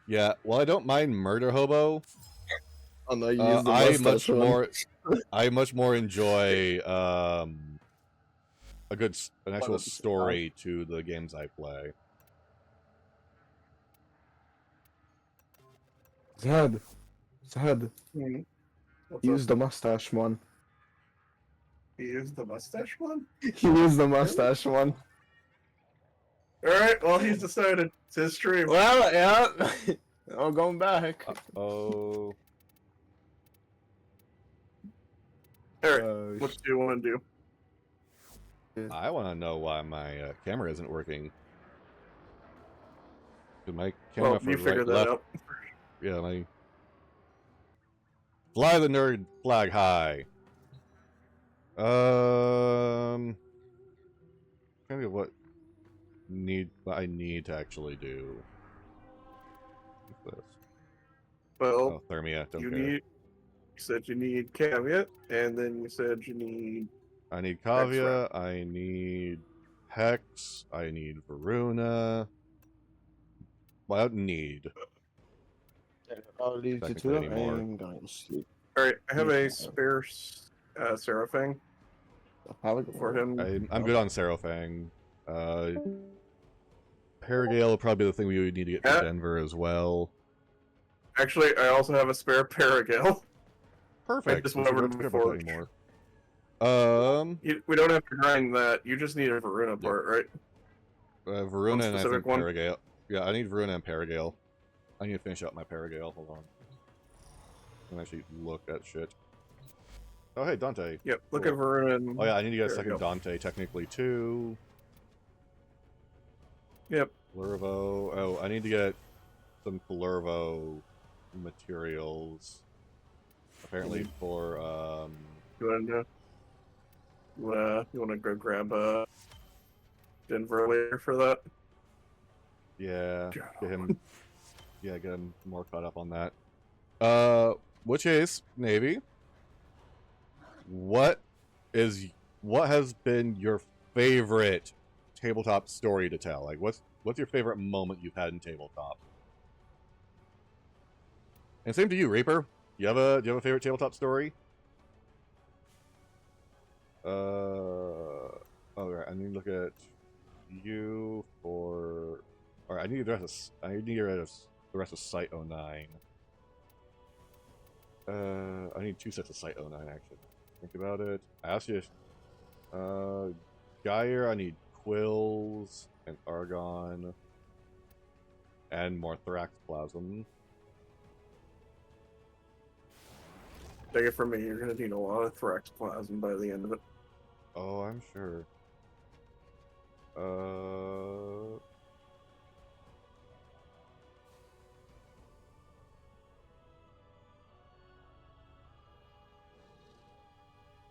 Yeah, well, I don't mind Murder Hobo. Oh no, you use the mustache one. I much more enjoy an actual story to the games I play. Zed. Use the up? mustache one. He used the mustache one? He used the mustache one. Alright, well, he's decided. It's his stream. Well, yeah. I'm going back. Oh. Alright, what do you want to do? I want to know why my camera isn't working. My camera Well, for you figure that left. out. Yeah, my fly the nerd flag high. Kind of what I need to actually do. What's this? Well, oh, Thermia. Don't care. You said you need caveat, and then you said you need. I need caveat. I need Hex. I need Varuna. Well, I don't need. I'll leave you to it. I'm going to sleep. Alright, I have a spare Seraphang. For him. I'm good on Seraphang. Paragale will probably be the thing we would need to get to Denver as well. Actually, I also have a spare Paragale. Perfect. I just went over to the forge. We don't have to grind that. You just need a Varuna part, right? Varuna and I think Paragale. Yeah, I need Varuna and Paragale. I need to finish out my Paragale. Hold on. I can actually look at shit. Oh, hey, Dante. Yep, look at Varuna and... Oh, yeah, I need to get a second Dante, technically, too. Yep. Plurvo. Oh, I need to get some Plurvo materials. Apparently for, You wanna go grab, Denver later for that? Yeah, get him more caught up on that. Which is, Navy, what has been your favorite tabletop story to tell? Like, what's your favorite moment you've had in tabletop? And same to you, Reaper. Do you have a favorite tabletop story? Alright, I need to look at you for. Alright, I need the rest of the rest of Site 09. I need 2 sets of Site 09 actually. Think about it. Ashish. Geyer, I need Quills and Argon. And more Thraxplasm. Take it from me, you're gonna need a lot of Thraxplasm by the end of it. Oh, I'm sure.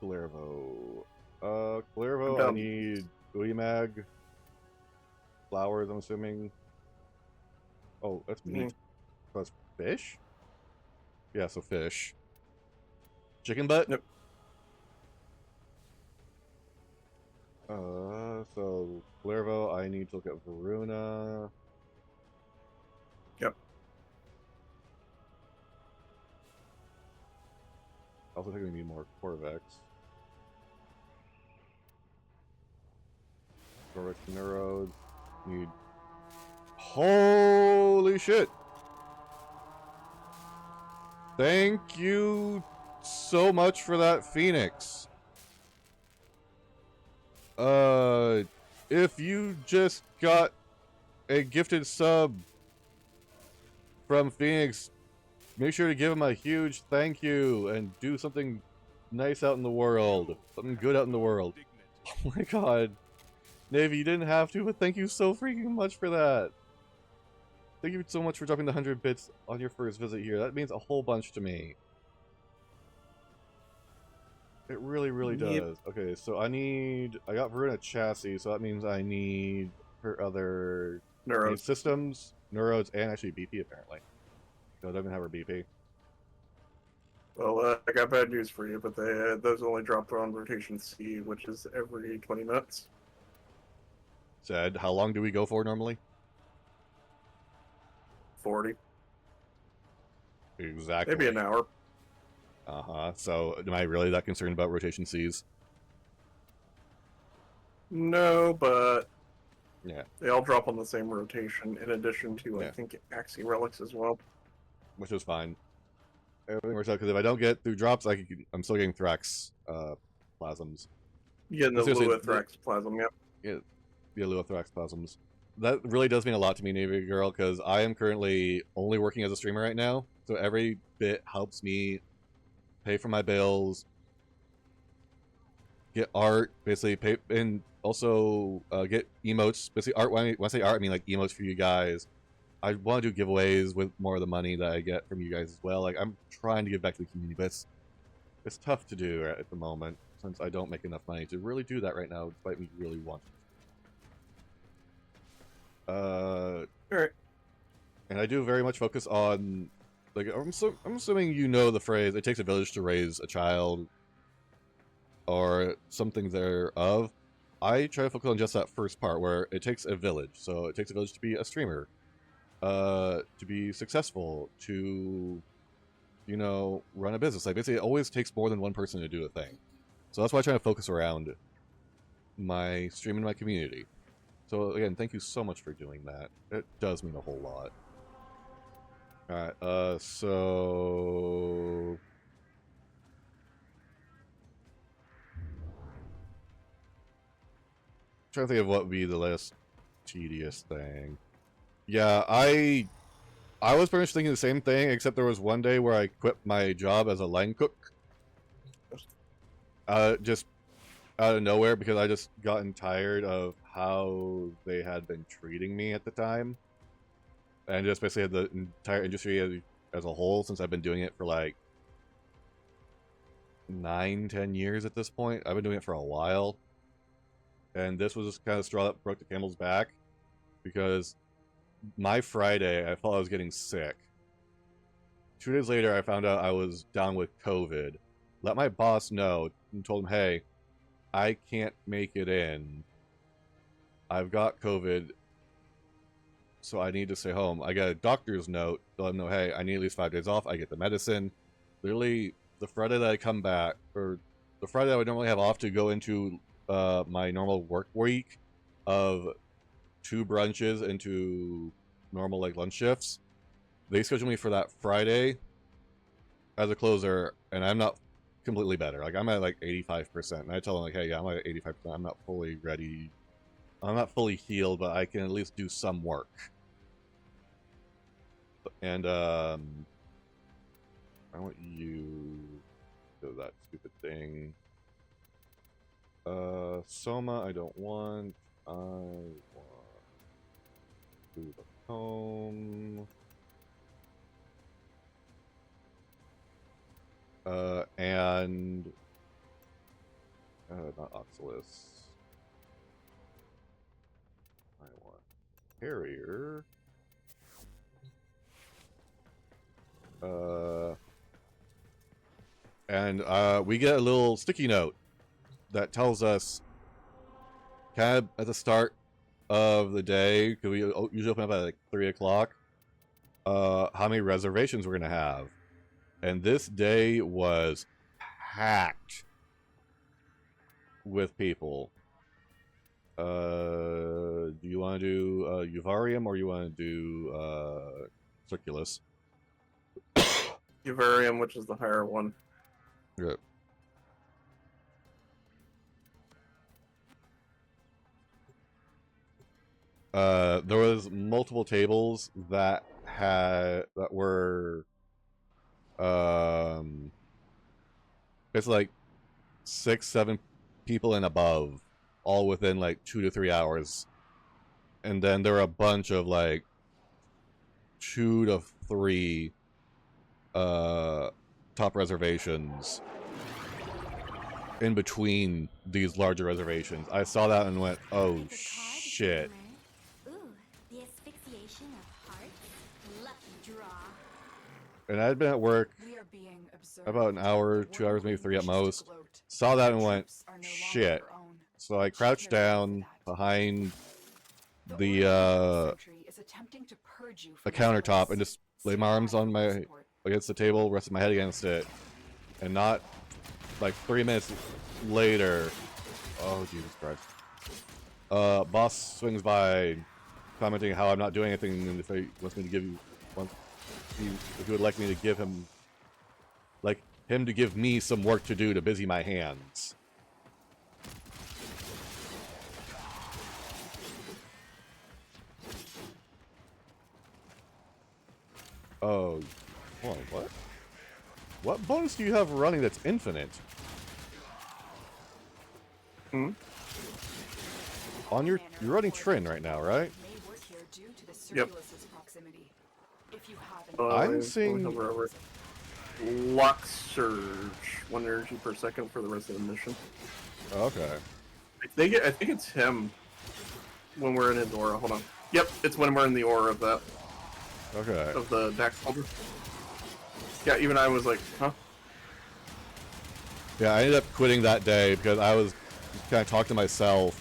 Clervo. Clervo, I need Uymag. Flowers, I'm assuming. Oh, that's meat. That's fish? Yeah, so fish. Chicken butt? Yep. So Clervo, I need to look at Varuna. Yep. Also think we need more Corvex. Corvex Neurodes. Need. Holy shit! Thank you so much for that, Phoenix. If you just got a gifted sub from Phoenix, make sure to give him a huge thank you and do something nice out in the world. Something good out in the world. Oh my god. Navy, you didn't have to, but thank you so freaking much for that. Thank you so much for dropping the 100 bits on your first visit here. That means a whole bunch to me. It really, really does. Okay, so I got Varuna chassis, so that means I need her other systems, Neurodes, and actually BP apparently. So I don't even have her BP. Well, I got bad news for you, but those only drop on rotation C, which is every 20 minutes. Said, how long do we go for normally? 40. Exactly. Maybe an hour. So, am I really that concerned about rotation Cs? No, but Yeah. they all drop on the same rotation, in addition to, Yeah. I think, Axie Relics as well. Which is fine. Everything works out, because if I don't get through drops, I'm still getting Thrax plasms. You get the Luathrax Plasm, yep. Yeah, the Luathrax plasms. That really does mean a lot to me, Navy Girl, because I am currently only working as a streamer right now, so every bit helps me pay for my bills, get art, basically pay, and also get emotes. Basically, art. When I say art, I mean like emotes for you guys. I want to do giveaways with more of the money that I get from you guys as well. Like, I'm trying to give back to the community, but it's tough to do at the moment since I don't make enough money to really do that right now, despite me really wanting to. Alright. And I do very much focus on, like, I'm assuming you know the phrase, it takes a village to raise a child, or something thereof. I try to focus on just that first part, where it takes a village. So it takes a village to be a streamer, to be successful, to, you know, run a business. Like, basically, it always takes more than one person to do a thing. So that's why I try to focus around my stream and my community. So again, thank you so much for doing that. It does mean a whole lot. Alright, so... trying to think of what would be the less tedious thing. Yeah, I was pretty much thinking the same thing, except there was one day where I quit my job as a line cook. Just out of nowhere, because I just gotten tired of how they had been treating me at the time. And just basically had the entire industry as a whole, since I've been doing it for like 9-10 years at this point. I've been doing it for a while. And this was just kind of straw that broke the camel's back, because my Friday, I felt I was getting sick. 2 days later, I found out I was down with COVID. Let my boss know and told him, hey, I can't make it in. I've got COVID, so I need to stay home. I got a doctor's note to let him know, hey, I need at least 5 days off. I get the medicine. Literally, the Friday that I come back, or the Friday I would normally have off to go into my normal work week of 2 brunches into normal like lunch shifts, they scheduled me for that Friday as a closer, and I'm not completely better. Like, I'm at like 85%, and I tell them like, hey, yeah, I'm at 85%. I'm not fully ready. I'm not fully healed, but I can at least do some work. And I want you to do that stupid thing. Soma, I don't want. I want to the home. And not Oxalis. I want Carrier. And we get a little sticky note that tells us, kind of at the start of the day, because we usually open up at like 3 o'clock, how many reservations we're gonna have. And this day was packed with people. Do you want to do Uvarium, or you want to do Circulus? Uvarium, which is the higher one. Yeah. There was multiple tables that were basically like 6-7 people and above, all within like 2 to 3 hours. And then there were a bunch of like 2 to 3 top reservations in between these larger reservations. I saw that and went, oh shit. Ooh, the asphyxiation of hearts. Lucky draw. And I'd been at work about an hour, 2 hours, maybe 3 at most. Saw that and went, shit. So I crouched down behind the countertop and just laid my arms on my against the table, rested my head against it, and not like 3 minutes later. Oh Jesus Christ! Boss swings by, commenting how I'm not doing anything, and if he wants me to give you, if he would like me to give him, like him to give me some work to do to busy my hands. Oh, hold on, what? What bonus do you have running that's infinite? Hmm? On your, you're running Trin right now, right? Yep. I'm seeing Lock Surge, 1 energy per second for the rest of the mission. Okay. I think it's him when we're in his aura. Hold on. Yep, it's when we're in the aura of that. Okay. Of the Dax Holder. Yeah, even I was like, huh? Yeah, I ended up quitting that day because I was kind of talking to myself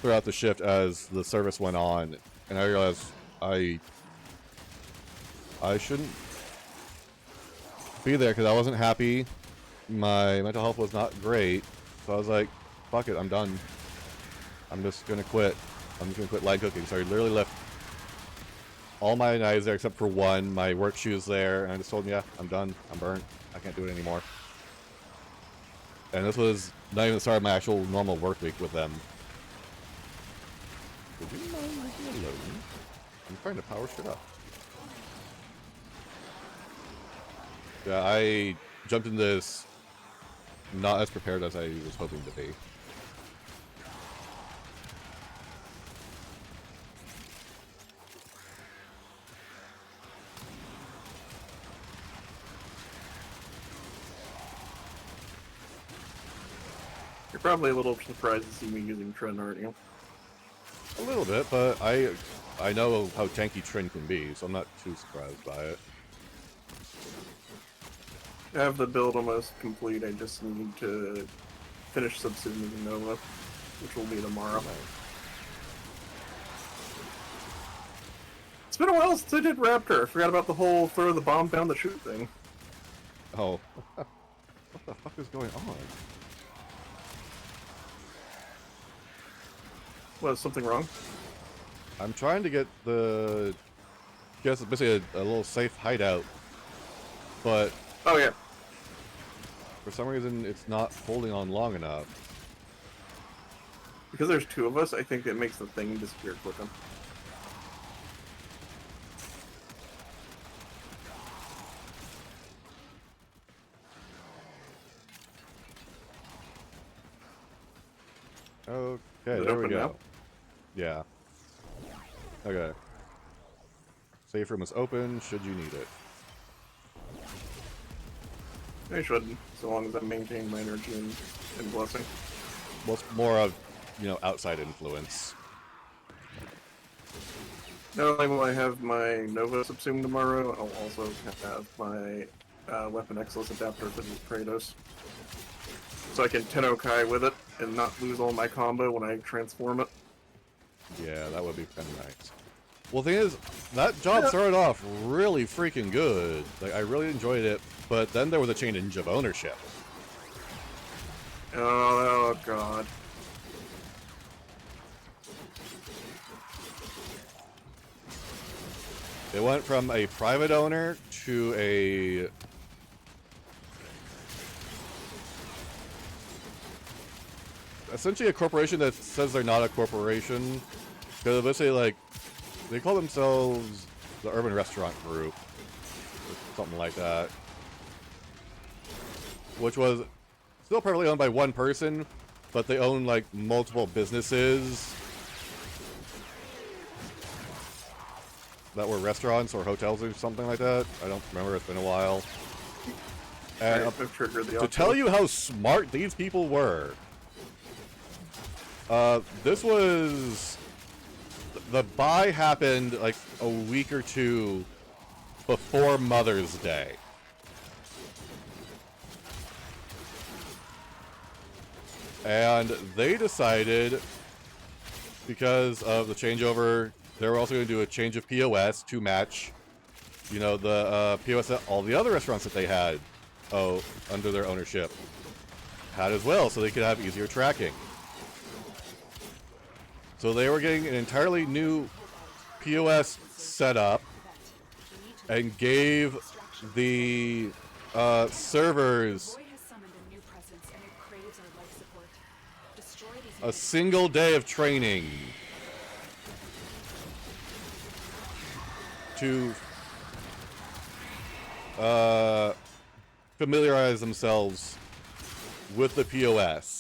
throughout the shift as the service went on, and I realized I shouldn't be there because I wasn't happy. My mental health was not great, so I was like, fuck it, I'm done. I'm just gonna quit. I'm just gonna quit line cooking. So I literally left all my knives there except for one, my work shoes there, and I just told them, yeah, I'm done. I'm burnt. I can't do it anymore. And this was not even the start of my actual normal work week with them. Would you mind leaving me alone? I'm trying to power shit up. Yeah, I jumped into this not as prepared as I was hoping to be. You're probably a little surprised to see me using Trin, aren't you? A little bit, but I know how tanky Trin can be, so I'm not too surprised by it. I have the build almost complete. I just need to finish subsuming Nova, which will be tomorrow. It's been a while since I did Raptor. I forgot about the whole throw the bomb down the chute thing. Oh. What the fuck is going on? Was something wrong? I'm trying to get the... guess it's basically a little safe hideout. But Oh yeah. for some reason, it's not holding on long enough. Because there's 2 of us, I think it makes the thing disappear quicker. Okay, Is it there we open go. now? Yeah. Okay. Safe room is open, should you need it. I should, so long as I maintain my energy and blessing. Well, it's more of, you know, outside influence. Not only will I have my Nova subsume tomorrow, I'll also have my Weapon Excellence adapter for these Kratos. So I can Tennokai with it and not lose all my combo when I transform it. Yeah, that would be kind of nice. Well, the thing is, that job started off really freaking good. Like, I really enjoyed it, but then there was a change of ownership. Oh god. It went from a private owner to a... essentially a corporation that says they're not a corporation. Because basically, like, they call themselves the Urban Restaurant Group. Or something like that. Which was still privately owned by one person, but they own, like, multiple businesses that were restaurants or hotels or something like that. I don't remember, it's been a while. And I've triggered the to tell you how smart these people were, this was... the buy happened like a week or 2 before Mother's Day. And they decided, because of the changeover, they were also going to do a change of POS to match you know, the POS that all the other restaurants that they had, under their ownership, had as well, so they could have easier tracking. So they were getting an entirely new POS setup and gave the servers a single day of training to familiarize themselves with the POS.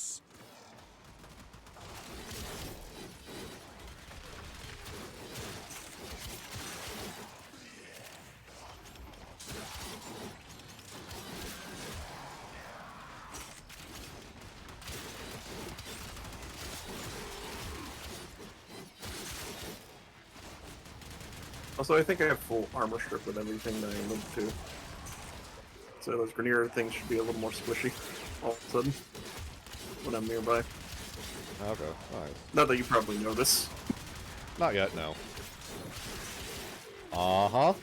Also, I think I have full armor strip with everything that I need to. So those Grenier things should be a little more squishy all of a sudden when I'm nearby. Okay, nice. Not that you probably know this. Not yet, no. Uh-huh.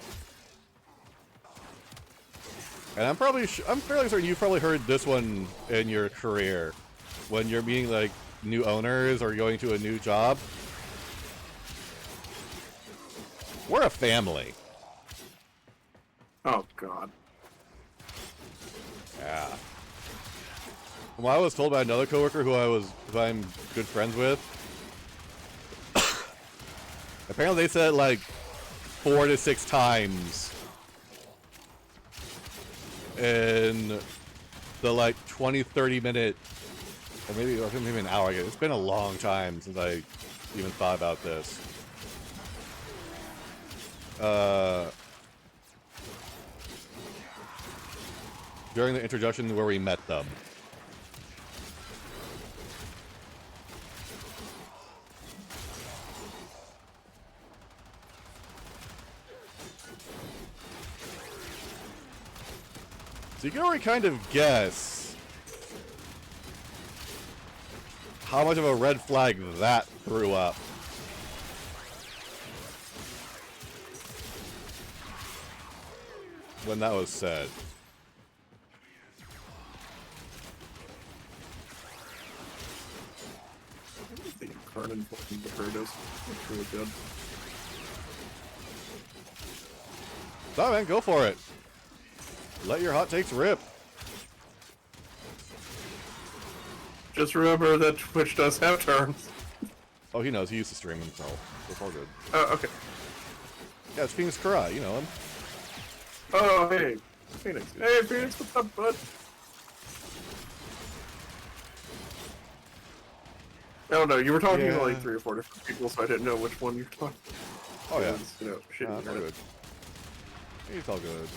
And I'm fairly certain you've probably heard this one in your career. When you're meeting, like, new owners or going to a new job. We're a family. Oh, God. Yeah. Well, I was told by another coworker who I'm good friends with. Apparently they said it like 4 to 6 times in the like 20-30 minute, or maybe an hour. It's been a long time since I even thought about this. During the introduction where we met them. So you can already kind of guess how much of a red flag that threw up. When that was said. The Incarnate fucking Potatoes. That's really good. So man, go for it. Let your hot takes rip. Just remember that Twitch does have turns. Oh, he knows. He used to stream himself. It's all good. Oh, okay. Yeah, it's Phoenix Kara. You know him. Oh, hey. Phoenix. Hey, Phoenix, what's up, bud? I don't know, you were talking to like 3 or 4 different people, so I didn't know which one you were talking to. Oh, yeah. You know, shit, It's all good. It's all good.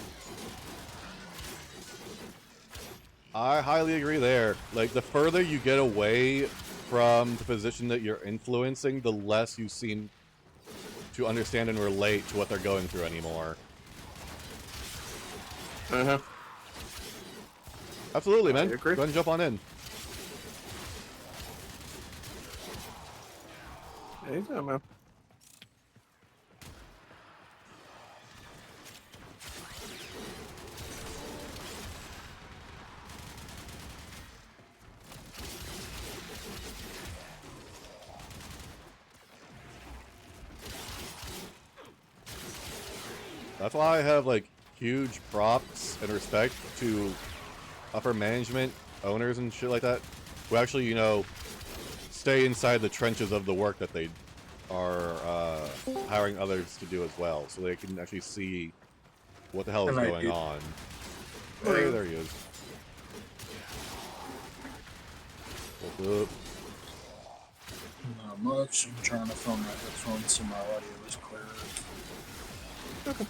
I highly agree there. Like, the further you get away from the position that you're influencing, the less you seem to understand and relate to what they're going through anymore. Uh-huh. Absolutely, man. I agree. Go ahead and jump on in. Anytime, man. That's why I have, like, huge props and respect to upper management, owners and shit like that, who actually, you know, stay inside the trenches of the work that they are hiring others to do as well, so they can actually see what the hell is going on. Hey, there he is. What's up? Not much. I'm trying to phone my headphones so my audio is clear. Okay.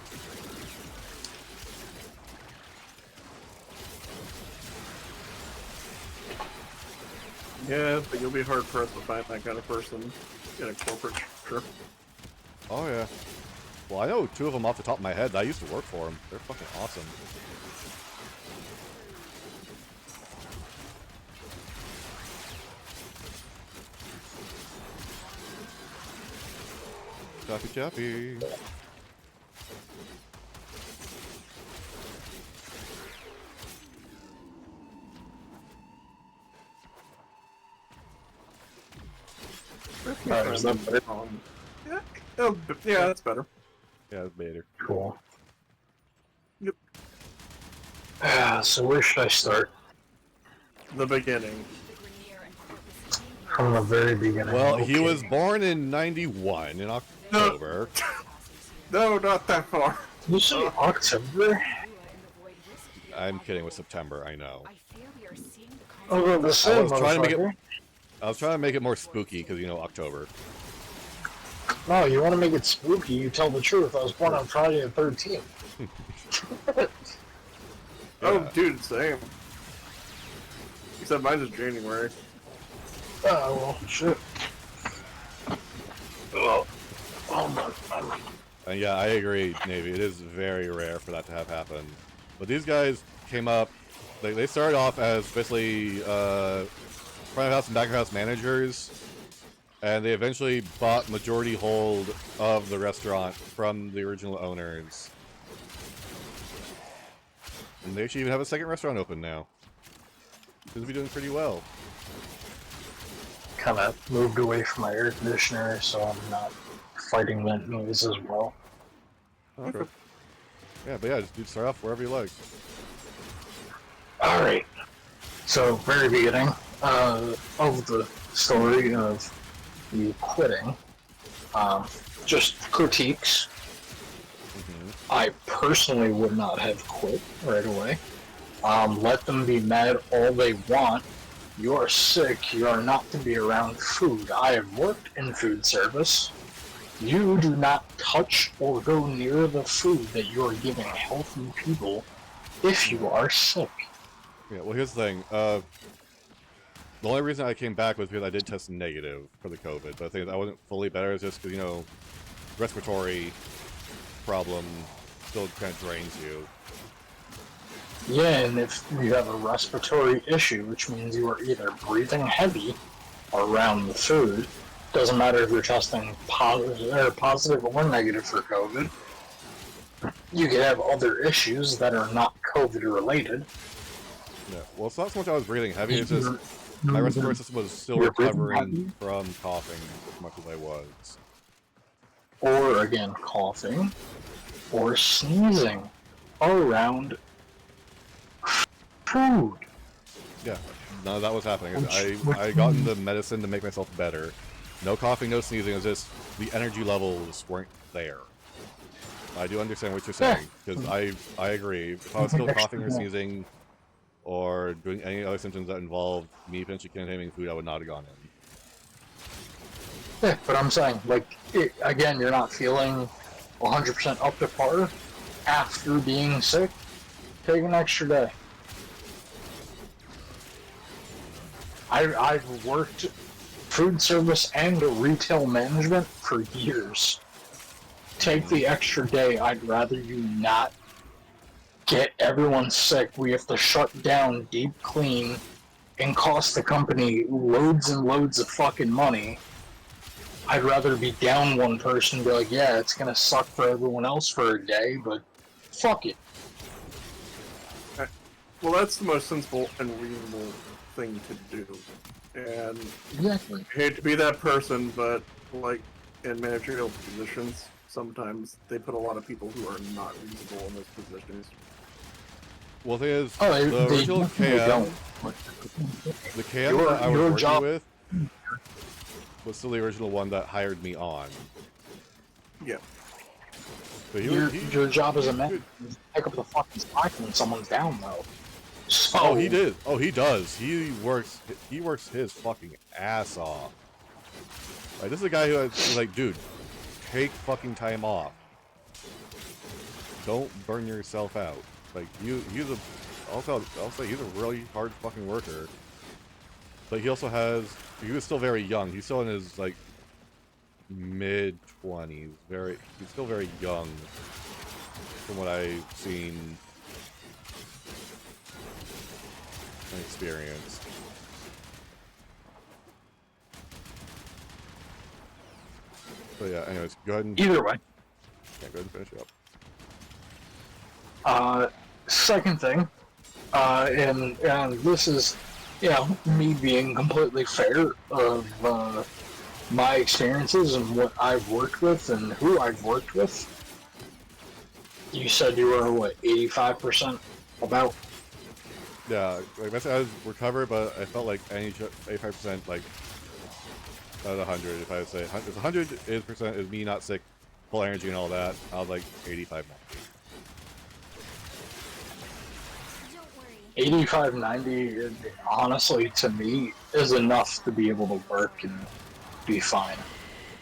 Yeah, but you'll be hard pressed to find that kind of person in a corporate structure. Oh, yeah. Well, I know 2 of them off the top of my head. I used to work for them. They're fucking awesome. Choppy choppy. Alright, is that better? Yeah, yeah, that's better. Yeah, it's better. Cool. Yep. So where should I start? The beginning. From the very beginning. Well, he Okay. was born in 91 in October. No, not that far. You say October? I'm kidding with September, I know. Oh, well, the I same, was trying to make it. motherfucker. I was trying to make it more spooky because you know October. No, you want to make it spooky, you tell the truth. I was born on Friday the 13th. Oh, Yeah. dude, same. Except mine is January. Oh, well, shit. Oh, my. And yeah, I agree, Navy. It is very rare for that to have happened. But these guys came up. They started off as basically front of house and back of house managers, and they eventually bought majority hold of the restaurant from the original owners. And they actually even have a second restaurant open now. Seems to be doing pretty well. Kind of moved away from my air conditioner, so I'm not fighting that noise as well. Okay. Yeah, but yeah, just start off wherever you like. Alright. So, very beginning of the story of you quitting. Just critiques. I personally would not have quit right away. Let them be mad all they want. You are sick. You are not to be around food. I have worked in food service. You do not touch or go near the food that you are giving healthy people if you are sick. Yeah, well, here's the thing. The only reason I came back was because I did test negative for the COVID, but the thing is I wasn't fully better. It's just because, you know, respiratory problem still kind of drains you. Yeah, and if you have a respiratory issue, which means you are either breathing heavy around the food, doesn't matter if you're testing positive or negative for COVID, you could have other issues that are not COVID related. Yeah, well, it's not so much I was breathing heavy, it's just my respiratory system was still You're breathing recovering heavy? from coughing as much as I was. Or again, coughing or sneezing around food. Yeah, none of that was happening. I gotten the medicine to make myself better. No coughing, no sneezing, it was just the energy levels weren't there. I do understand what you're saying, because I agree. If I was still coughing or sneezing, or doing any other symptoms that involved me potentially containing food, I would not have gone in. Yeah, but I'm saying, like, again, you're not feeling 100% up to par after being sick. Take an extra day. I've worked food service and retail management for years. Take the extra day. I'd rather you not get everyone sick. We have to shut down, deep clean, and cost the company loads and loads of fucking money. I'd rather be down one person and be like, yeah, it's gonna suck for everyone else for a day, but fuck it. Well, that's the most sensible and reasonable thing to do. And Exactly. I hate to be that person, but like in managerial positions, sometimes they put a lot of people who are not reasonable in those positions. Well, the thing is, Oh, the original KM, don't. the KM that I was your working job- with was still the original one that hired me on. Yeah. But Your job as a man is to pick up the fucking slack when someone's down, though. So, Oh, he did. Oh, he does. He works his fucking ass off. Like, this is a guy who is like, dude, take fucking time off. Don't burn yourself out. Like, he's a, I'll say he's a really hard fucking worker. But he also he was still very young. He's still in his, like, mid-20s. He's still very young from what I've seen and experienced. So yeah, anyways, go ahead and, either way. yeah, go ahead and finish it up. Second thing, and this is, you know, me being completely fair of my experiences and what I've worked with and who I've worked with, you said you were, what, 85% about? Yeah, like I said, I was recovered, but I felt like 85%, like, out of 100, if I would say. If 100% is me not sick, full energy and all that, I was like 85 now. Don't worry. 85, 90, honestly, to me, is enough to be able to work and be fine.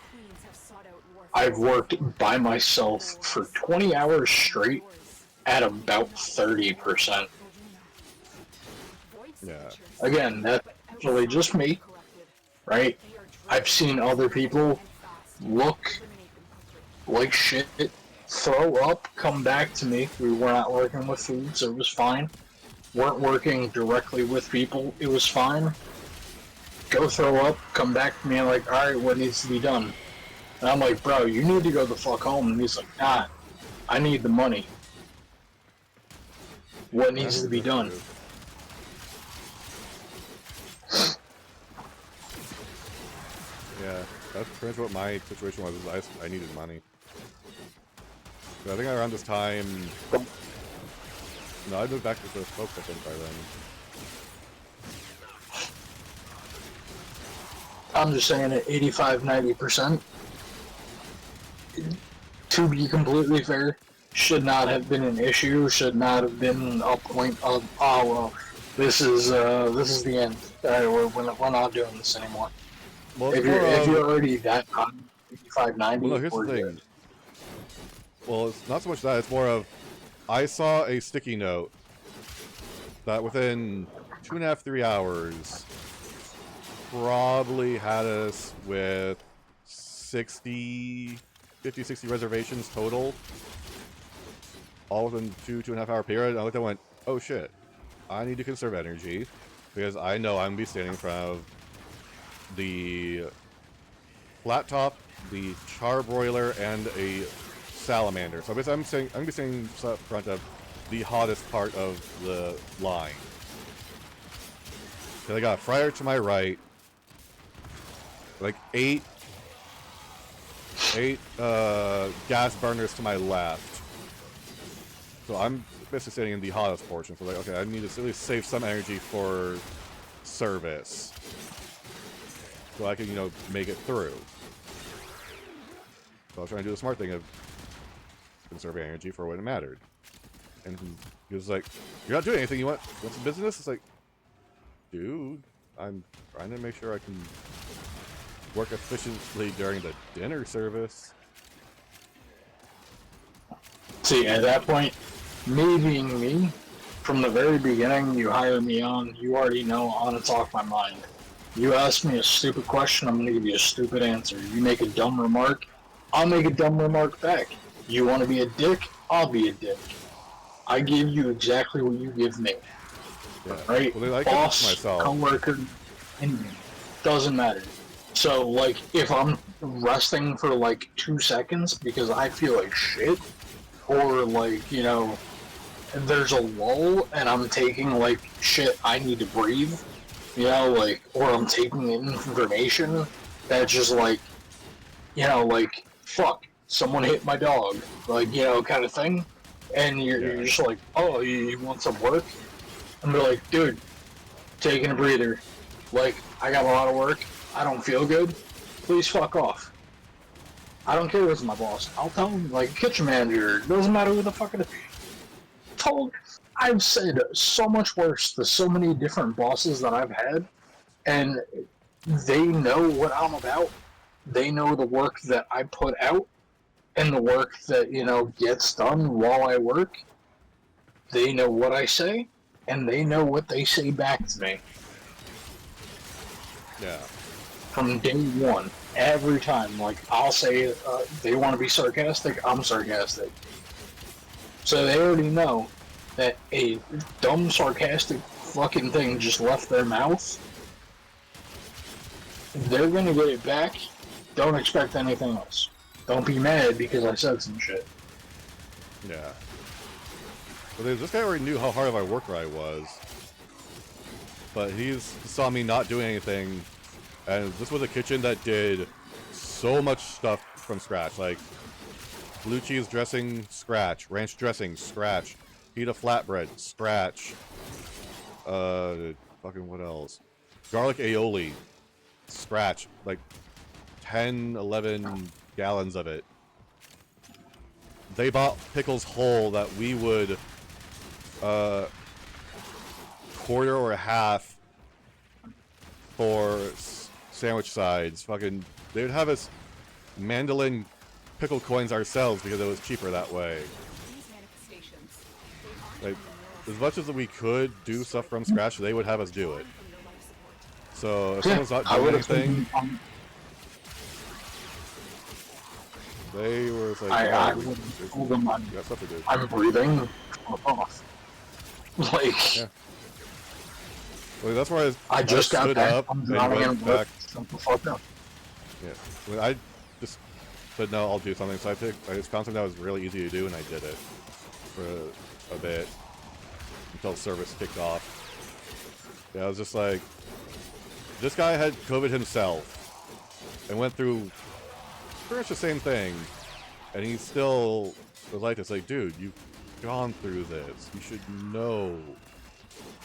Queens have sought out warfare. I've worked by myself for 20 hours straight at about 30%. Yeah. Again, that's really just me, right? I've seen other people look like shit, throw up, come back to me. We were not working with food, so it was fine. Weren't working directly with people, it was fine. Go throw up, come back to me, and like, alright, what needs to be done? And I'm like, bro, you need to go the fuck home. And he's like, nah, I need the money. What needs to be done? Yeah, that's pretty much what my situation was. Is I needed money. But I think around this time, no, I moved back to the folks I think by then. I'm just saying at 85, 90%, to be completely fair, should not have been an issue, should not have been a point of, oh, well, this is the end. We're not doing this anymore. Well, If you're already that hot, 85, 90, well, no, here's the thing. good. Well, it's not so much that, it's more of, I saw a sticky note that within 2.5, 3 hours probably had us with 50, 60 reservations total, all within 2.5 hour period. I looked and went, oh shit, I need to conserve energy, because I know I'm going to be standing in front of the flat top, the charbroiler, and a salamander. So I'm going to be standing in front of the hottest part of the line. Because I got a fryer to my right, like eight gas burners to my left. So I'm basically sitting in the hottest portion. So like, okay, I need to at least save some energy for service, so I can, you know, make it through. So I was trying to do the smart thing of conserving energy for when it mattered. And he was like, "You're not doing anything. You want some business?" It's like, dude, I'm trying to make sure I can work efficiently during the dinner service. See, at that point, me being me, from the very beginning, you hire me on, you already know I'm gonna talk my mind. You ask me a stupid question, I'm gonna give you a stupid answer. You make a dumb remark, I'll make a dumb remark back. You wanna be a dick, I'll be a dick. I give you exactly what you give me. Yeah. Right? Well, I Boss, myself. coworker, and doesn't matter. So, like, if I'm resting for like 2 seconds because I feel like shit, or like, you know, there's a lull and I'm taking like shit, I need to breathe, you know, like, or I'm taking in information that's just like, you know, like, fuck, someone hit my dog, like, you know, kind of thing, and you're just like, oh, you want some work? And they're like, dude, taking a breather, like, I got a lot of work, I don't feel good, please fuck off. I don't care who's my boss. I'll tell him, like, kitchen manager, doesn't matter who the fuck it is. I've said so much worse to so many different bosses that I've had, and they know what I'm about. They know the work that I put out, and the work that, you know, gets done while I work. They know what I say, and they know what they say back to me. Yeah. From day one, every time, like, I'll say, they want to be sarcastic, I'm sarcastic. So they already know that a dumb, sarcastic fucking thing just left their mouth. They're gonna get it back. Don't expect anything else. Don't be mad because I said some shit. Yeah. Well, this guy already knew how hard of a worker I was, but he saw me not doing anything, and this was a kitchen that did so much stuff from scratch. Like blue cheese dressing, scratch. Ranch dressing, scratch. Pita flatbread, scratch. Fucking what else? Garlic aioli, scratch. Like 10, 11 gallons of it. They bought pickles whole that we would quarter or a half for sandwich sides. Fucking, they would have us mandolin pickle coins ourselves because it was cheaper that way. These manifestations, Like, as much as we could do stuff from scratch, they would have us do it. from your life support. So if Yeah, someone's not I doing would've anything, taken, they were like, I oh, would there's- have told them we got stuff to do. I'm breathing. Fuck off. Like, Yeah. Well, that's why I just got stood back. up I'm and drowning went in work. back. Shut the fuck up. Yeah. When I just said no, I'll do something. So I just found something that was really easy to do, and I did it for a bit until service kicked off. Yeah, I was just like, this guy had COVID himself and went through pretty much the same thing, and he still was like this. Like, dude, you've gone through this. You should know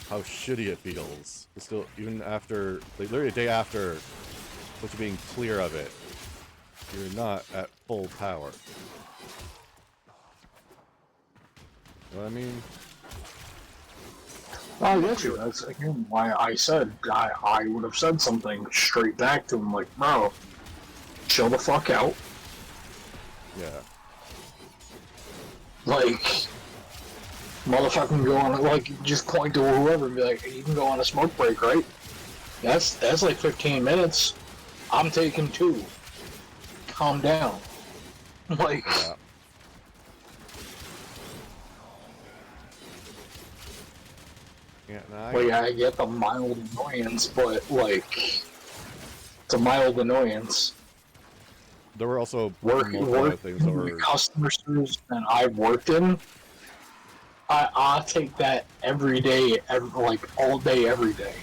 how shitty it feels. It's still, even after, like, literally a day after, but you're being clear of it, you're not at full power. You know what I mean? I get you. That's again why I said I would have said something straight back to him, like, bro, chill the fuck out. Yeah. Like, motherfucking go on, like, just point to whoever and be like, hey, you can go on a smoke break, right? That's like 15 minutes. I'm taking 2. Calm down. Like, Yeah. Yeah, no, like, I get the mild annoyance, but, like, it's a mild annoyance. there were also Work multiple other things that were... customer service that I've worked in, I take that every day, like all day, every day.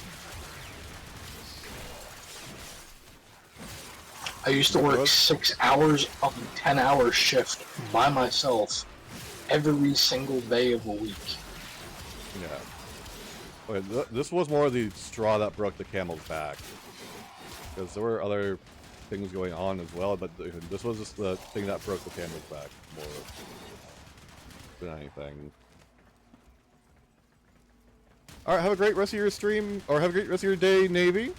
I used to work 6 hours of a 10-hour shift by myself every single day of the week. Yeah. Okay, this was more the straw that broke the camel's back. Because there were other things going on as well, but this was just the thing that broke the camel's back more than anything. Alright, have a great rest of your stream, or have a great rest of your day, Navy.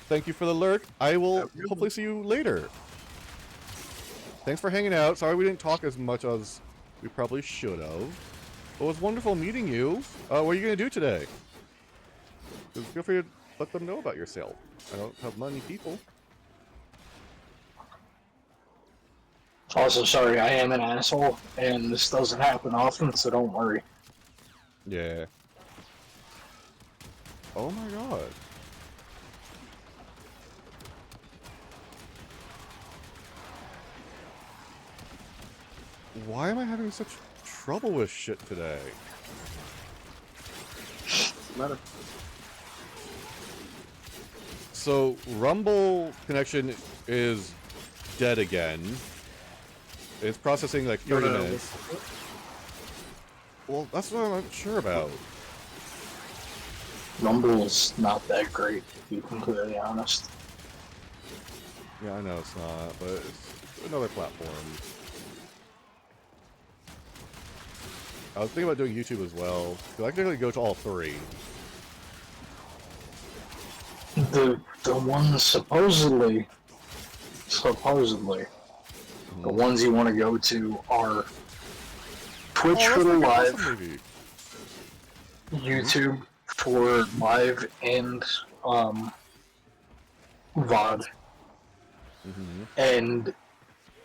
Thank you for the lurk. I will hopefully see you later. Thanks for hanging out. Sorry we didn't talk as much as we probably should have. It was wonderful meeting you. What are you going to do today? Feel free to let them know about yourself. I don't have many people. Also, sorry, I am an asshole, and this doesn't happen often, so don't worry. Yeah. Oh my god. Why am I having such trouble with shit today? Doesn't matter. So, Rumble connection is dead again. It's processing like 30 minutes. Well, that's what I'm not sure about. Rumble's not that great, to be completely honest. Yeah, I know it's not, but it's another platform. I was thinking about doing YouTube as well, because I can actually go to all 3. The ones supposedly, the ones you want to go to are Twitch for the live, YouTube for live and VOD, and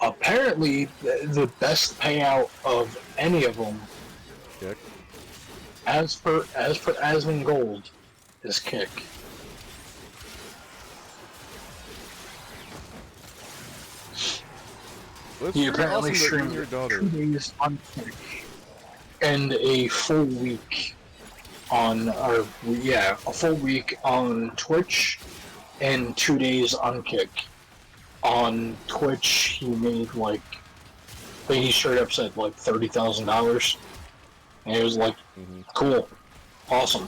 apparently the best payout of any of them, Kick. as per Asmongold, is Kick. It's You pretty apparently awesome that you streamed and your daughter. 2 days on Kick and a full week on, a full week on Twitch and 2 days on Kick. on Twitch, he made like, I think he straight up said like $30,000, and it was like, cool, awesome.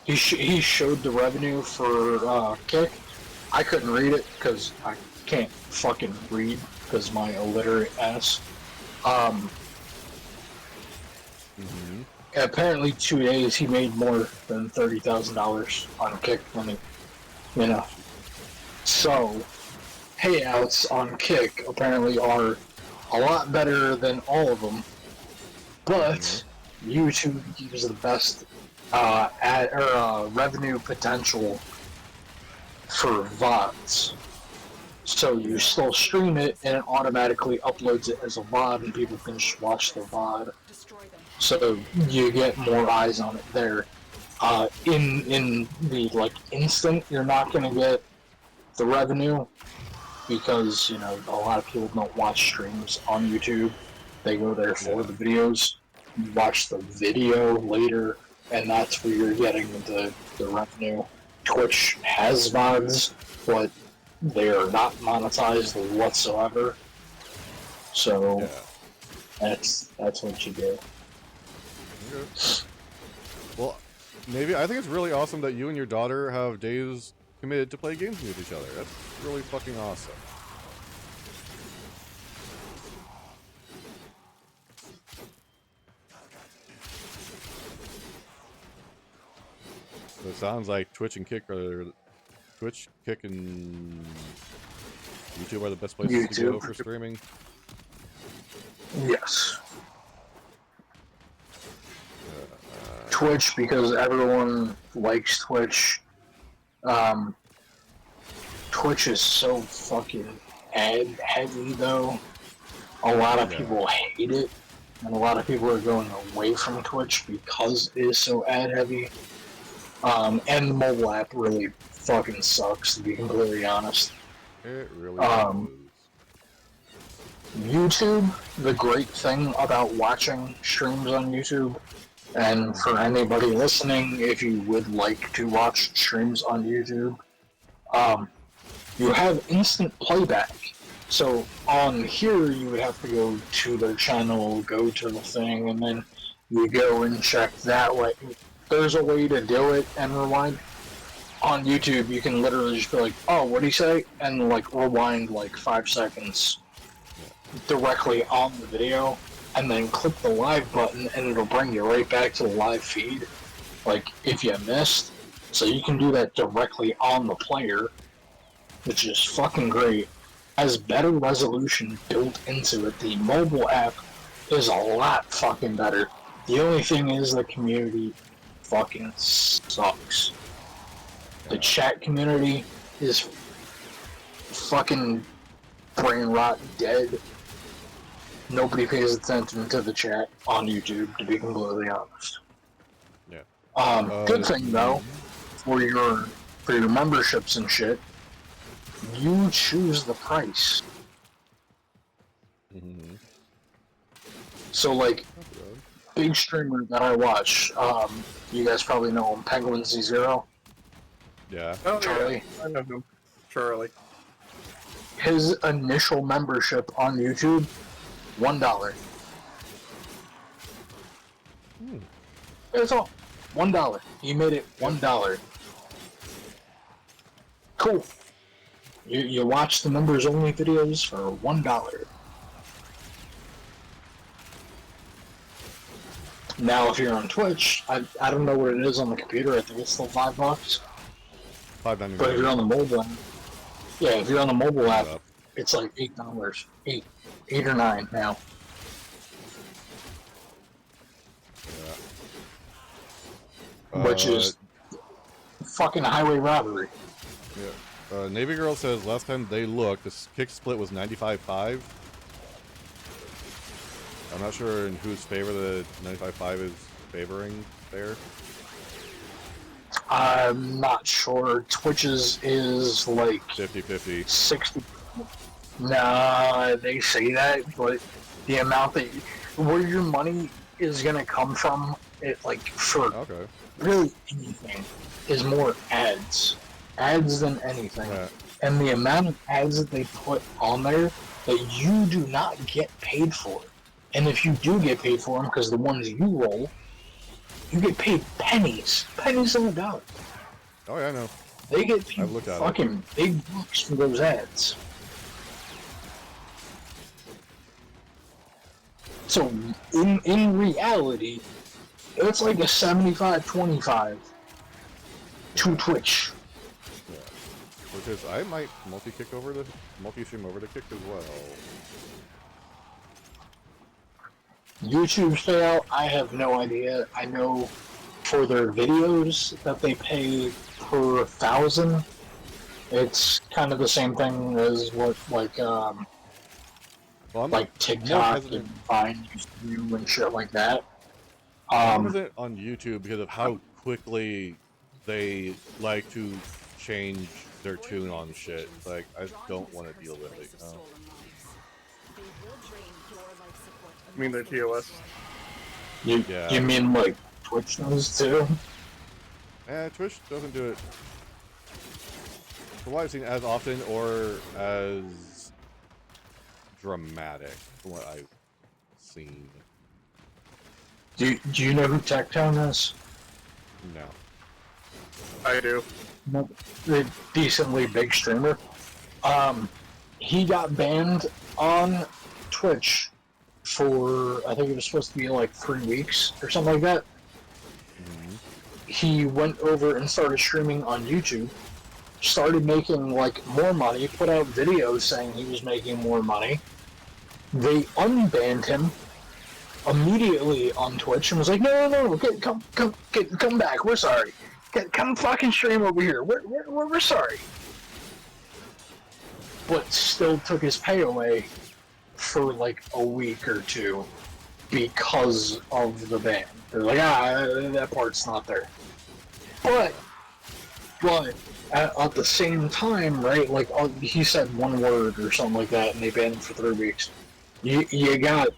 He showed the revenue for Kick. I couldn't read it because I can't fucking read because my illiterate ass. Apparently 2 days he made more than $30,000 on Kick money, you know. So, payouts on Kick apparently are a lot better than all of them, but YouTube gives the best revenue potential for VODs. So you still stream it, and it automatically uploads it as a VOD, and people can just watch the VOD. Destroy them. So you get more eyes on it there. In the like instant, you're not gonna get the revenue because, you know, a lot of people don't watch streams on YouTube. They go there for the videos. You watch the video later, and that's where you're getting the revenue. Twitch has VODs, but they are not monetized whatsoever. So that's what you do. Okay. Well, maybe I think it's really awesome that you and your daughter have days committed to play games with each other. That's really fucking awesome. So it sounds like Twitch, Kick, and YouTube are the best places to go for streaming. Yes. Twitch, because everyone likes Twitch. Twitch is so fucking ad heavy, though. A lot of people hate it, and a lot of people are going away from Twitch because it is so ad heavy. And the mobile app really fucking sucks, to be completely honest. It really does. YouTube, the great thing about watching streams on YouTube, and for anybody listening, if you would like to watch streams on YouTube, you have instant playback. So on here, you would have to go to their channel, go to the thing, and then you go and check that way. There's a way to do it and rewind. On YouTube, you can literally just be like, oh, what'd he say? And like rewind like 5 seconds directly on the video, and then click the live button, and it'll bring you right back to the live feed, like if you missed. So you can do that directly on the player, which is fucking great. Has better resolution built into it. The mobile app is a lot fucking better. The only thing is the community fucking sucks. The chat community is fucking brain rot dead. Nobody pays attention to the chat on YouTube, to be completely honest. Yeah. Good thing though, for your memberships and shit, you choose the price. So like, big streamer that I watch, you guys probably know him, Penguin Z0. Yeah. Oh, Charlie. Yeah. I know him. Charlie. His initial membership on YouTube, $1. That's all. $1. He made it $1. Cool. You watch the members only videos for $1. Now, if you're on Twitch, I don't know what it is on the computer. I think it's still $5. $5.99. But if you're on the mobile, yeah, if you're on the mobile app, it's like $8, $8 or $9 now. Which is fucking highway robbery. Yeah. Navy Girl says last time they looked, the kick split was 95.5. I'm not sure in whose favor the 95.5 is favoring there. I'm not sure. Twitch's is like 50-50. 60. Nah, they say that, but the amount that where your money is gonna come from, it like for really anything, is more ads than anything. Yeah. and the amount of ads that they put on there that you do not get paid for. And if you do get paid for them, because the ones you roll, you get paid pennies on the dollar. Oh yeah, I know. They get paid I've looked at fucking big bucks for those ads. So in reality, it's like a 75-25 to Twitch. Yeah. Because I might multi-stream over to Kick as well. YouTube's payout, I have no idea. I know for their videos that they pay per 1,000. It's kind of the same thing as what Well, I'm like more TikTok hesitant. and Vine used to do and shit like that. I'm hesitant on YouTube because of how quickly they like to change their tune on shit. Like, I don't want to deal with it. I mean, their TOS. Yeah. You mean like Twitch does too? Twitch doesn't do it, from what I've seen, as often or as dramatic from what I've seen. Do you know who Techtown is? No. I do. A decently big streamer. He got banned on Twitch for, I think it was supposed to be like 3 weeks or something like that. Mm-hmm. He went over and started streaming on YouTube, started making like more money, put out videos saying he was making more money. They unbanned him immediately on Twitch and was like, no, come back, we're sorry. Come fucking stream over here, we're sorry. But still took his pay away for like a week or two because of the ban. They're like, that part's not there. But at the same time, right, like he said one word or something like that and they banned him for 3 weeks. You got,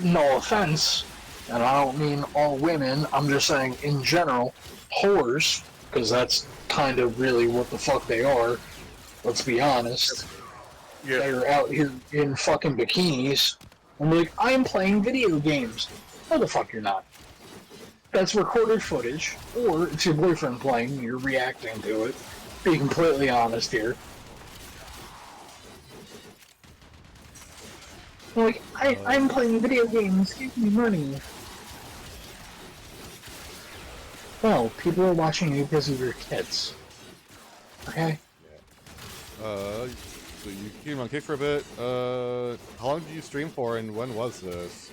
no offense, and I don't mean all women, I'm just saying in general, whores, because that's kind of really what the fuck they are, let's be honest. Yeah. They're out here in fucking bikinis, and they're like, I'm playing video games. No, the fuck you're not. That's recorded footage, or it's your boyfriend playing, you're reacting to it. Be completely honest here. Like, I'm playing video games, give me money. Well, people are watching you because of your kids. Okay? So you came on Kick for a bit. How long did you stream for, and when was this?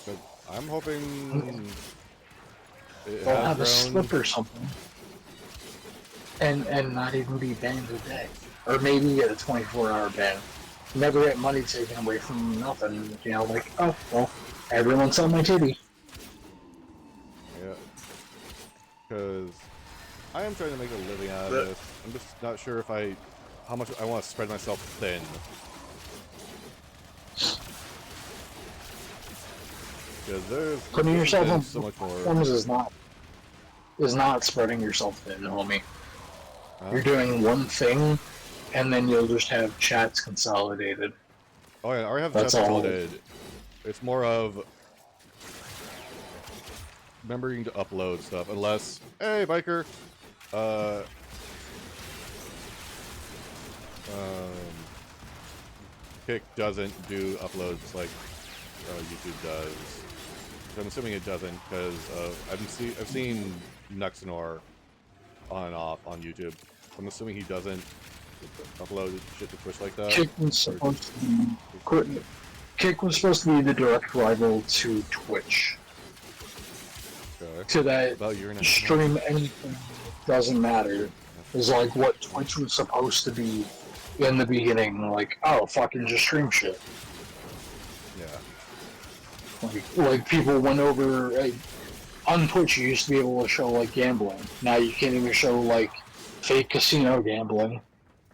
'Cause I'm hoping it They'll has have a grown. slip or something. And not even be banned a day. Or maybe get a 24-hour ban. Never get money taken away from nothing. You know, like, oh, well, everyone's on my titty. Yeah. Because I am trying to make a living out of this. I'm just not sure if how much I want to spread myself thin. Because there's Putting yourself on so much more. platforms is not spreading yourself thin, homie. You're doing one thing, and then you'll just have chats consolidated. Oh yeah, I already have That's chats all. consolidated. It's more of remembering to upload stuff, unless, hey biker, Kick doesn't do uploads like YouTube does. So I'm assuming it doesn't because I've seen Nuxanor on and off on YouTube. So I'm assuming he doesn't upload shit to Twitch like that. Kick was supposed to be the direct rival to Twitch. Okay. To that About a year and a half. stream anything doesn't matter is like what Twitch was supposed to be in the beginning. Like, oh, fucking just stream shit. Yeah. Like people went over on Twitch. You used to be able to show like gambling. Now you can't even show like fake casino gambling.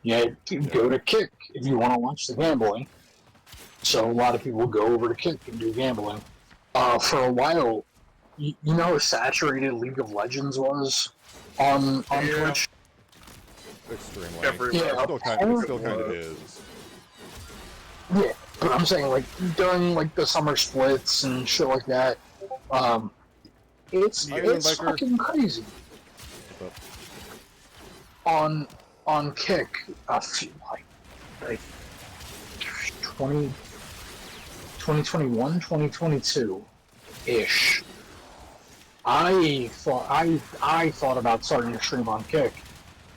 Yeah, go to Kick if you want to watch the gambling. So a lot of people go over to Kick and do gambling. For a while, you know how saturated League of Legends was on Yeah. Twitch? extreme length. Everywhere. It still kind of is. Yeah, but I'm saying like during like the summer splits and shit like that, it's How you doing, it's biker? fucking crazy. What's up? On Kick, like 2021, 2022 ish. I thought about starting to stream on Kick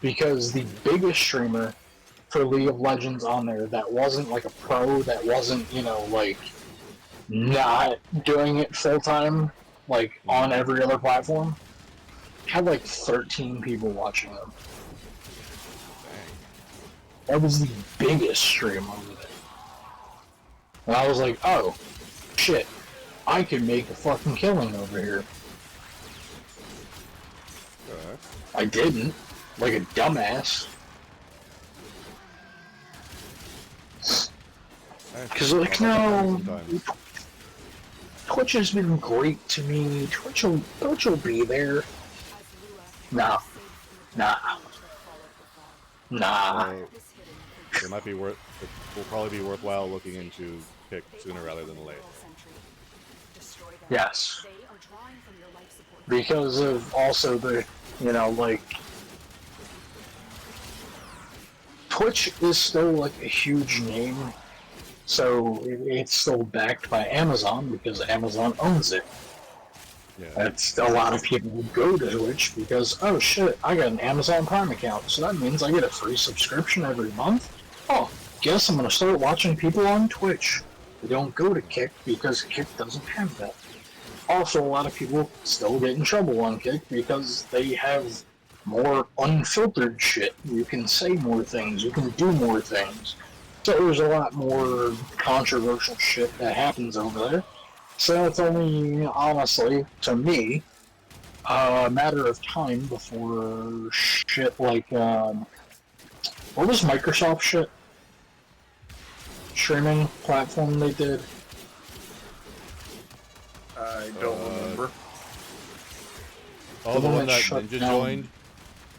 because the biggest streamer for League of Legends on there that wasn't like a pro, that wasn't, you know, like not doing it full time, like on every other platform, had like 13 people watching them. That was the biggest stream over there. And I was like, oh, shit, I can make a fucking killing over here. I didn't, like a dumbass. Because, like, no, Twitch has been great to me. Twitch will be there. Nah. It might be it will probably be worthwhile looking into Kick sooner rather than later. Yes. Because of also the, you know, like, Twitch is still like a huge name, so it's still backed by Amazon because Amazon owns it. Yeah. That's a lot of people who go to Twitch because, oh shit, I got an Amazon Prime account, so that means I get a free subscription every month. Oh, guess I'm gonna start watching people on Twitch. They don't go to Kick because Kick doesn't have that. Also, a lot of people still get in trouble on Kick because they have more unfiltered shit. You can say more things, you can do more things. So there's a lot more controversial shit that happens over there. So it's only, honestly, to me, a matter of time before shit like, what was Microsoft shit? Streaming platform they did? I don't remember. Oh, the one that shut Ninja down. joined?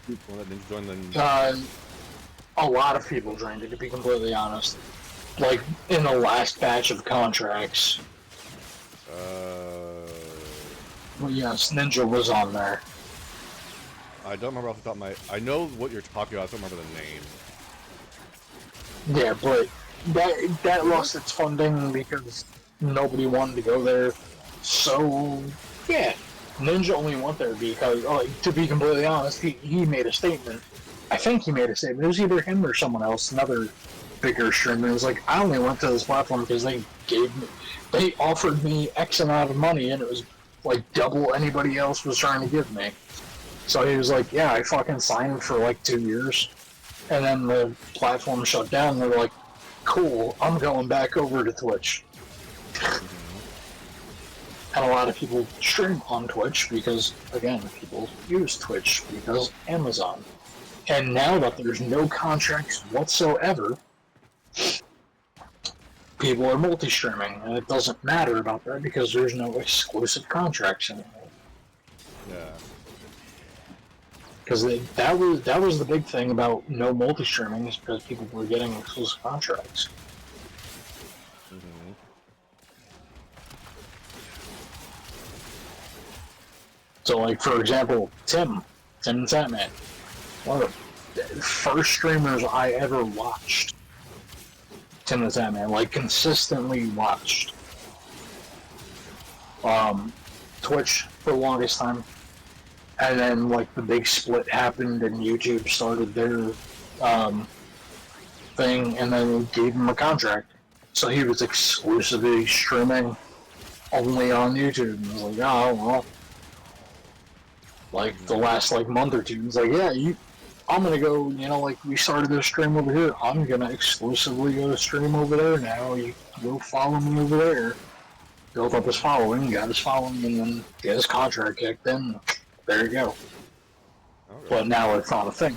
The one that Ninja joined then... A lot of people joined it, to be completely honest. Like, in the last batch of contracts. Well, yes, Ninja was on there. I don't remember off the top of my... I know what you're talking about, I don't remember the name. Yeah, but that lost its funding because nobody wanted to go there. So, yeah, Ninja only went there because, to be completely honest, he made a statement. I think he made a statement. It was either him or someone else, another bigger streamer. It was like, I only went to this platform because they offered me X amount of money, and it was like double anybody else was trying to give me. So he was like, yeah, I fucking signed for like 2 years. And then the platform shut down, and they were like, cool, I'm going back over to Twitch. And a lot of people stream on Twitch because, again, people use Twitch because Amazon. And now that there's no contracts whatsoever, people are multi-streaming, and it doesn't matter about that because there's no exclusive contracts anymore. Yeah. Because that was the big thing about no multi-streaming is because people were getting exclusive contracts. So, like, for example, Tim and Tatman, one of the first streamers I ever watched. Tim the Tatman, like, consistently watched. Twitch for the longest time. And then, like, the big split happened and YouTube started their thing, and then gave him a contract. So he was exclusively streaming only on YouTube. And I was like, oh, well. Like, the last, like, month or two, he's like, yeah, I'm gonna go, you know, like, we started this stream over here, I'm gonna exclusively go stream over there now, you go follow me over there. Built up his following, got his following, and then get his contract kicked in, there you go. Okay. But now it's not a thing.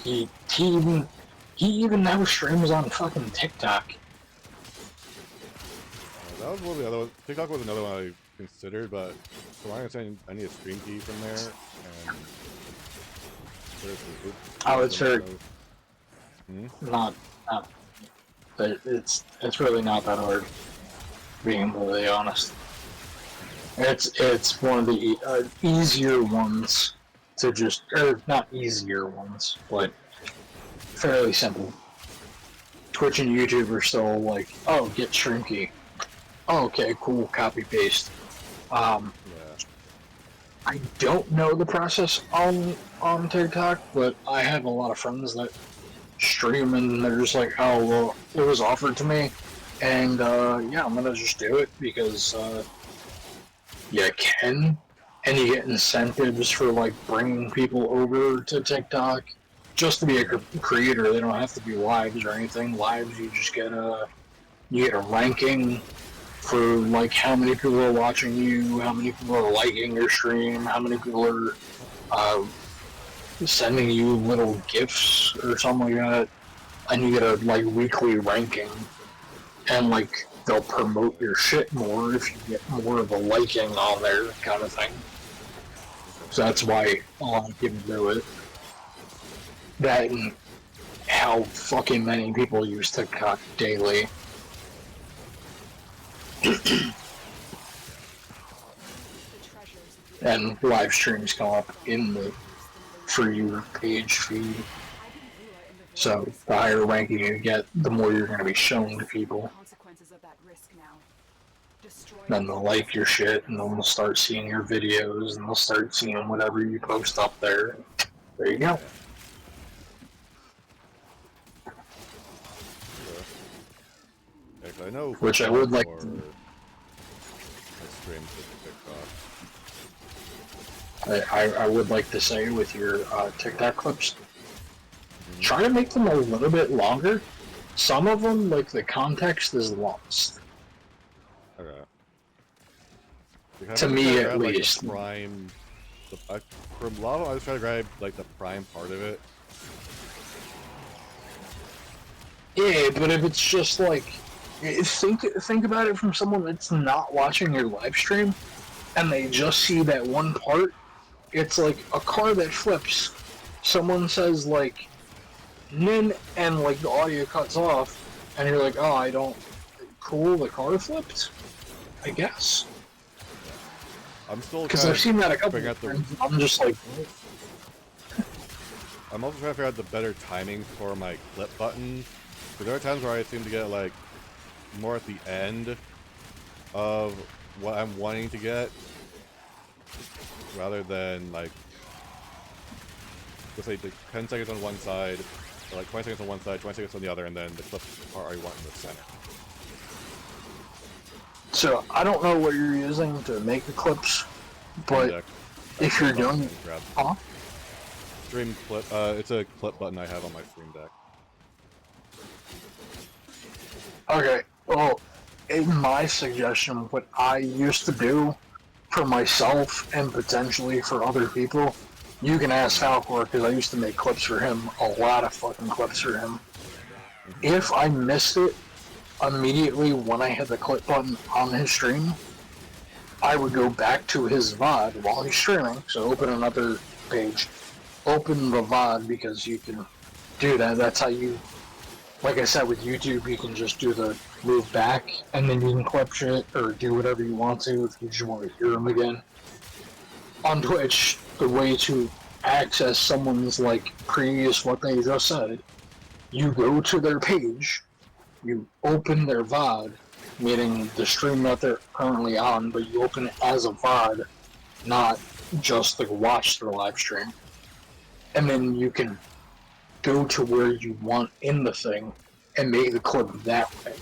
He even now streams on fucking TikTok. That was one of the other ones. TikTok was another one I considered, but from my understanding, I need a stream key from there, and there's Oh, it's very, Not, but it's really not that hard. Being completely honest, it's one of the easier ones to just, or not easier ones, but fairly simple. Twitch and YouTube are still like, oh, get shrinky. Oh, okay, cool, copy paste. Yeah. I don't know the process on TikTok, but I have a lot of friends that stream and they're just like, oh, well, it was offered to me, and yeah, I'm gonna just do it because you can, and you get incentives for like bringing people over to TikTok just to be a creator. They don't have to be lives or anything. Lives, you just get a ranking for like how many people are watching you, how many people are liking your stream, how many people are sending you little gifts or something like that, and you get a like weekly ranking, and like they'll promote your shit more if you get more of a liking on there, kind of thing. So that's why a lot of people do it. That and how fucking many people use TikTok daily. And live streams come up in the For You page feed. So the higher ranking you get, the more you're going to be shown to people. Then they'll like your shit, and then they'll start seeing your videos, and they'll start seeing whatever you post up there. There you go. Actually, I know. Which I would like I stream to TikTok. I would like to say with your TikTok clips, try to make them a little bit longer. Some of them, like the context is lost. Okay. To me, at least. From a lot of them, I was trying to grab like the prime part of it. Yeah, but if it's just like, think about it from someone that's not watching your live stream, and they just see that one part. It's like a car that flips. Someone says like, "nin," and like the audio cuts off, and you're like, "Oh, I don't." Cool, the car flipped. I guess. I'm still because I've seen that a couple of times. I'm just like. I'm also trying to figure out the better timing for my clip button. Because there are times where I seem to get like more at the end of what I'm wanting to get, rather than like, let's say 10 seconds on one side, or like 20 seconds on one side, 20 seconds on the other, and then the clip part I want in the center. So I don't know what you're using to make the clips, but if you're doing, huh? Stream clip. It's a clip button I have on my Stream Deck. Okay. Well, in my suggestion, what I used to do for myself and potentially for other people, you can ask Falcor because I used to make clips for him, a lot of fucking clips for him. If I missed it immediately when I hit the clip button on his stream, I would go back to his VOD while he's streaming. So open another page, open the VOD because you can do that. That's how you, like I said with YouTube, you can just do the move back and then you can clip shit or do whatever you want to if you just want to hear them again. On Twitch, the way to access someone's like previous what they just said, you go to their page, you open their VOD, meaning the stream that they're currently on, but you open it as a VOD, not just like watch their live stream. And then you can go to where you want in the thing and make the clip that way.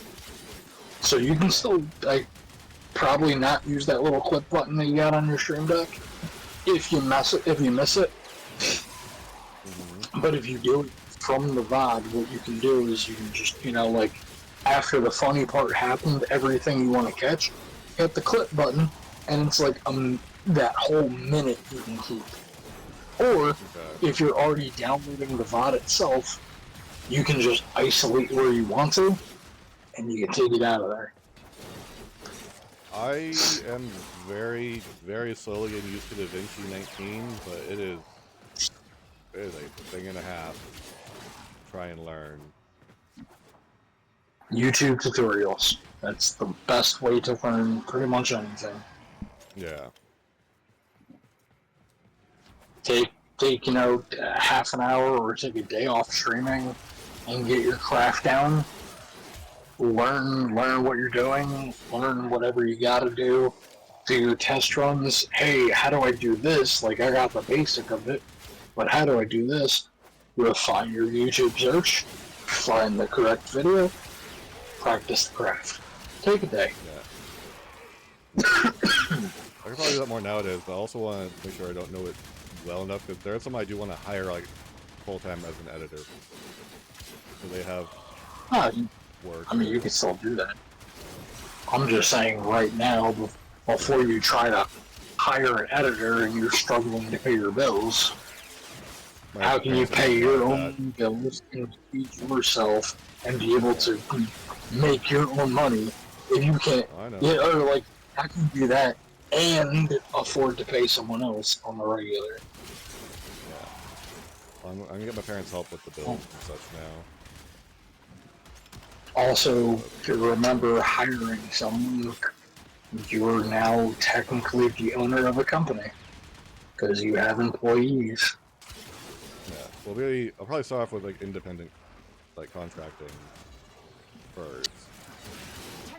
So you can still like probably not use that little clip button that you got on your Stream Deck if you miss it. But if you do it from the VOD, what you can do is you can just, like after the funny part happened, everything you want to catch, hit the clip button, and it's like that whole minute you can keep. Or if you're already downloading the VOD itself, you can just isolate where you want to, and you can take it out of there. I am very, very slowly getting used to DaVinci 19, but it is a thing and a half. try and learn. YouTube tutorials. That's the best way to learn pretty much anything. Yeah. Take half an hour or take a day off streaming and get your craft down. Learn what you're doing. Learn whatever you gotta do. Do your test runs. Hey, how do I do this? Like, I got the basic of it, but how do I do this? Refine your YouTube search. Find the correct video. Practice the craft. Take a day. Yeah. I could probably do that more nowadays, but I also want to make sure I don't know it well enough, because there are some I do want to hire like full-time as an editor. So they have work. I mean, you can still do that. I'm just saying right now, before you try to hire an editor and you're struggling to pay your bills, how can you pay your own bills and feed yourself and be able to make your own money if you can't? I know. Yeah, or like, how can you do that and afford to pay someone else on the regular? Yeah. I'm gonna get my parents' help with the bills and such now. Also, to remember, hiring someone, you're now technically the owner of a company because you have employees. Yeah. Well, really, I'll probably start off with like independent, like contracting first.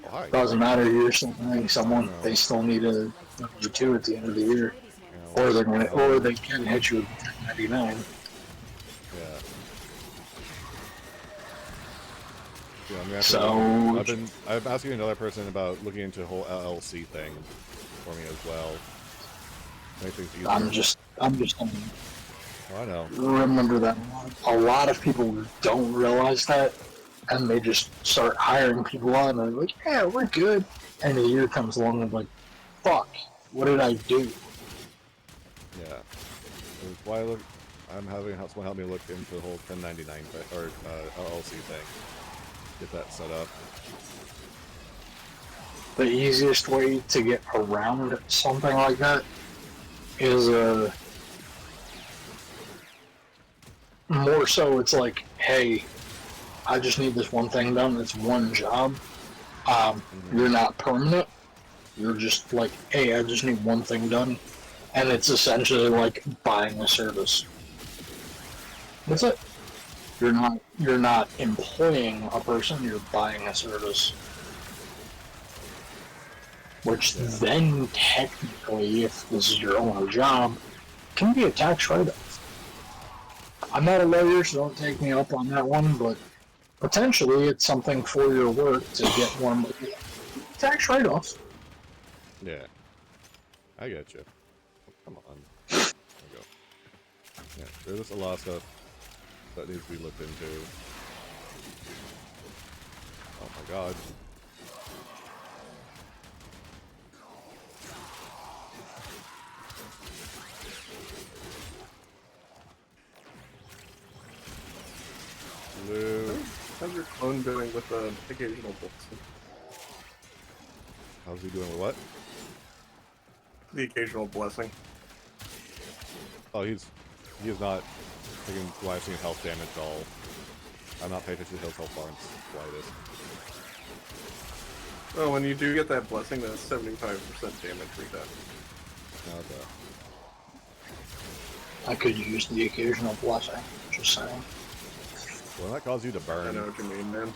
Oh, hi. Doesn't matter, you're still hiring someone, they still need a W-2 at the end of the year. You know, Or they can hit you with 1099. Yeah. Yeah, I'm So I'm asking another person about looking into the whole LLC thing for me as well. Make things easier. I'm just saying, Oh, I know. remember that a lot of people don't realize that, and they just start hiring people on, and they're like, yeah, we're good. And a year comes along and like, fuck, what did I do? Yeah. That's why I'm having someone help me look into the whole 1099 or LLC thing. Get that set up. The easiest way to get around something like that is more so it's like, hey, I just need this one thing done. It's one job. You're not permanent. You're just like, hey, I just need one thing done. And it's essentially like buying a service. That's it. You're not employing a person, you're buying a service. Which then technically, if this is your only job, can be a tax write-off. I'm not a lawyer, so don't take me up on that one, but potentially it's something for your work to get one tax write-offs. Yeah. I get you. Come on. There we go. Yeah, there's a lot of stuff that needs to be looked into. Oh my god. Blue. How's your clone doing with the occasional blessing? How's he doing with what? The occasional blessing. Oh, he is not taking lasting health damage at all. I'm not paying attention to his health bar in the slightest. Oh, when you do get that blessing, that's 75% damage reduction. Okay. I could use the occasional blessing, just saying. Will that cause you to I burn? know what you mean, man.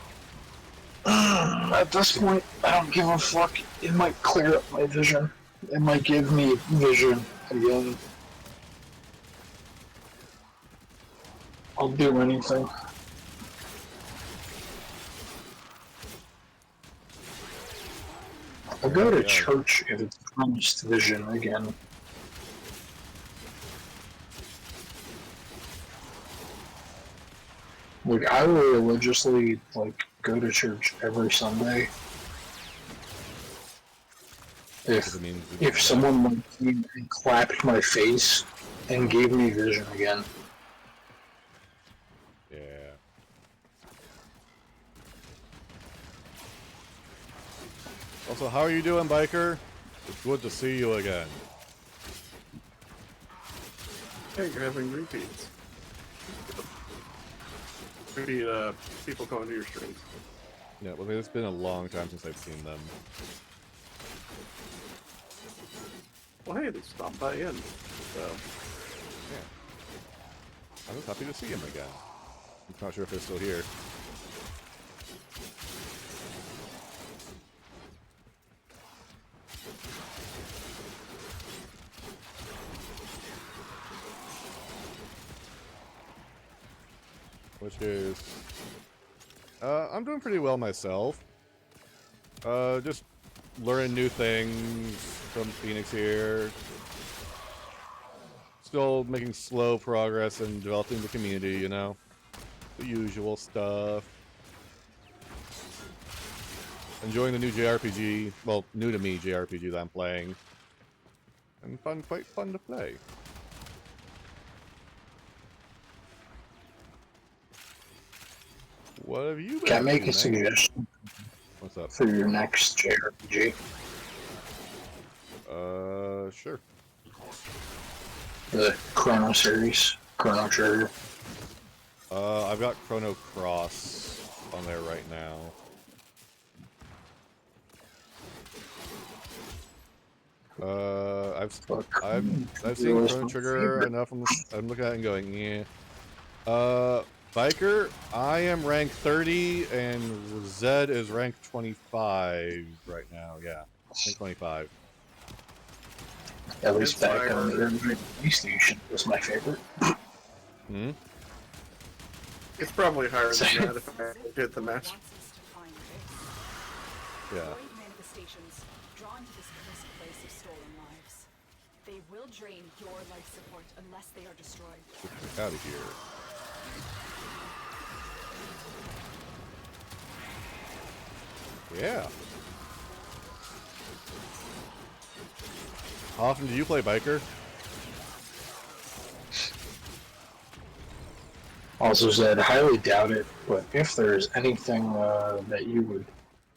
At this point, I don't give a fuck. It might clear up my vision. It might give me vision again. I'll do anything. I'll go to church if it's promised vision again. Like, I will religiously, like, go to church every Sunday. If someone like came and clapped my face and gave me vision again. Yeah. Also, how are you doing, biker? It's good to see you again. Hey, you're having repeats. Maybe people going to your streams. Yeah, well, it's been a long time since I've seen them. Well, hey, they stopped by in. So, Yeah. I was happy to see him again. I'm not sure if they're still here. Which is... I'm doing pretty well myself. Just learning new things from Phoenix here. Still making slow progress in developing the community, you know? The usual stuff. Enjoying the new JRPG, well, new to me JRPG that I'm playing. And quite fun to play. What have you been Can I up make to, a man? suggestion What's up? for your next JRPG? Sure. The Chrono series, Chrono Trigger. I've got Chrono Cross on there right now. I've seen Chrono Trigger enough. I'm looking at it and going, yeah. Biker, I am rank 30, and Zed is rank 25 right now. Yeah, rank 25. At least It's back fire. on the early PlayStation was my favorite. Hmm? it's probably higher than that if I did the match. Wants us to find this. Yeah. Void manifestations drawn to this cursed place of stolen lives. They will drain your life support unless they are destroyed. Get out of here. Yeah. How often do you play Biker? Also said, highly doubt it, but if there's anything that you would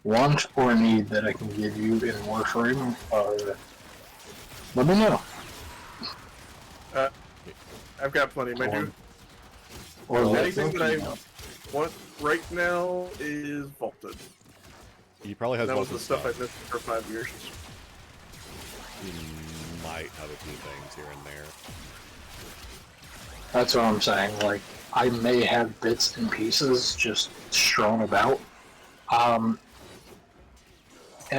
want or need that I can give you in Warframe, let me know. I've got plenty, my dude. Or let Anything me that I know. want right now is vaulted. He probably has That was lots the of stuff I missed for 5 years. He might have a few things here and there. That's what I'm saying. Like, I may have bits and pieces just strewn about. And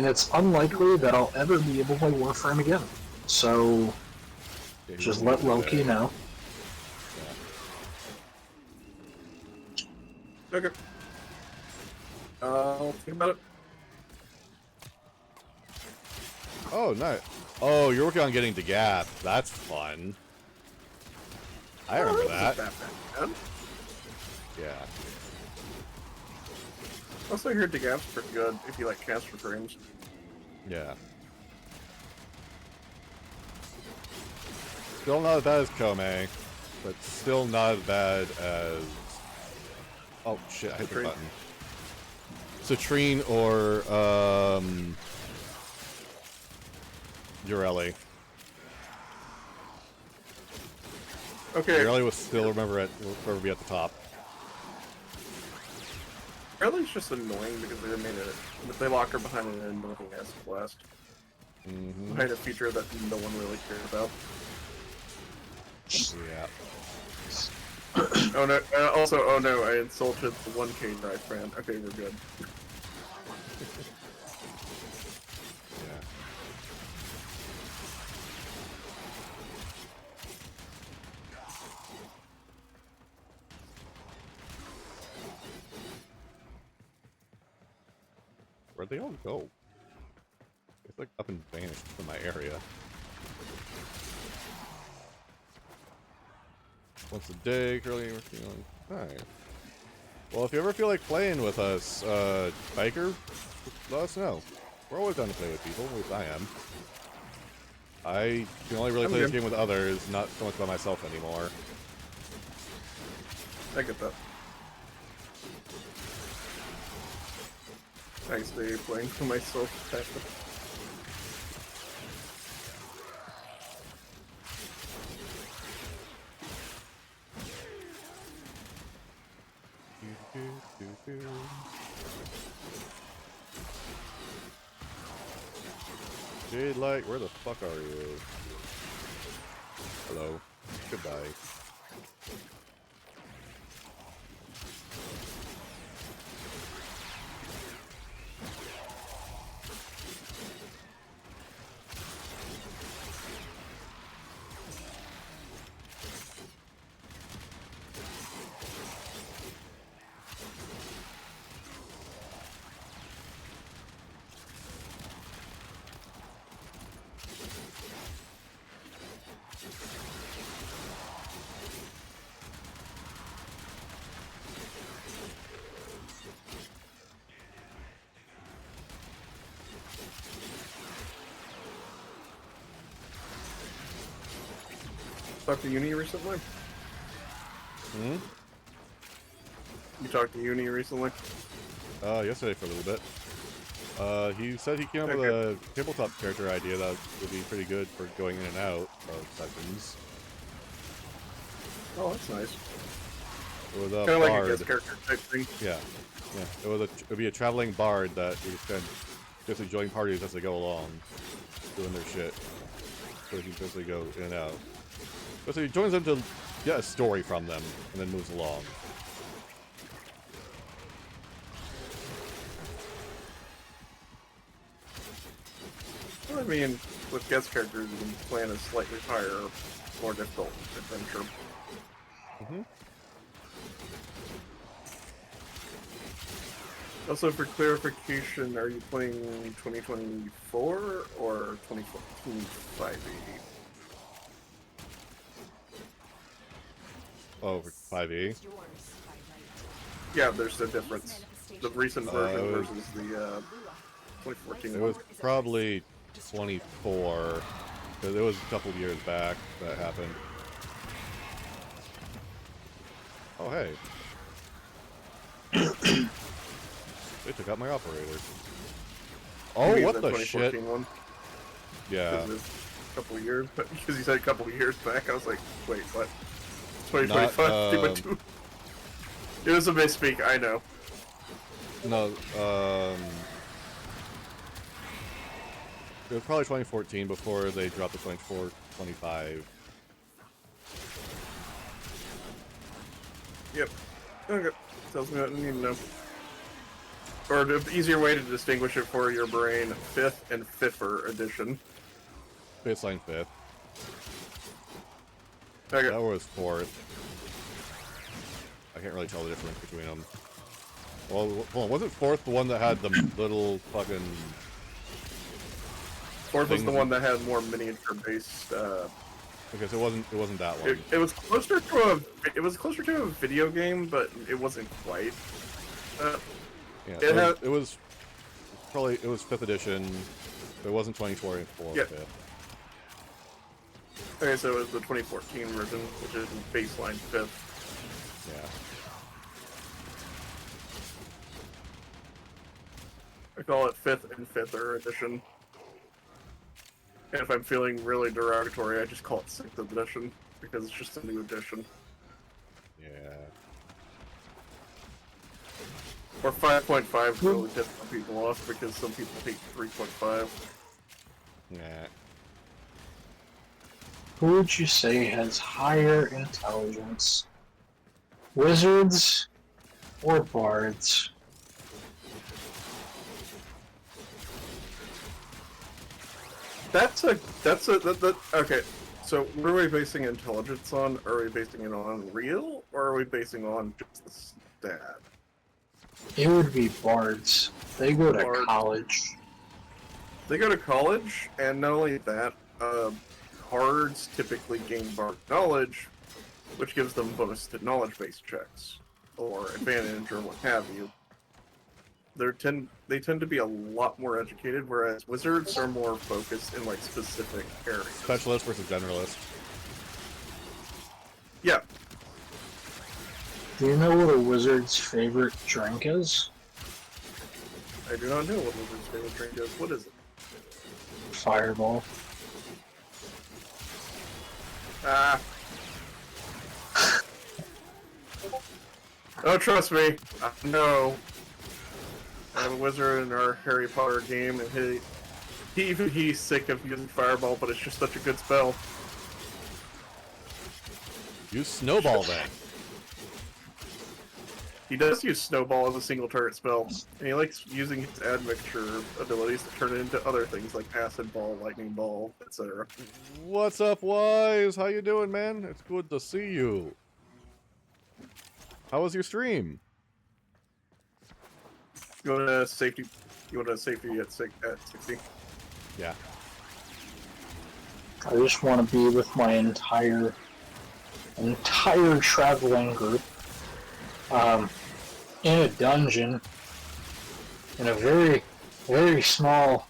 it's unlikely that I'll ever be able to play Warframe again. So, Yeah, he just won't let be Loki today. know. Okay. I'll think about it. Oh, nice. Oh, you're working on getting to Gap. That's fun. I remember that. That bad. Yeah. Also, I heard the gap's pretty good if you like transfer frames. Yeah. Still not as bad as Kome, but still not as bad as... Oh, shit, I hit the Citrine. button. Citrine or, Urelli. Okay, Urelli will still remember be at the top. Riley's just annoying because they made it. But they lock her behind an annoying ass blast. Mm-hmm. Behind a feature that no one really cared about. Yeah. Oh no! Also, oh no! I insulted the 1K drive fan. Okay, we're good. Yeah. Where'd they all go? It's like up and vanished from my area. Once a day, currently we're feeling. Alright. Well, if you ever feel like playing with us, Biker, let us know. We're always down to play with people, at least I am. I can only really I'm play this good. game with others, not so much by myself anymore. I get that. I stay playing for myself. Shade Light, where the fuck are you? Hello. Goodbye. Talked to Uni recently? Hmm? You talked to Uni recently? Yesterday for a little bit. He said he came up with a tabletop character idea that would be pretty good for going in and out of sessions. Oh, that's nice. It was a Kind of like a bard. guest character type thing. Yeah, yeah. It would be a traveling bard that you can just join parties as they go along, doing their shit. So he can basically go in and out. So he joins them to get a story from them, and then moves along. Well, I mean, with guest characters, you can plan a slightly higher, more difficult adventure. Mm-hmm. Also, for clarification, are you playing 2024 or 2014 5e? Oh, for 5e? It's yours by right. Yeah, there's a difference. The recent version versus the 2014 It one. was probably 24, because it was a couple of years back that happened. Oh, hey. They took out my operator. Oh, You mean what the 2014 shit? one? Yeah. Because it's a couple of years, but because you said a couple of years back, I was like, wait, what? Not, 2025? It was a misspeak, I know. No, it was probably 2014 before they dropped the 24, 25. Yep. Okay. Tells me what I need to know. Or the easier way to distinguish it for your brain, 5th and 5th edition. Baseline 5th. Okay. That was 4th. I can't really tell the difference between them. Well, hold on, wasn't 4th the one that had the little fucking... 4th was the things- one that had more miniature-based. Okay, so it wasn't that one. It was closer to a video game, but it wasn't quite. Yeah, it it was probably 5th edition. But it wasn't 24 Yeah. 5th. Okay, so it was the 2014 version, which is baseline 5th. Yeah. I call it 5th and 5th edition. And if I'm feeling really derogatory, I just call it 6th edition, because it's just a new edition. Yeah. Or 5.5 really piss some people off, because some people hate 3.5. Yeah. Who would you say has higher intelligence? Wizards or bards? Okay, so what are we basing intelligence on? Are we basing it on real, or are we basing on just the stat? It would be bards. They go to Bards. college. They go to college, and not only that, bards typically gain bard knowledge, which gives them bonus to knowledge-based checks, or advantage, or what have you. They tend to be a lot more educated, whereas wizards are more focused in like specific areas. Specialist versus generalist. Yeah, Do you know what a wizard's favorite drink is? I do not know what wizard's favorite drink is. What is it? Fireball. Ah. Oh, trust me. I know. I have a wizard in our Harry Potter game, and Even he's sick of using Fireball, but it's just such a good spell. Use Snowball then. He does use Snowball as a single turret spell, and he likes using his admixture abilities to turn it into other things like Acid Ball, Lightning Ball, etc. What's up, Wise? How you doing, man? It's good to see you. How was your stream? You want a safety? You want a safety at 60? Yeah. I just want to be with my entire traveling group. In a dungeon, in a very, very small,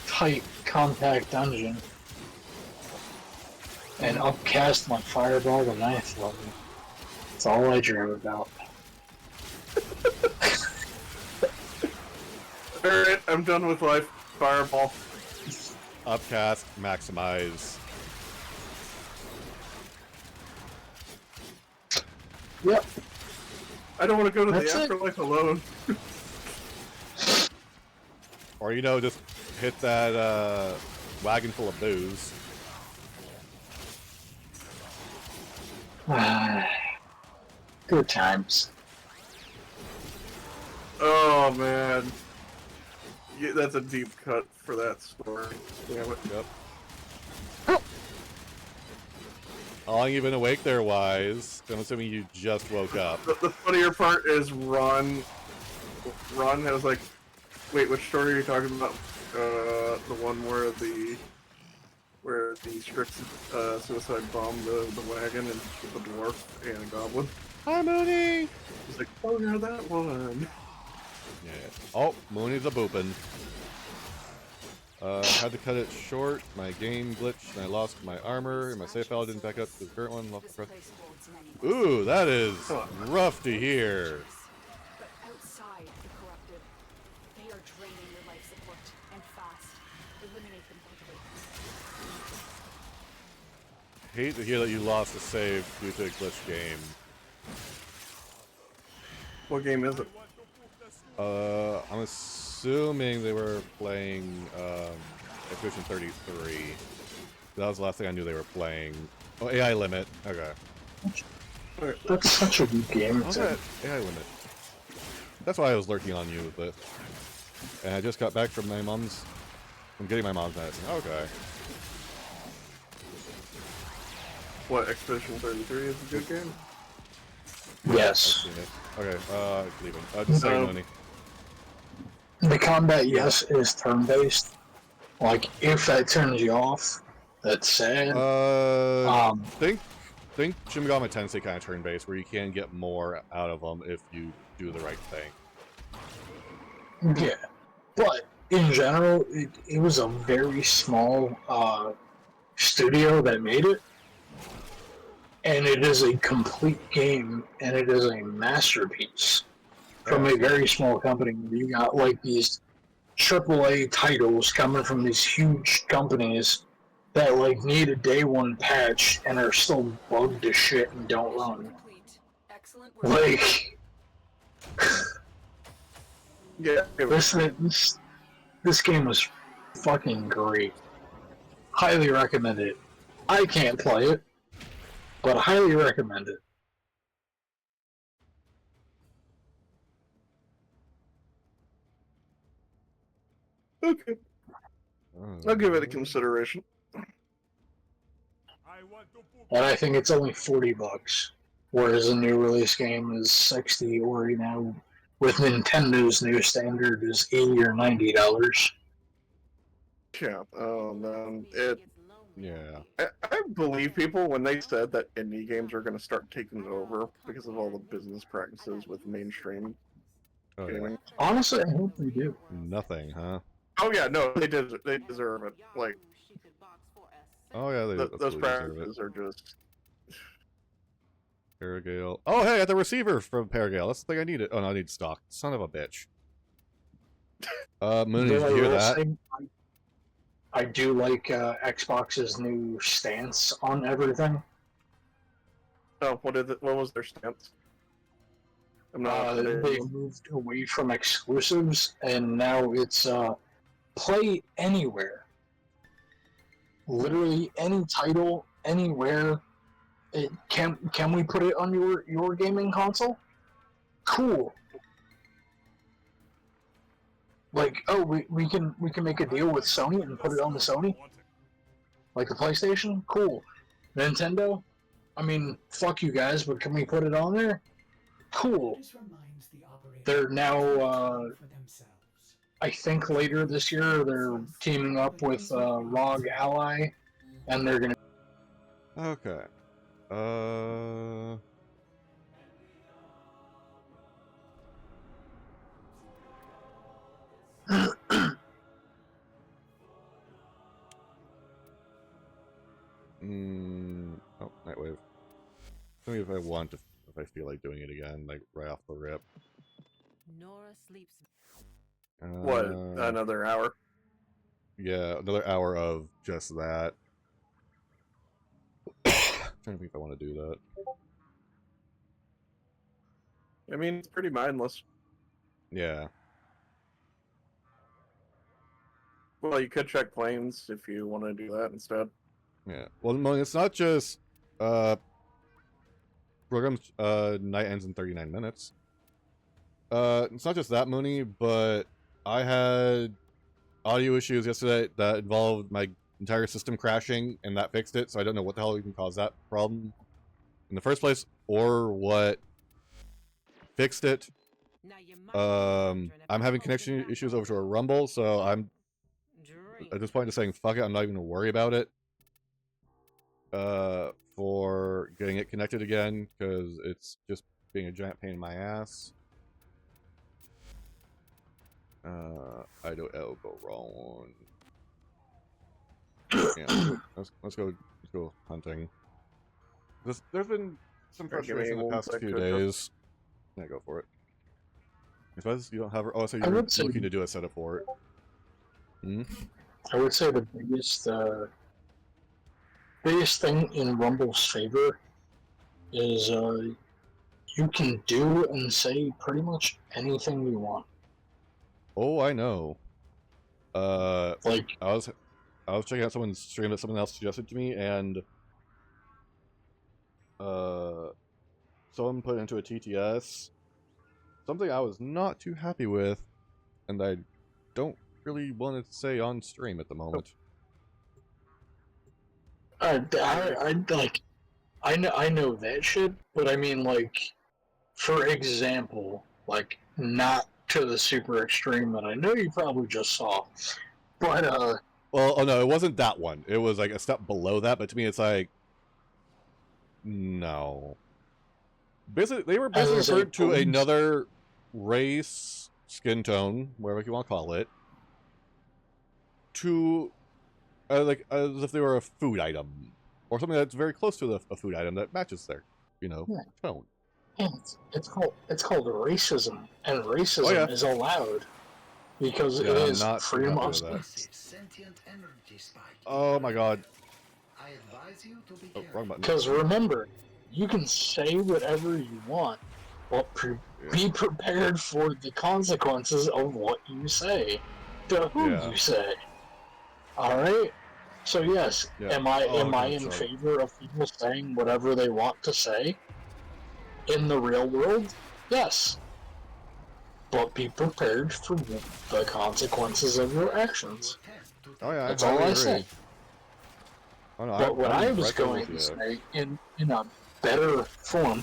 tight, compact dungeon, and upcast my Fireball to 9th level. That's all I dream about. Alright, I'm done with life. Fireball. Upcast, maximize. Yep. I don't want to go to That's the it. afterlife alone. Or, you know, just hit that wagon full of booze. Good times. Oh man. Yeah, that's a deep cut for that story. Damn it. Yep. How long you been awake there, Wise? I'm assuming you just woke up. The funnier part is Ron has like, wait, which story are you talking about? The one where the Strix suicide bombed the wagon and killed the dwarf and a goblin. Hi, Mooney! He's like, oh yeah, that one. Yeah. Oh, Mooney's a boopin'. Had to cut it short. My game glitched and I lost my armor. And my save file didn't back up to the current one. This place holds many Ooh, that is rough to hear. But outside the corrupted, they are draining your life support, and fast. Eliminate them quickly. Hate to hear that you lost a save due to a glitch game. What game is it? I'm assuming they were playing Expedition 33. That was the last thing I knew they were playing. Oh, AI Limit. Okay. That's such a good game. How's that AI Limit? That's why I was lurking on you, but... And I just got back from my mom's... I'm getting my mom's medicine. Okay. What, Expedition 33 is a good game? Yes. I've seen it. Okay, leaving. Just saying, Money. The combat, yes, is turn-based. Like, if that turns you off, that's sad. Think Shin Megami Tensei kind of turn-based, where you can get more out of them if you do the right thing. Yeah. But, in general, it was a very small studio that made it. And it is a complete game, and it is a masterpiece from a very small company. You got like these AAA titles coming from these huge companies that like need a day one patch and are still bugged to shit and don't run. Complete. Excellent work. Like Yeah. this game was fucking great. Highly recommend it. I can't play it, but I highly recommend it. Okay. I'll give it a consideration. And I think it's only $40, whereas a new release game is $60, or you know, with Nintendo's new standard is $80 or $90. Yeah. Oh man. Yeah. I believe people when they said that indie games are going to start taking it over because of all the business practices with mainstream Oh, yeah. gaming. Honestly, I hope they do. Nothing, huh? Oh yeah, no, they deserve it. Like Oh, yeah, they those absolutely deserve it. practices are just. Paragale. Oh, hey, I got the receiver from Paragale. That's the thing I needed. Oh, no, I need stock. Son of a bitch. Moon, did you hear that? I do like Xbox's new stance on everything. Oh, what was their stance? I'm not. They moved away from exclusives, and now it's play anywhere. Literally any title, anywhere. Can we put it on your gaming console? Cool. Like, oh, we can make a deal with Sony and put it on the Sony? Like the PlayStation? Cool. Nintendo? I mean, fuck you guys, but can we put it on there? Cool. They're now, I think later this year, they're teaming up with ROG Ally, and they're gonna... Okay. Oh, Nightwave. Tell me if I want to, if I feel like doing it again, like right off the rip. Nora sleeps. What? Another hour? Yeah, another hour of just that. Trying to think if I want to do that. I mean, it's pretty mindless. Yeah. Well, you could check planes if you want to do that instead. Yeah. Well, it's not just program's night ends in 39 minutes. It's not just that, Mooney, but I had audio issues yesterday that involved my entire system crashing, and that fixed it, so I don't know what the hell even caused that problem in the first place, or what fixed it. I'm having connection issues over to a Rumble, so I'm at this point just saying, fuck it, I'm not even gonna worry about it. For getting it connected again, because it's just being a giant pain in my ass. I don't ever go wrong. Yeah, let's go hunting. There's been some frustration in the past few days. Yeah, go for it. I suppose you don't have. Oh, so you're looking to do a setup for it. Hmm? I would say the biggest thing in Rumble's favor is you can do and say pretty much anything you want. Oh, I know. Like, I was checking out someone's stream that someone else suggested to me, and someone put into a TTS something I was not too happy with, and I don't really want to say on stream at the moment. I know that shit, but I mean, like, for example, like, not to the super extreme that I know you probably just saw, but well, oh no, it wasn't that one. It was like a step below that, but to me, it's like, no. Basically, they were basically referred to another race, skin tone, whatever you want to call it, to like as if they were a food item or something that's very close to a food item that matches their, tone. It's called racism, and racism is allowed because it is freedom of speech. Oh my god. Oh, wrong button. Because remember, you can say whatever you want, but be prepared for the consequences of what you say, to who you say. Alright? So yes, am I in favor of people saying whatever they want to say? In the real world? Yes. But be prepared for the consequences of your actions. Oh yeah, that's all I say. Oh, no, but what I was going to say, in a better form,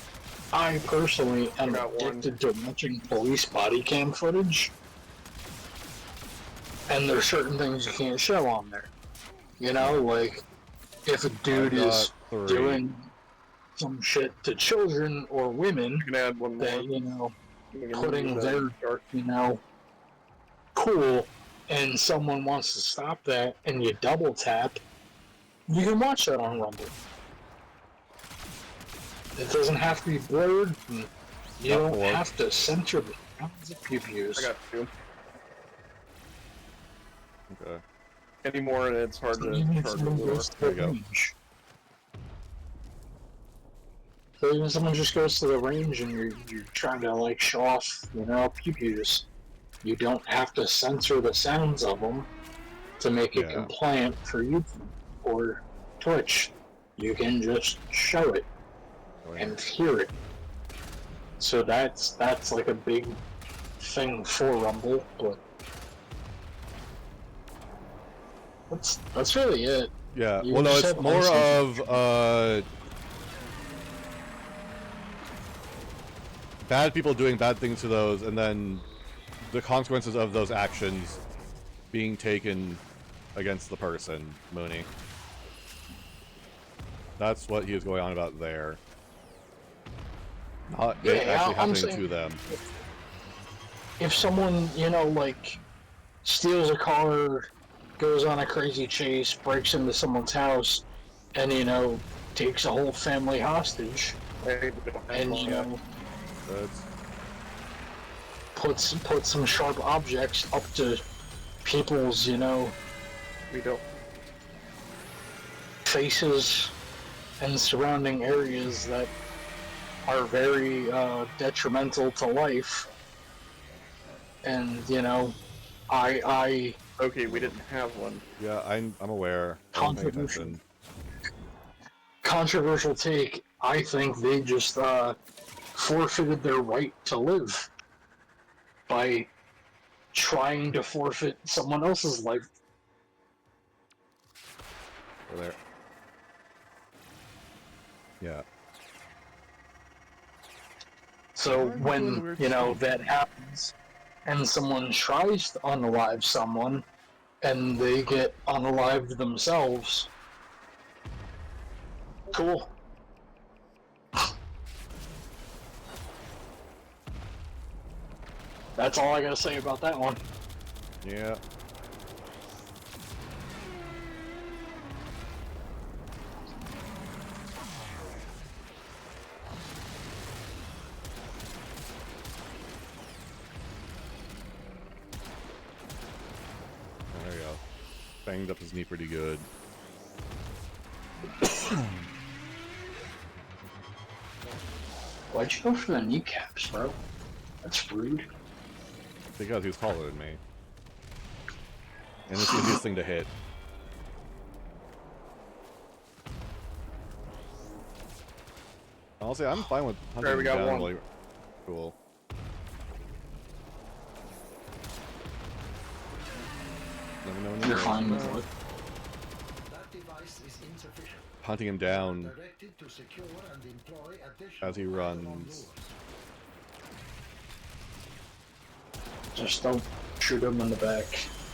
I personally am addicted to watching police body cam footage. And there's certain things you can't show on there. You know, like, if a dude is doing some shit to children or women, that, putting their, cool, and someone wants to stop that, and you double tap, you can watch that on Rumble. It doesn't have to be blurred, and you don't have to censor the sounds that people use. I got two. Okay. Anymore, it's hard to charge There you go. So even someone just goes to the range and you're trying to, like, show off, pew-pews, you don't have to censor the sounds of them. to make it Yeah. compliant for YouTube or Twitch. You can just show it and hear it. So that's like a big thing for Rumble, but that's really it. Yeah. You Well, no, just it's have more uncensored- of bad people doing bad things to those, and then the consequences of those actions being taken against the person, Mooney. That's what he was going on about there. Not it actually I'm happening saying to them. if someone, like, steals a car, goes on a crazy chase, breaks into someone's house, and, takes a whole family hostage, and, That's puts some sharp objects up to people's, We don't. faces and surrounding areas that are very detrimental to life. And, I Okay, we didn't have one. yeah. I'm aware. I'm paying attention. controversial take, I think they just forfeited their right to live by trying to forfeit someone else's life. Over there. Yeah. So Why are you doing when, weird that happens, and someone tries to unalive someone, and they get unalived themselves, cool. That's all I gotta say about that one. Yeah. There you go. Banged up his knee pretty good. Why'd you go for the kneecaps, bro? That's rude. Because he was taller than me. And it's the easiest thing to hit. Honestly, I'm fine with hunting Alright, we got him down. one. While you're... Cool. Let me know when You're you're fine ready. with what? That device is insufficient. Hunting him down Directed to secure and employ as he additional runs. Just don't shoot him in the back.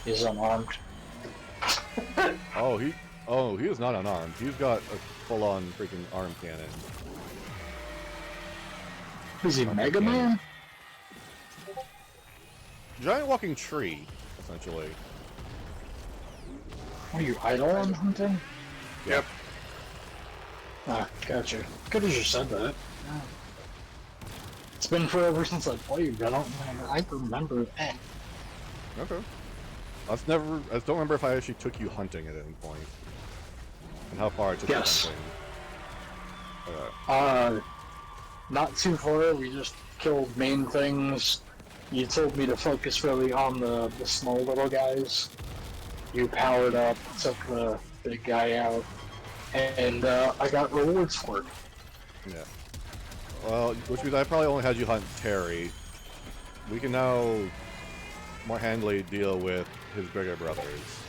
He's unarmed. Oh, he is not unarmed. He's got a full-on freaking arm cannon. Is he Okay, Mega cannon. Man? Giant walking tree, essentially. Are you idle hunting? Yep. Ah, gotcha. Could have just said that. It's been forever since I played. I remember that. Okay. I don't remember if I actually took you hunting at any point. And how far I took Yes. you hunting. Okay. Not too far. We just killed main things. You told me to focus really on the small little guys. You powered up, took the big guy out, and I got rewards for it. Yeah. Well, which means I probably only had you hunt Terry. We can now more handily deal with his bigger brothers.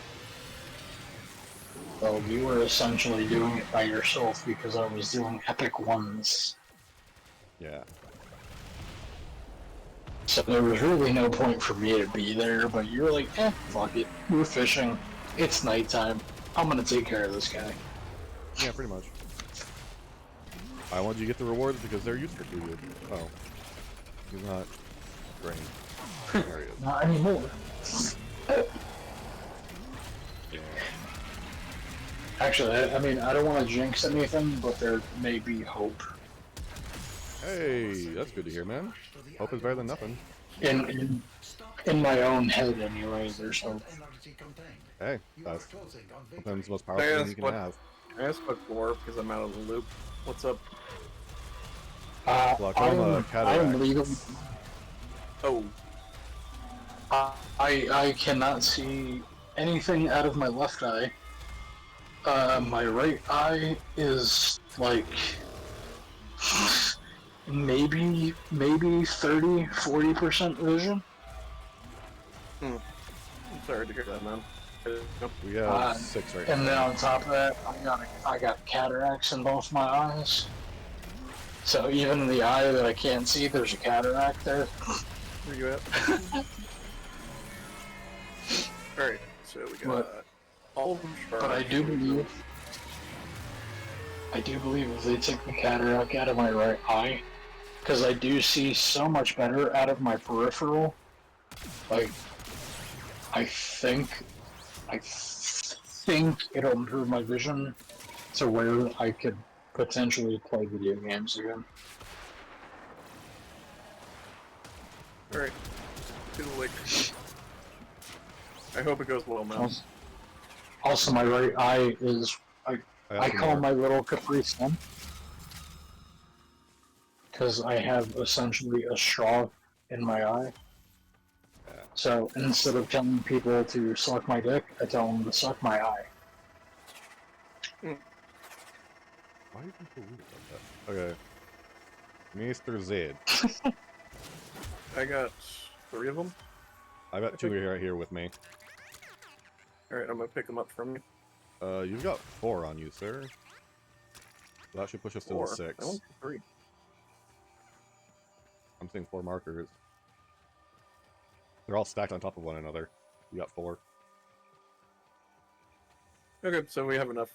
Well, you were essentially doing it by yourself because I was doing epic ones. Yeah. So there was really no point for me to be there, but you were like, fuck it. We're fishing. It's nighttime. I'm gonna take care of this guy. Yeah, pretty much. I wanted you to get the rewards because they're useful to you. Oh. He's not drained. There he is. Not anymore. Yeah. Actually, I mean, I don't want to jinx anything, but there may be hope. Hey, that's good to hear, man. Hope is better than nothing. In my own head, anyway, there's hope. Hey, that's sometimes the most Can I powerful thing ask you can what- have. Can I ask what for? Because I'm out of the loop. What's up? Glaucoma, I cataract. am legally. Oh, I cannot see anything out of my left eye. My right eye is like maybe 30-40% vision. I'm sorry to hear that, man. We have 6 right And then now. on top of that, I got cataracts in both my eyes. So even in the eye that I can't see, there's a cataract there. Where you at? Alright, so we got all of them sharp. But I do believe if they take the cataract out of my right eye, because I do see so much better out of my peripheral. Like, I think it'll improve my vision to where I could potentially play video games again. Alright. Good lick. I hope it goes well, man. Also, my right eye is I call more. my little Capri Sun because I have essentially a straw in my eye. Yeah. So instead of telling people to suck my dick, I tell them to suck my eye. Why are you so weird about that? Okay. Mr. Zed. I got 3 of them. I got 2 right here with me. Alright, I'm gonna pick them up from you. You've got 4 on you, sir. So that should push us to 4. 6. I want 3. I'm seeing 4 markers. They're all stacked on top of one another. You got 4. Okay, so we have enough.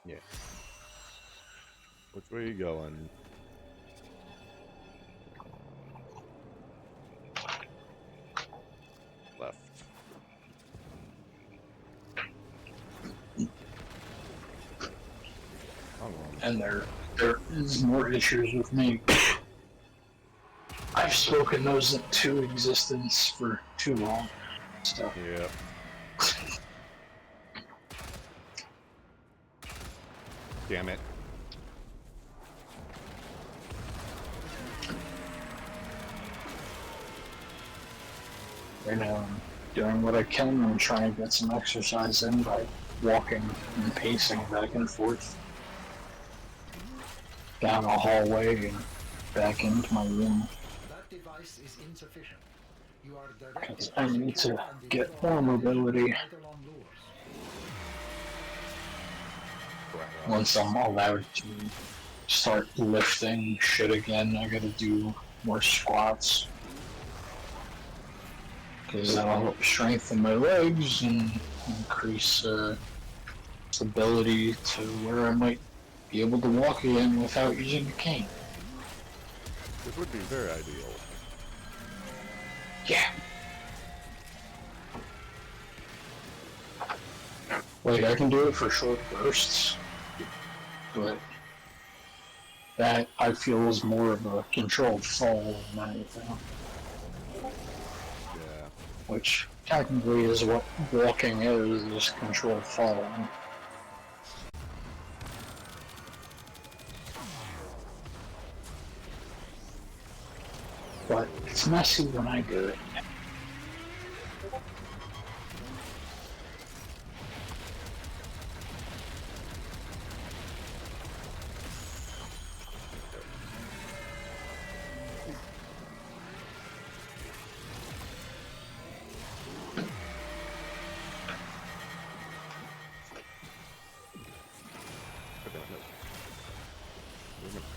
Yeah. Which way are you going? Left. And there is more issues with me. I've spoken those into existence for too long. So. Yeah. Damn it. Right now, I'm doing what I can and trying to get some exercise in by walking and pacing back and forth down a hallway and back into my room. That device is insufficient. You are Because directed I need to get more mobility. Once I'm allowed to start lifting shit again, I gotta do more squats. Because that'll help strengthen my legs and increase stability to where I might be able to walk again without using a cane. This would be very ideal. Yeah. Like, I can do it for short bursts, but that I feel is more of a controlled fall than anything. Yeah. Which technically is what walking is controlled falling. But it's messy when I do it.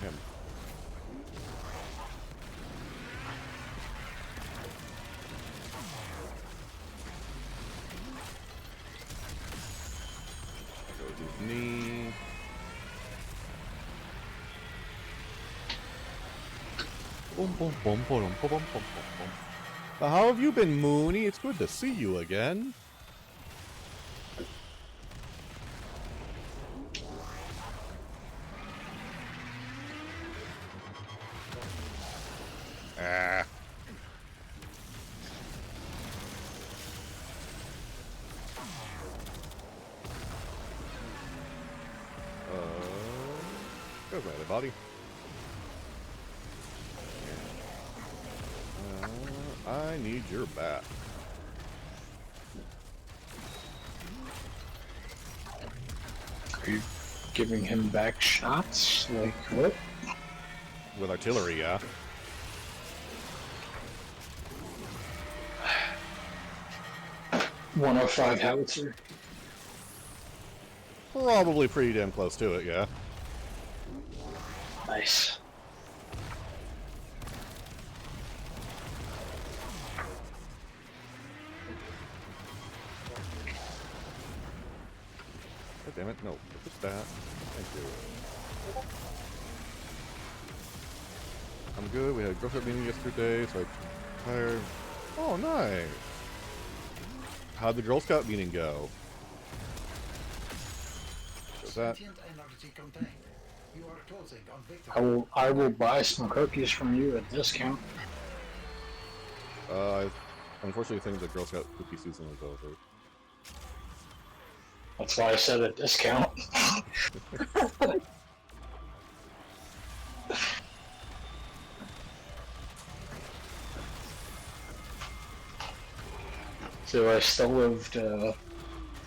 Him. Goes his knee. Boom, boom, boom, boom, boom, boom, boom, boom, boom. How have you been, Mooney? It's good to see you again. Ah. Goes my other body. I need your bat. Are you giving him back shots? Like what? With artillery, yeah. .105 howitzer. Probably pretty damn close to it, yeah. Nice. God damn it, no. What's that? Thank you. I'm good. We had a Girl Scout meeting yesterday, so I'm tired. Oh, nice. How'd the Girl Scout meeting go? What's that? Sentient energy contained. You are closing on victory. I will buy some cookies from you at discount. I unfortunately think the Girl Scout cookie season is over. That's why I said a discount. So I still lived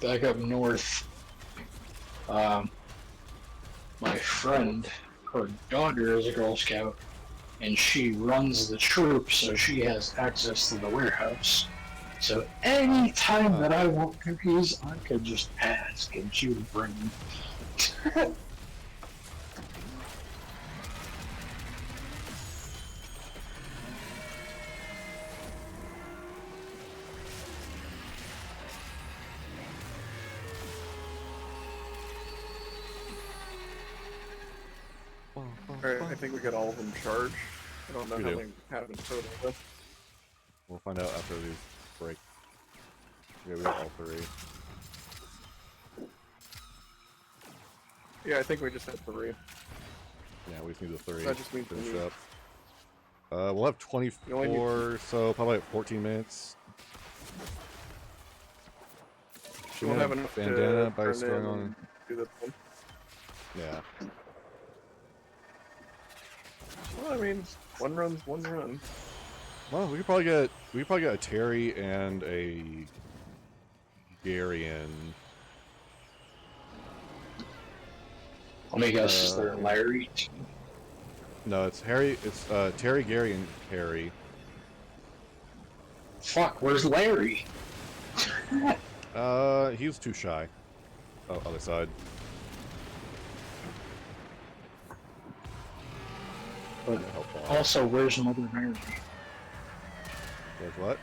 back up north. My friend, her daughter is a Girl Scout, and she runs the troop, so she has access to the warehouse. So any time that I want cookies, I could just ask, and she would bring them. Alright, I think we got all of them charged. I don't know We how do. many have in total though. We'll find out after these break. Yeah, we got all three. Yeah, I think we just had 3. Yeah, we just need the 3 That just means to we finish need- up. We'll have 24, so probably like 14 minutes. She We won't have have enough bandana to by turn throwing in on. and do this one. Yeah. Well, I mean, one run's one run. Well, we could probably get a Terry and a Garian. Let me guess, is there Larry? No, it's Harry. It's Terry, Gary, and Harry. Fuck, where's Larry? He's too shy. Oh, other side. But Helpful. also, where's Mother Mary? There's what?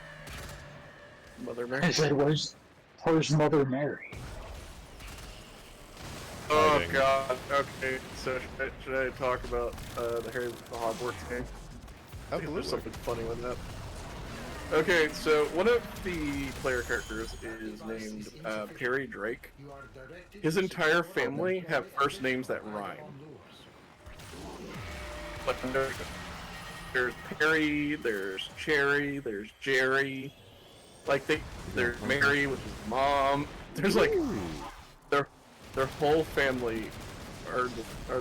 Mother I Mary. said, where's Mother Mary? Oh Hiding. god, okay, so should I talk about the Harry the Hogwarts game? I think there's Absolutely. something funny with that. Okay, so one of the player characters is named Perry Drake. You are directed His to entire support family the have first deploy names that of rhyme. on lures. But there's Perry, there's Cherry, there's Jerry. Like there's Mary, which is mom. There's like their whole family are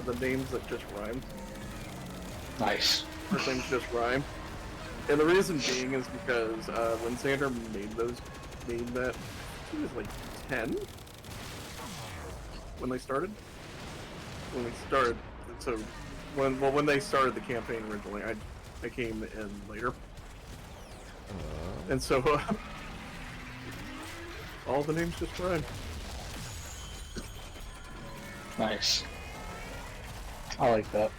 the names that just rhyme. Nice. First names just rhyme. And the reason being is because when Xander made that, he was like 10 when they started. So when they started the campaign originally, I came in later, and so all the names just rhyme. Nice. I like that.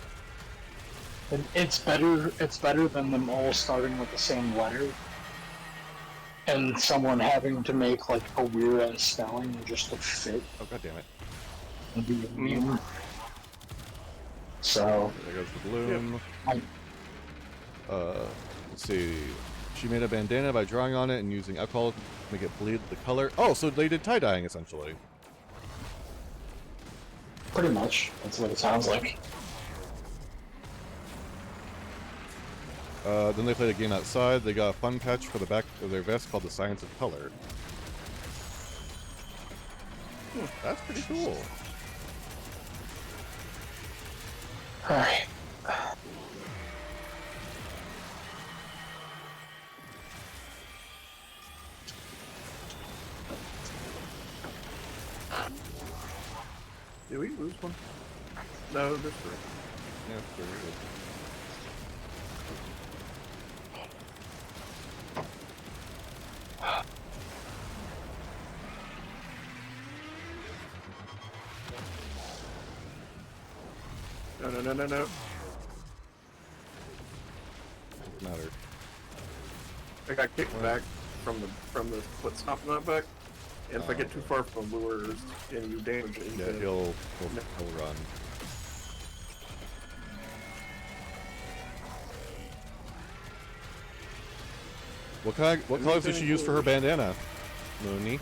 It's better than them all starting with the same letter and someone having to make like a weird ass spelling just to fit Oh, god damn it. and be immune. So There goes the bloom. I, Let's see. She made a bandana by drawing on it and using alcohol to make it bleed the color. Oh, so they did tie-dyeing, essentially. pretty much that's what it sounds like. Then they played a game outside. They got a fun patch for the back of their vest called the Science of Color. That's pretty cool. Alright. Did we lose one? No, there's 3. Yeah, very good. No, no, no, no, no. Doesn't matter. I got kicked back from the foot stop knockback. And if I get too far from the lures and you damage it, Yeah, he'll run. What colors did she use for her bandana, Mooney?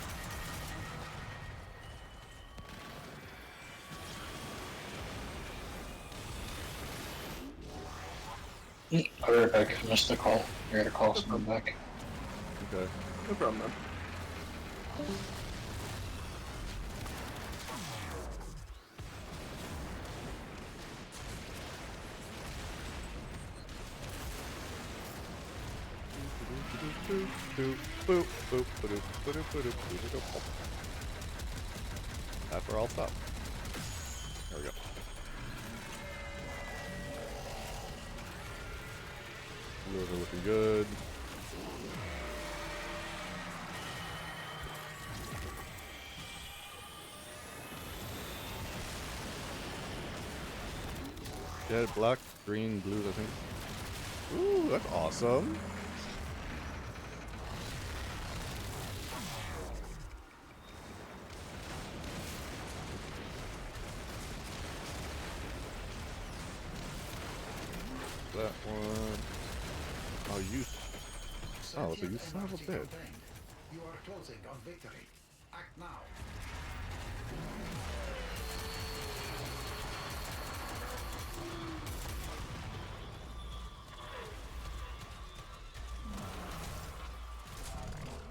I'll be right back. I missed the call. I gotta call someone back. Okay. no problem, man. That's where I'll stop. There we go. Wheels are looking good. Red, black, green, blues, I think. Ooh, that's awesome. That one. Oh, you. Oh, so you son of a bitch. You are closing on victory. Act now.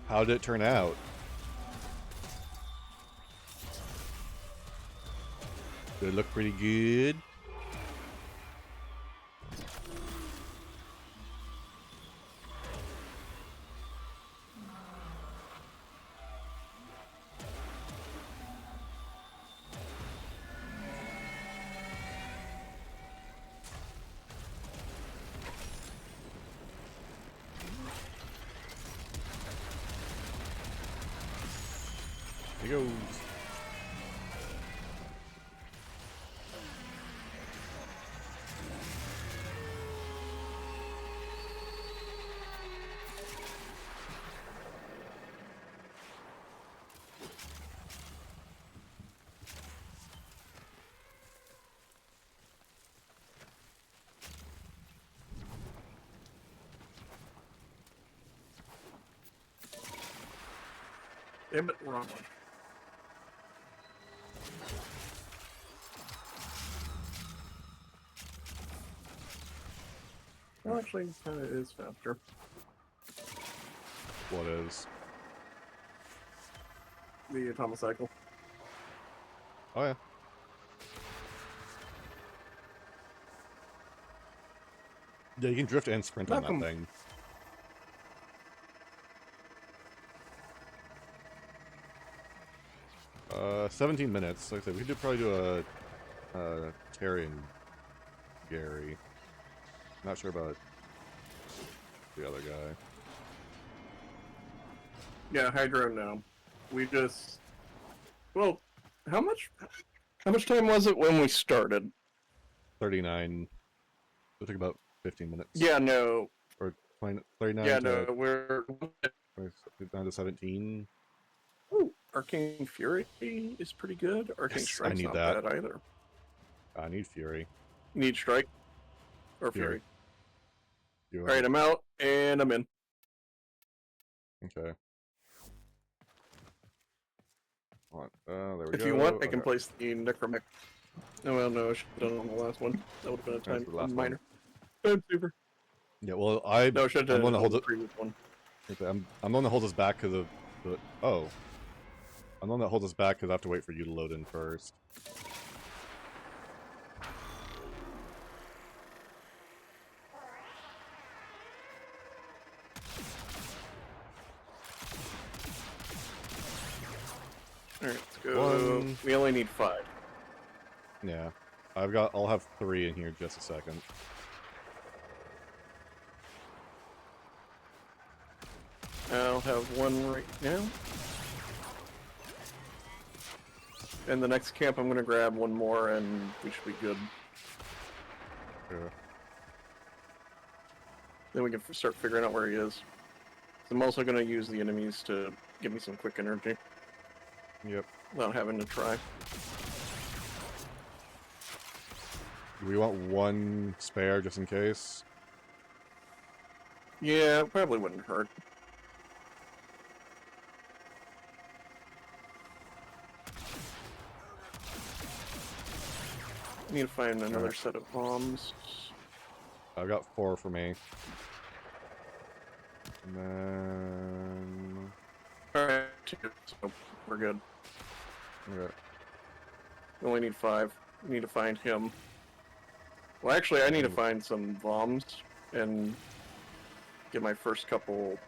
How did it turn out? Did it look pretty good? Here he goes. Damn it, wrong one. Well, actually, kind of is faster. What is? The atomic cycle. Oh yeah. Yeah, you can drift and sprint on that Malcolm. thing. Uh, 17 minutes. Like I said, we could probably do a Terry and Gary. Not sure about the other guy. Yeah, Hydro, no. We just... Well, how much time was it when we started? 39. It took about 15 minutes. Yeah, no. Or 20, 39 Yeah, to, no, we're... down to 17. Ooh, Arcane Fury is pretty good. Arcane Yes, I Strike's need not that. bad either. I need Fury. You need Strike? Or Fury. Fury? Alright, I'm out, and I'm in. Okay. Hold on. There we If go. you want, I can Okay. place the Necromech. Oh, well, no, I should have done it on the last one. That would have been a That's time the last minor. Time super. Yeah, well, No, I should have I'm done the it one on that the previous one. I'm the one that holds us back because of the. Oh. I'm the one that holds us back because I have to wait for you to load in first. Alright, let's go. One. We only need 5. Yeah. I'll have 3 in here in just a second. I'll have 1 right now. And the next camp, I'm gonna grab 1 more, and we should be good. Sure. Then we can start figuring out where he is. I'm also gonna use the enemies to give me some quick energy. Yep. Without having to try. Do we want 1 spare just in case? Yeah, it probably wouldn't hurt. I need to find another set of bombs. I've got 4 for me. And then... Alright, 2, so we're good. Okay. We only need 5. We need to find him. Well, actually, I need to find some bombs and get my first couple.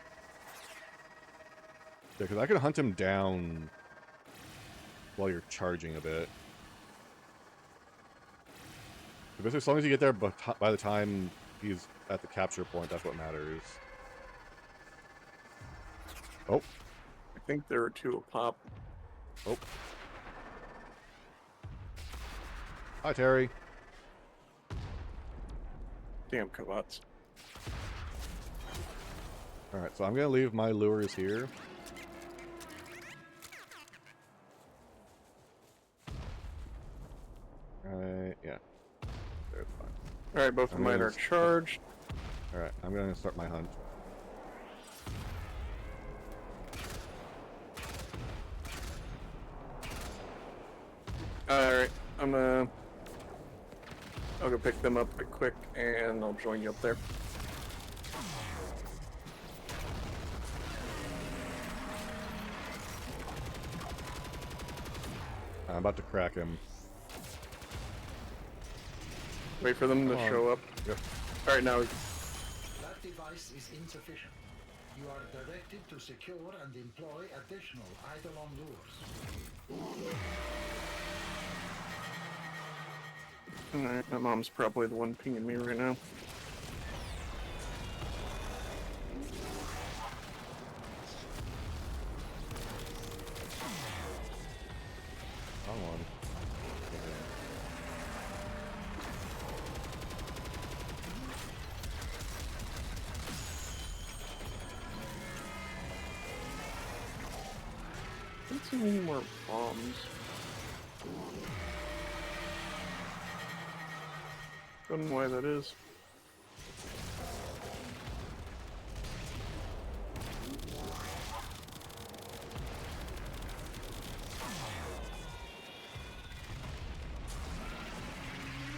Yeah, because I can hunt him down while you're charging a bit. Basically, as long as you get there by the time he's at the capture point, that's what matters. Oh. I think there are 2 a pop. Oh. Hi, Terry. Damn Kavats. Alright, so I'm going to leave my lures here. Yeah. There's fine. Alright, both of mine are charged. Alright, I'm going to start my hunt. Alright, I'll go pick them up quick and I'll join you up there. I'm about to crack him. Wait for them to show up. Yep. Alright, now. That device is insufficient. You are directed to secure and employ additional Eidolon lures. Alright, my mom's probably the one pinging me right now. Wrong one. I don't see any more bombs. Don't know why that is.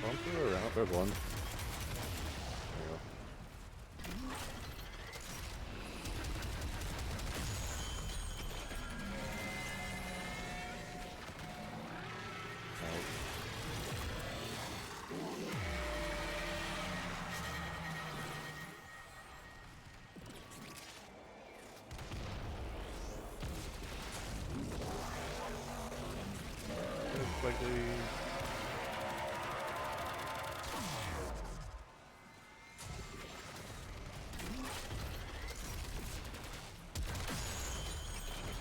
Bumper around. There's one. Slightly.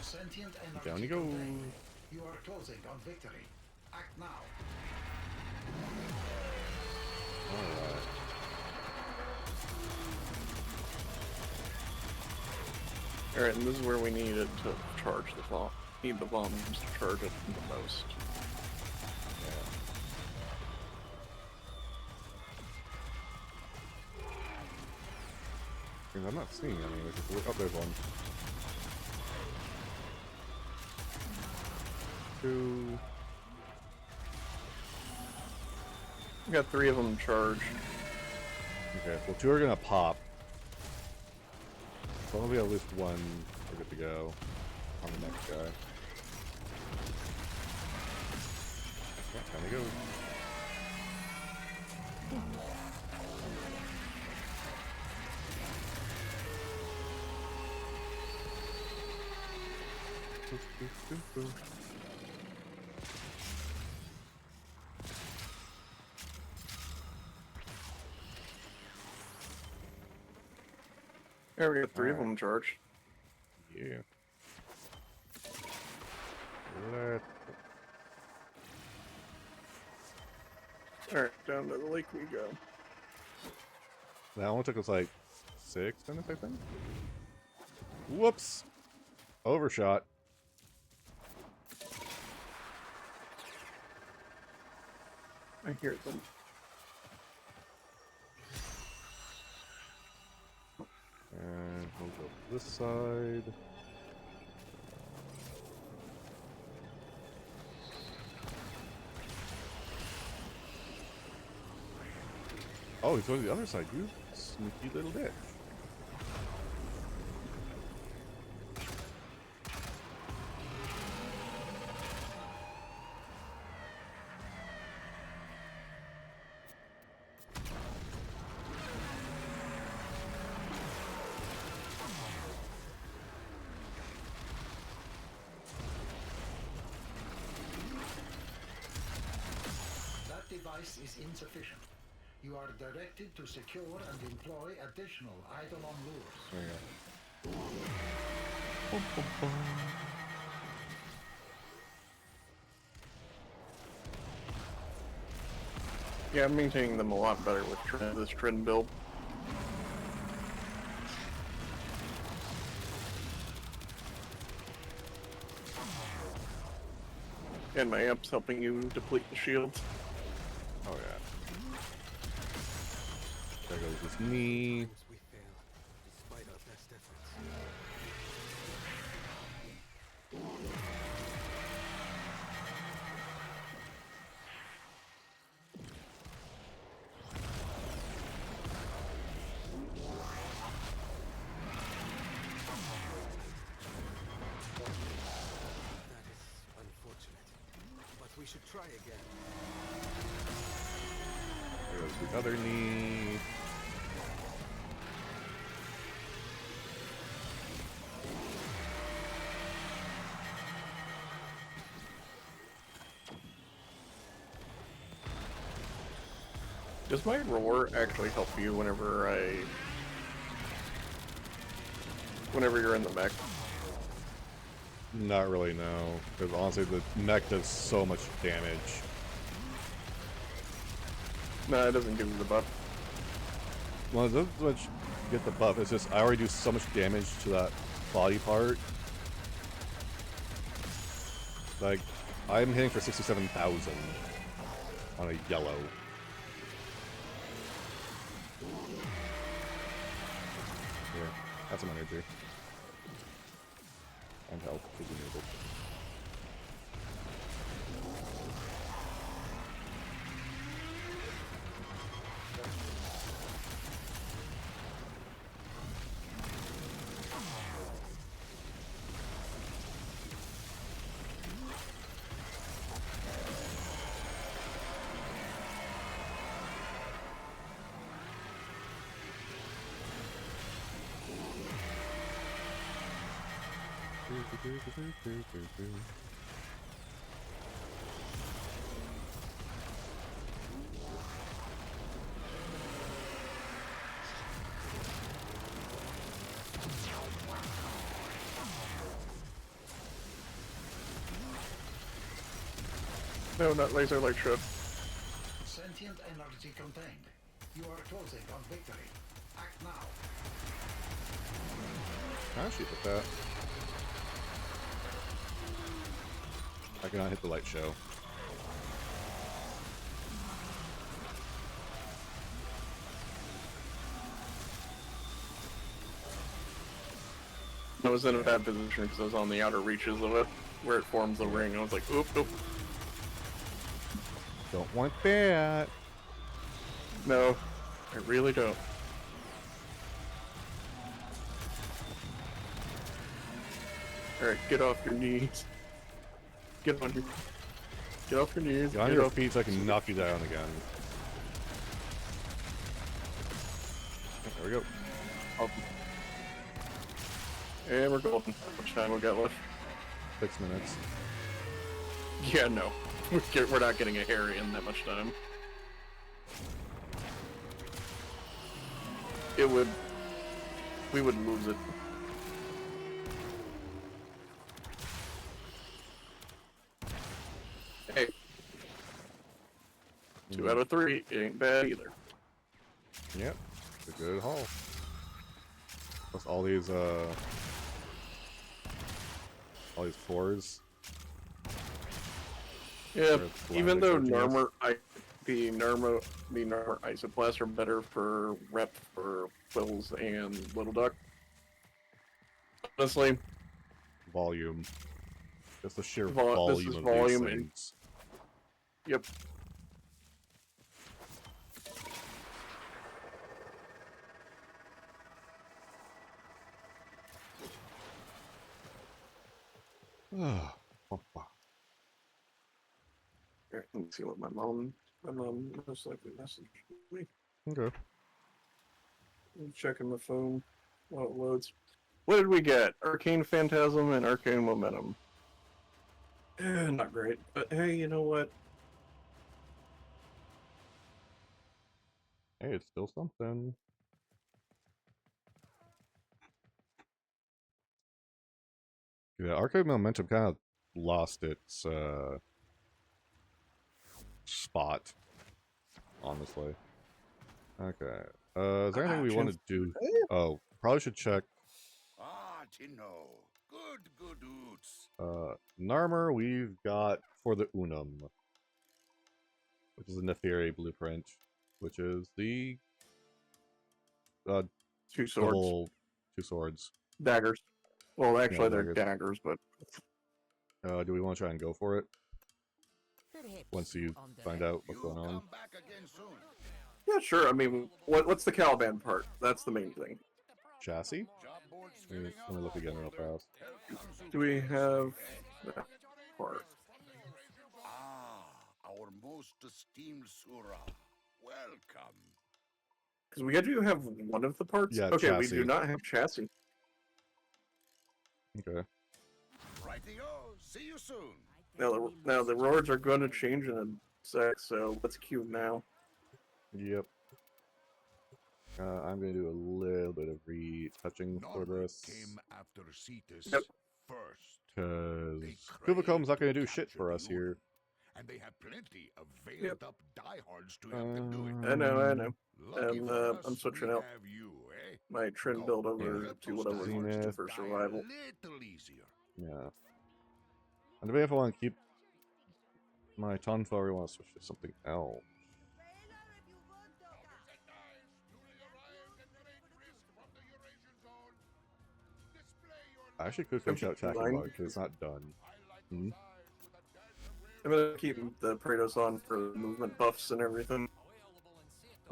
Sentient energy. Down you go. contained. You are closing on victory. Act now. Alright. Alright, and this is where we need it to charge the bomb. Need the bombs to charge it the most. Because I'm not seeing any. Oh, there's one. 2. We got 3 of them charged. Okay, well 2 are gonna pop. So there'll be at least 1 we're good to go on the next guy. Yeah, time to go. Yeah, we got 3 of Alright. them charged. Yeah. Let's Alright, down to the lake we go. That one took us like 6 minutes, I think. Whoops! Overshot. I hear them. And we'll go this side. Oh, he's going to the other side, you sneaky little bitch. That device is insufficient. You are directed to secure and employ additional eidolon lures. There you go. Yeah, I'm maintaining them a lot better with this trend build. And my amp's helping you deplete the shields. Oh yeah. There goes this knee. We fail, despite our best efforts. That is unfortunate, but we should try again. There goes the other knee. Does my roar actually help you whenever you're in the mech? Not really, no. Because honestly, the mech does so much damage. No, it doesn't give you the buff. Well, it doesn't so much get the buff. It's just I already do so much damage to that body part. Like, I'm hitting for 67,000 on a yellow. Here, that's some energy. And health is enabled. No, not laser light trip. Sentient energy contained. You are closing on victory. Act now. I'll shoot with that. I cannot hit the light show. I was in a bad position because I was on the outer reaches of it, where it forms the ring. I was like, oop, oop. Don't want that. No, I really don't. Alright, get off your knees. Get off your knees. Get on your feet so I can knock you down again. There we go. Up. And we're golden. How much time we got left? 6 minutes. Yeah, no. We're not getting a Harry in that much time. We would lose it. Hey. 2 out of 3. It ain't bad either. Yep. It's a good haul. Plus all these fours. Yeah, Or even though Flash the Narmer Isoplasts are better for rep for Quills and Little Duck. Honestly, volume. Just the sheer this volume is of volume these and things. yep. Here, let me see what my mom most likely messaged me. Okay. I'm checking the phone while it loads. What did we get? Arcane Phantasm and Arcane Momentum. Not great, but hey, you know what? Hey, it's still something. Yeah, Arcade Momentum kind of lost its spot, honestly. Okay. Is there anything we want to do? Oh, probably should check. Ah, Tino. Good oots. Narmer we've got for the Unum, which is a Neferi blueprint, which is the 2 the swords. whole 2 swords. Daggers. Well, actually, Yeah, they're daggers. daggers, but Do we want to try and go for it Perhaps once you find out what's going on? Come back again soon. yeah, sure. I mean, what's the Caliban part? That's the main thing. Chassis? Job board's Let me, filling up, let me look again real Commander. fast. Help comes soon. Do we have Eh? that part? Ah, our most esteemed Surah. Welcome. Because we do have one of the parts. Yeah, Okay, we chassis. do not have chassis. Okay. Rightio. See you soon. Now the roads are going to change in a sec, so let's queue now. Yep. I'm going to do a little bit of retouching for Narmer this. came after Cetus Yep. first. Because They Kubicom's not crave going to do to shit capture for the us here. Unum, and they have plenty of veiled up diehards to help them do it. I know. Lucky And for us, I'm switching we out have you, eh? my trend Go, build over help to those whatever's diehards used to for die survival. a little easier. Yeah. And maybe if I want to keep my Tonfa, I want to switch to something else. I actually could finish out Attacking Bug because it's not done. Hmm? I'm gonna keep the Praetos on for movement buffs and everything.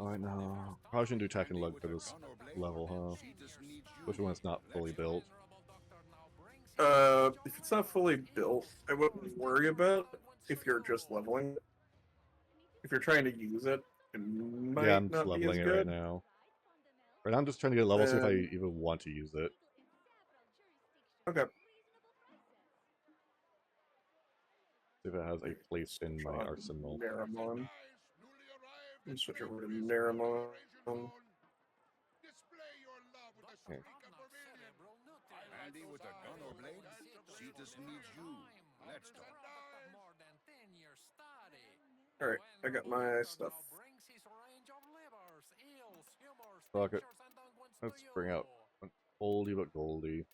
Oh, I know. Probably shouldn't do Attacking Lug for this level, huh? Especially when it's not fully built. If it's not fully built, I wouldn't worry about it if you're just leveling it. If you're trying to use it, it Yeah, might I'm just not be as leveling it right good. now. Right now I'm just trying to get a level, see if I And even want to use it. okay, See if it has a place in my try arsenal. Naramon. Let me switch over to Naramon. Okay. Handy with a gun or blade? Cetus needs you. Let's talk. Alright, I got my stuff. Fuck it. Let's bring out an oldie but goldie.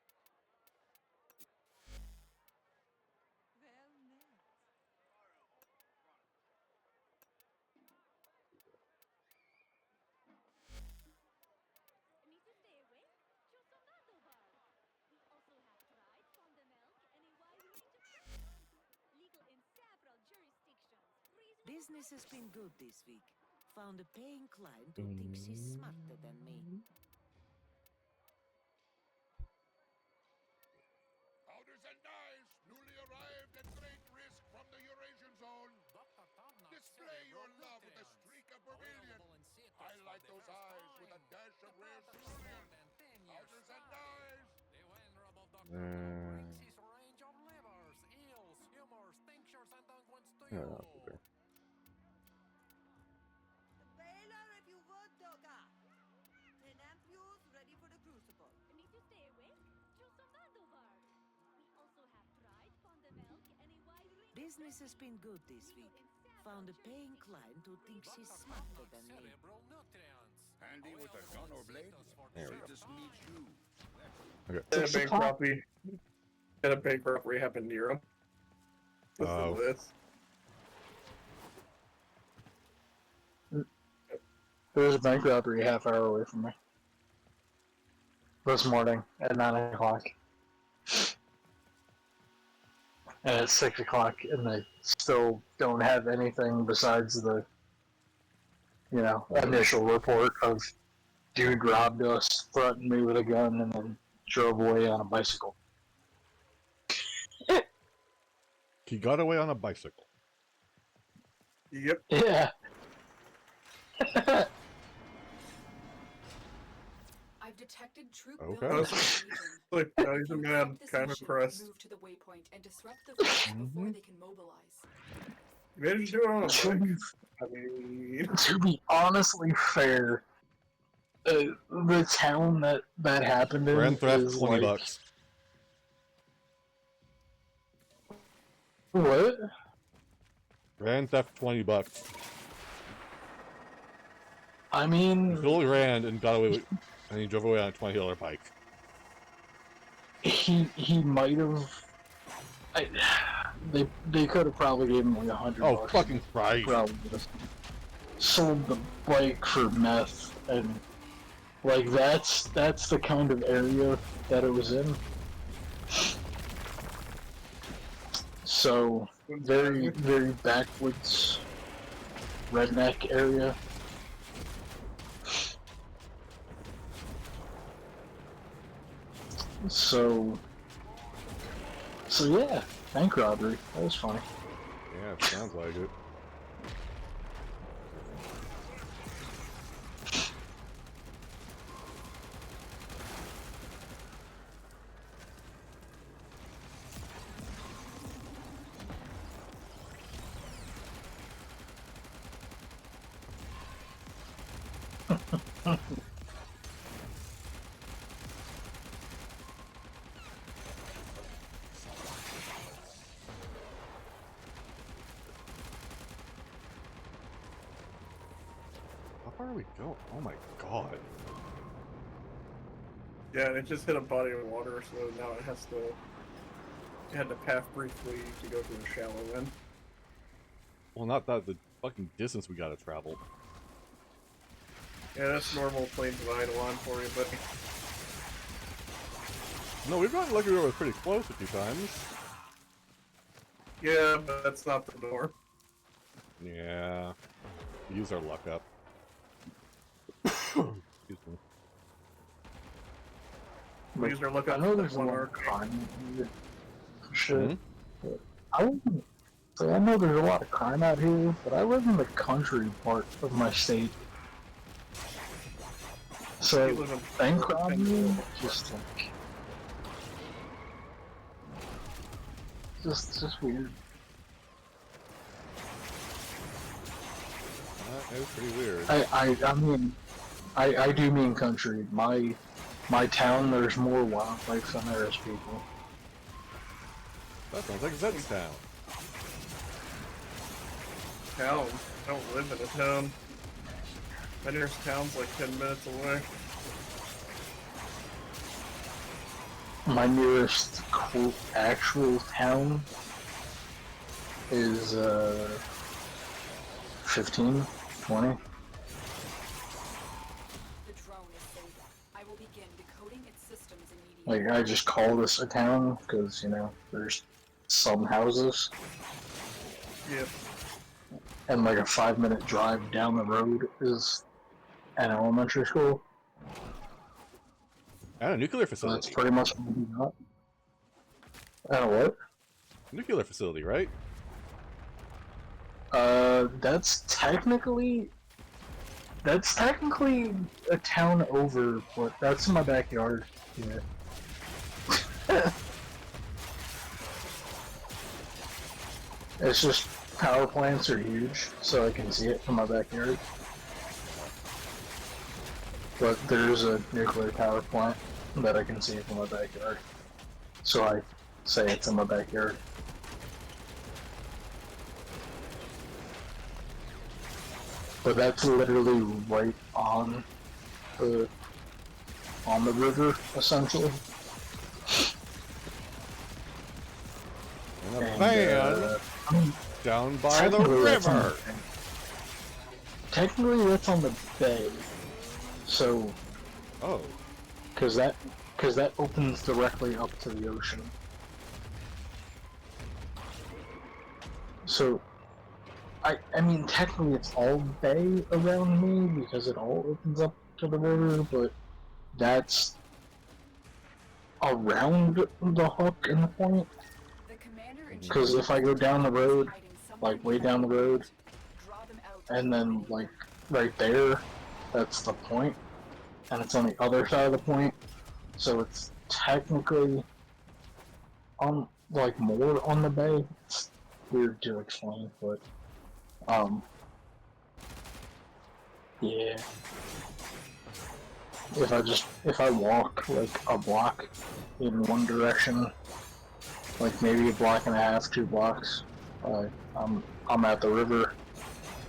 Business has been good this week. Found a paying client who thinks he's smarter than me. Powders and dice, newly arrived at great risk from the Eurasian zone. Display your love with a streak of vermilion. Highlight those eyes with a dash of rare cerulean. Powders and dice. Yeah, that's okay. Business has been good this week. Found a paying client who thinks he's smarter than me. Handy with a gun or blade? There we They go. just need you. Okay. And a bank robbery happened near him. Listen to this. There was a bank robbery a half hour away from me. This morning at 9 o'clock. And it's 6 o'clock, and they still don't have anything besides the, initial report of dude robbed us, threatened me with a gun, and then drove away on a bicycle. He got away on a bicycle. Yep. Yeah. I've detected troop Okay. buildings in the region. Look, now he's a If you man, accept this kind of mission, impressed. move to the waypoint and disrupt the force before they can mobilize. You managed to do it on a To bike. be, I mean, to be honestly fair, the town that happened in Grand theft, is 20 like... bucks. What? Grand theft, 20 bucks. I He mean, stole a grand and got away with, and he drove away on a $20 bike. he might have... They could have probably gave him like $100. Oh, fucking Christ. Probably just sold the bike for meth, and like that's the kind of area that it was in. So very, very backwoods redneck area. So yeah, bank robbery. That was funny. Yeah, it sounds like it. How far are we going? Oh my god. yeah, and it just hit a body of water, so now it has to... It had to path briefly to go to a shallow end. Well, not that, the fucking distance we gotta travel. Yeah, that's normal planes of Eidolon for you, buddy. No, we've gotten lucky we were pretty close a few times. Yeah, but that's not the norm. Yeah. We use our luck up. Excuse me. We used our luck I up know for there's a one lot of arc. crime here. For sure. Hmm? But I wouldn't say I know there's a lot of crime out here, but I live in the country part of my state. So You live in bank Florida, robbery, just like just weird. That is pretty weird. I mean I do mean country. My town, there's more wildlife than there is people. That sounds like Zed's town. Town. I don't live in a town. My nearest town's like 10 minutes away. My nearest quote actual town is 15, 20. The drone is safe. I will begin decoding its systems immediately. Like I just call this a town because there's some houses Yeah. and like a 5-minute drive down the road is an elementary school. And a nuclear So facility. that's pretty much what we got. And what? Nuclear facility, right? That's technically a town over, but that's in my backyard. Yeah. It's just power plants are huge, so I can see it from my backyard. But there's a nuclear power plant that I can see from my backyard. So I say it's in my backyard. but that's literally right on the river, essentially. And a van I mean, down by the technically that's on the river. bay. Technically, that's on the bay. So, Oh, because that opens directly up to the ocean. So, I mean, technically it's all bay around me because it all opens up to the river, but that's around the hook and the point. The commander-in-chief Because if I go down the road, hiding somewhere like way behind down the the road, gate. Draw them out and then immediately. like right there, that's the point, and it's on the other side of the point, so it's technically on like more on the bay. It's weird to explain, but yeah. If I walk like a block in one direction, like maybe a block and a half, 2 blocks, I'm at the river.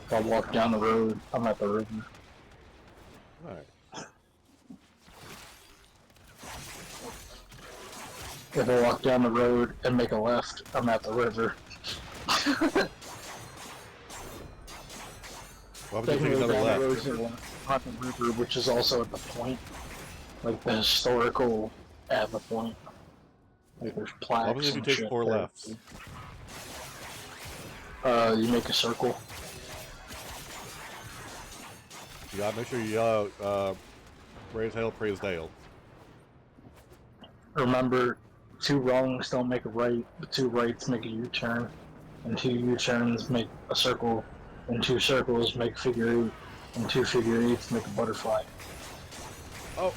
If I walk down the road, I'm at the river. alright. If I walk down the road and make a left, I'm at the river. Why would you take another down left? the road to at the river, which is also at the point, like the historical at the point. Like there's plaques. What happens if you and take shit 4 there. lefts? You make a circle. You gotta make sure you yell out, raise hail, praise Dale. Remember, 2 wrongs don't make a right, but 2 rights make a U-turn, and 2 U-turns make a circle, and 2 circles make figure 8, and 2 figure 8s make a butterfly. Oh.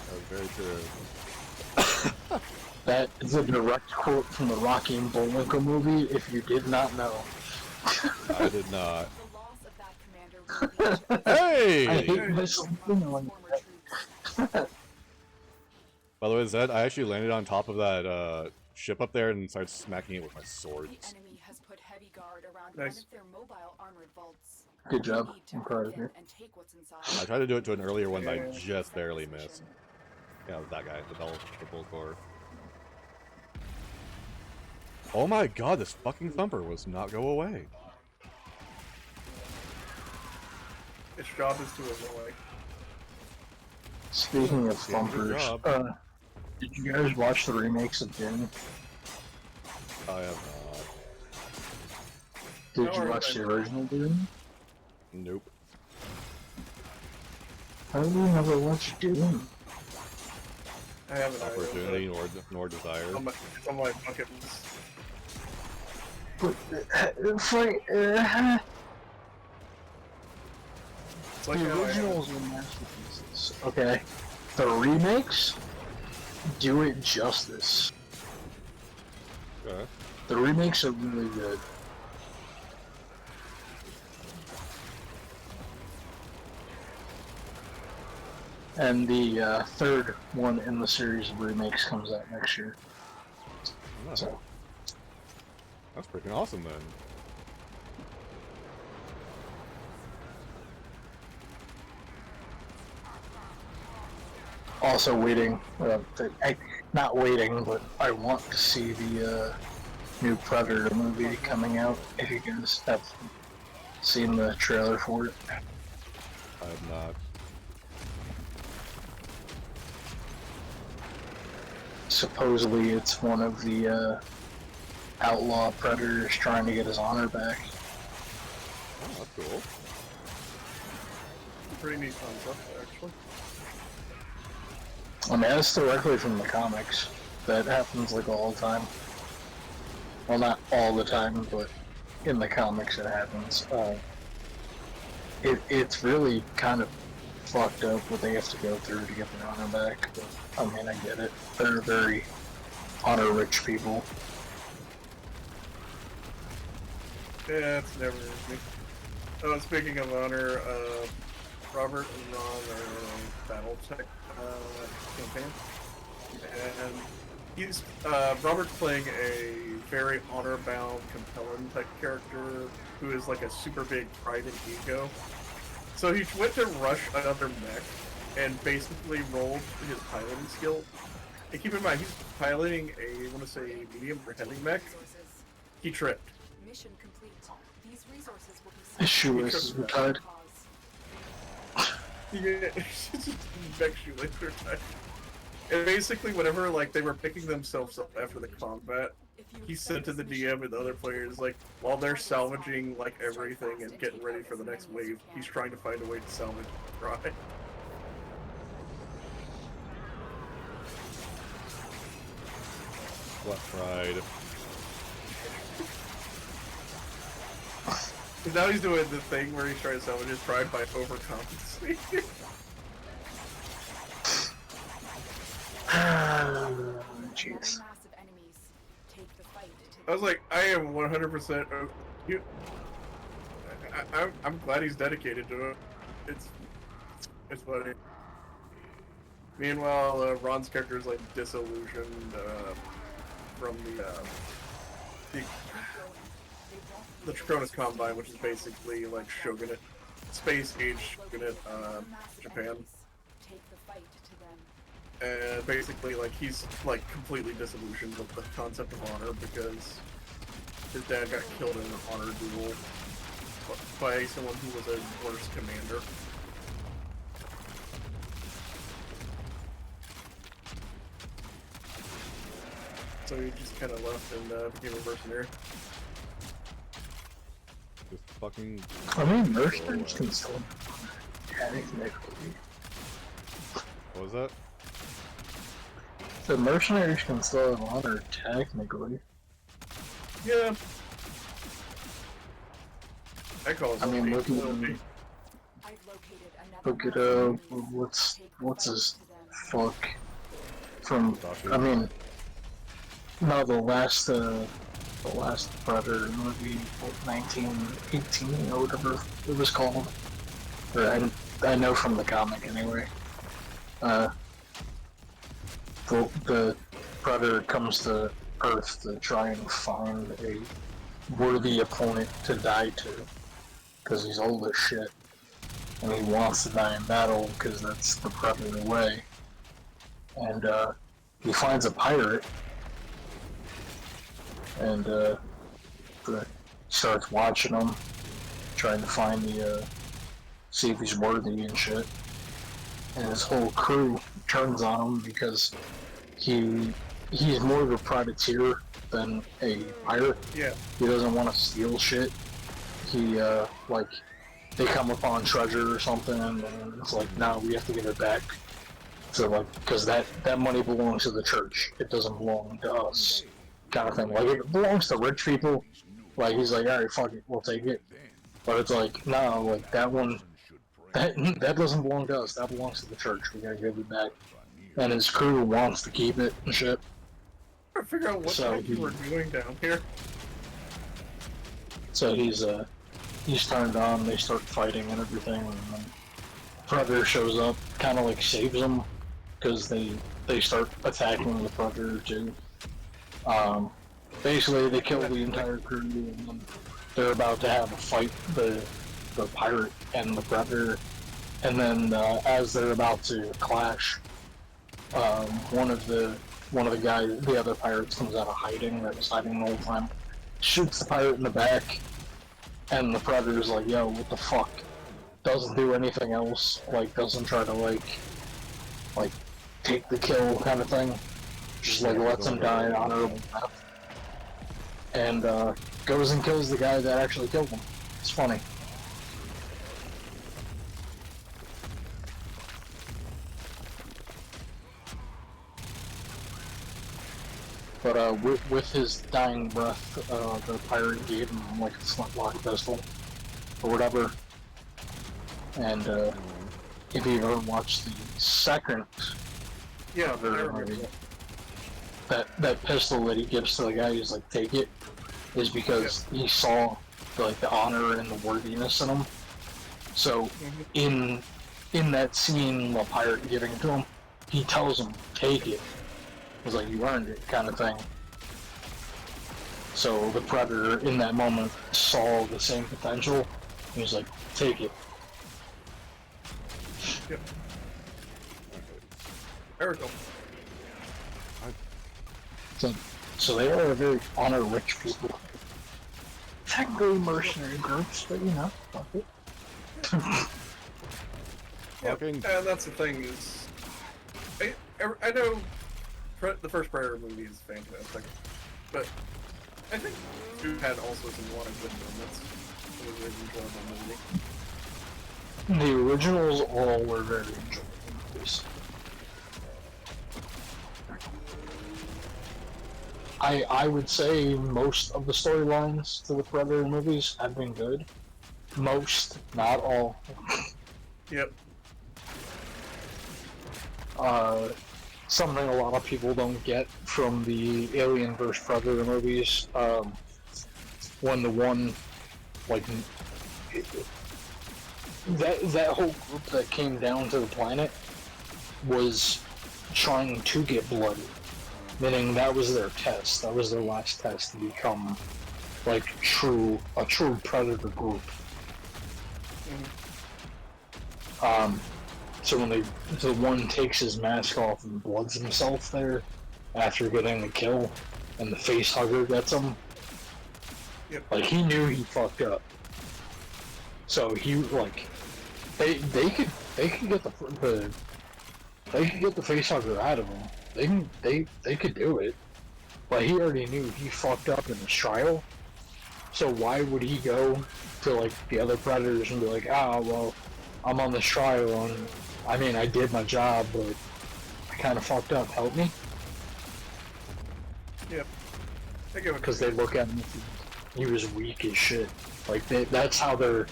That was very true. That is a direct quote from the Rocky and Bullwinkle movie, if you did not know. I did not. The loss of that commander will lead to Hey! I hate this former troops. By the way, Zed, I actually landed on top of that ship up there and started smacking it with my The swords. enemy has put heavy guard around Nice. one of their mobile armored vaults. Good job. We need to I'm proud break of you. in and take what's inside. I tried to do it to an earlier one, but I just barely missed. Yeah, it was that guy, the bull core. Oh my god, this fucking thumper was not go away. Its job is to avoid. Speaking of Yeah, good thumpers, job. did you guys watch the remakes of Dune? I have not. Did No, you I watch the haven't. original Dune? Nope. How do you never watch Dune? I haven't either, Opportunity nor desire. it's on my bucket list. But, It's like the how I originals were masterpieces. Okay. The remakes do it justice. Okay. The remakes are really good. And the third one in the series of remakes comes out next year. Oh, So, that's freaking awesome then. also waiting, not waiting, but I want to see the new Predator movie coming out. If you guys have seen the trailer for it. I have not. Supposedly it's one of the outlaw predators trying to get his honor back. Oh, that's cool. pretty neat concept, actually. I mean, that's directly from the comics. That happens like all the time. Well, not all the time, but in the comics it happens. It's really kind of fucked up what they have to go through to get their honor back. But, I mean, I get it. They're very honor-rich people. Yeah, it's never easy. Oh, speaking of honor, Robert and Ron are in a BattleTech campaign, and He's Robert's playing a very honor-bound, compelling type character who is like a super big pride and ego. So he went to rush another mech and basically rolled his piloting skill. And keep in mind, he's piloting a, I want to say, medium or heavy mech. He tripped. Mission complete. These resources will be His shoelaces were tied. Yeah, mech shoelaces were tied. And basically, whenever like they were picking themselves up after the combat, he said to the DM and the other players, like, while they're salvaging like everything and getting ready for the next wave, he's trying to find a way to salvage the pride. What pride? Now he's doing the thing where he's trying to salvage his pride by overcompensating. Jeez. I was like, I am 100%. I'm glad he's dedicated to it. It's funny. Meanwhile, Ron's character is like disillusioned from the Troconis Combine, which is basically like Shogunate, space age Shogunate, Japan. And basically, like, he's like completely disillusioned with the concept of honor because his dad got killed in an honor duel by someone who was a worse commander. So he just kind of left and became a mercenary. Just fucking. I mean, mercenaries can still technically. What was that? The mercenaries can still have honor technically. Yeah. I call it. I mean, look at what's his fuck from. I mean, no, the last Predator movie, 1918 or whatever it was called. Or I know from the comic anyway. The Predator comes to Earth to try and find a worthy opponent to die to, because he's old as shit, and he wants to die in battle because that's the Predator way. And he finds a pirate, and starts watching him, trying to find see if he's worthy and shit. And his whole crew turns on him because he's more of a privateer than a pirate. Yeah. He doesn't want to steal shit. He like they come upon treasure or something, and it's like, no, we have to give it back. So like, because that money belongs to the church. It doesn't belong to us, kind of thing. Like, it belongs to rich people. Like, he's like, all right, fuck it, we'll take it. But it's like, no, like that one. That doesn't belong to us. That belongs to the church. We gotta give it back. And his crew wants to keep it and shit. I figure out what the heck you were doing down here. So he's turned on. They start fighting and everything. And then Predator shows up, kind of like saves them because they start attacking the Predator too. Basically, they kill the entire crew, and then they're about to have a fight. The pirate and the Predator, and then as they're about to clash, one of the guys, the other pirates, comes out of hiding. That was hiding the whole time, shoots the pirate in the back, and the Predator's like, "Yo, what the fuck?" Doesn't do anything else. Like, doesn't try to like take the kill kind of thing. Just like lets him die an honorable death, and goes and kills the guy that actually killed him. It's funny. But with his dying breath, the pirate gave him like a flintlock pistol or whatever. And if you ever watched the second, movie, that pistol that he gives to the guy who's like, take it, is because he saw the honor and the worthiness in him. So in that scene, the pirate giving it to him, he tells him, take it. was like, you earned it, kind of thing. So the Predator, in that moment, saw the same potential. He was like, take it. Yep. There we go. So they are a very honor-rich people. Technically mercenary groups, but you know, fuck it. Yeah, and that's the thing is, I know the first Predator movie is fantastic, but I think it had also some lot of good moments. It was an enjoyable movie. The originals all were very enjoyable movies. I would say most of the storylines to the Predator movies have been good. Most, not all. Yep. Something a lot of people don't get from the Alien vs. Predator movies, when the one, like, that whole group that came down to the planet was trying to get bloody. Meaning that was their test. That was their last test to become, like, a true Predator group. So when the one takes his mask off and bloods himself there after getting the kill, and the face hugger gets him, like, he knew he fucked up. So he, like, they could get the face hugger out of him. They could do it, but he already knew he fucked up in his trial. So why would he go to, like, the other Predators and be like, well, I'm on this trial and I mean I did my job, but I kind of fucked up. Help me. Yep. Because they look at him, he was weak as shit. Like that's how their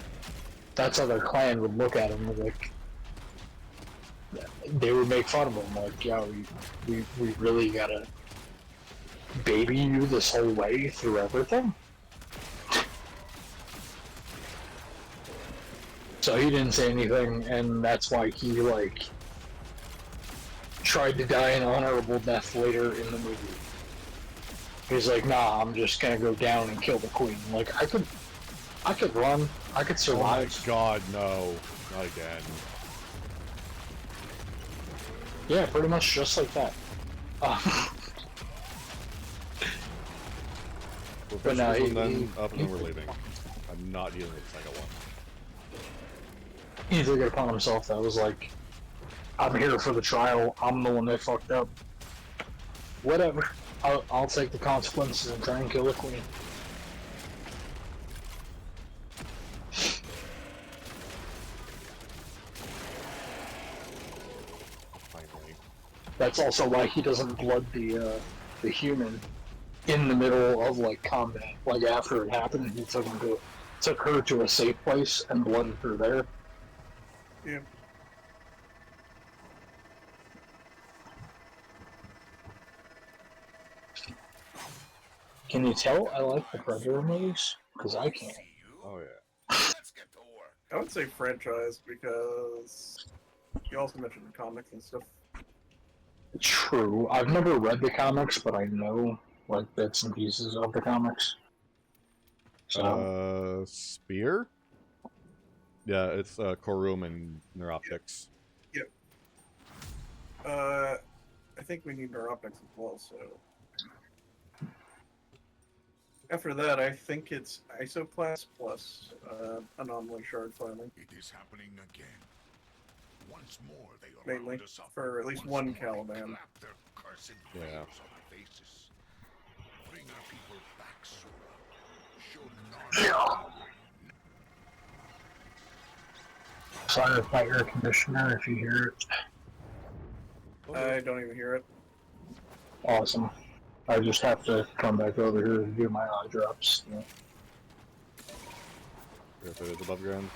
clan would look at him. Like they would make fun of him. Like, yeah, we really gotta baby you this whole way through everything. So he didn't say anything, and that's why he, like, tried to die an honorable death later in the movie. He's like, nah, I'm just gonna go down and kill the queen. Like, I could run, I could survive. Oh my god, no. Not again. Yeah, pretty much just like that. But now and then we're leaving. I'm not dealing with the second one. He took it upon himself. That was like, I'm here for the trial. I'm the one that fucked up. Whatever. I'll take the consequences and try and kill the queen. Finally. That's also why he doesn't blood the human in the middle of, like, combat. Like, after it happened, he took her to a safe place and blooded her there. Yeah. Can you tell I like the Predator movies? Because I can't. Oh yeah. Let's get to work. I would say franchise because you also mentioned the comics and stuff. True. I've never read the comics, but I know, like, bits and pieces of the comics. So. Spear? Yeah, it's Corum and Neuroptics. Yep. I think we need Neuroptics as well, so. After that, I think it's Isoclass plus Anomaly Shard finally. It is happening again. Once more they Mainly, for at least one Caliban. Yeah. On our faces. Bring our people back, Sora. Show Sorry if my air conditioner, if you hear it. I don't even hear it. Awesome. I just have to come back over here to do my eye drops. Yeah. If it is above ground.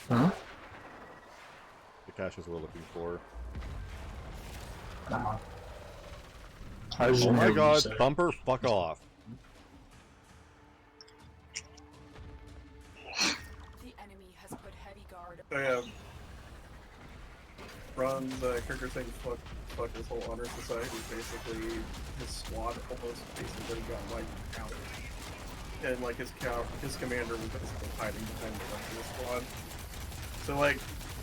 Huh? The caches we're looking for. Oh my god, Bumper, fuck off. The enemy has put heavy guard. So yeah, Ron's character saying fuck this whole honor society. Basically, his squad almost basically got wiped out, and like his commander was basically hiding behind the rest of the squad. So like,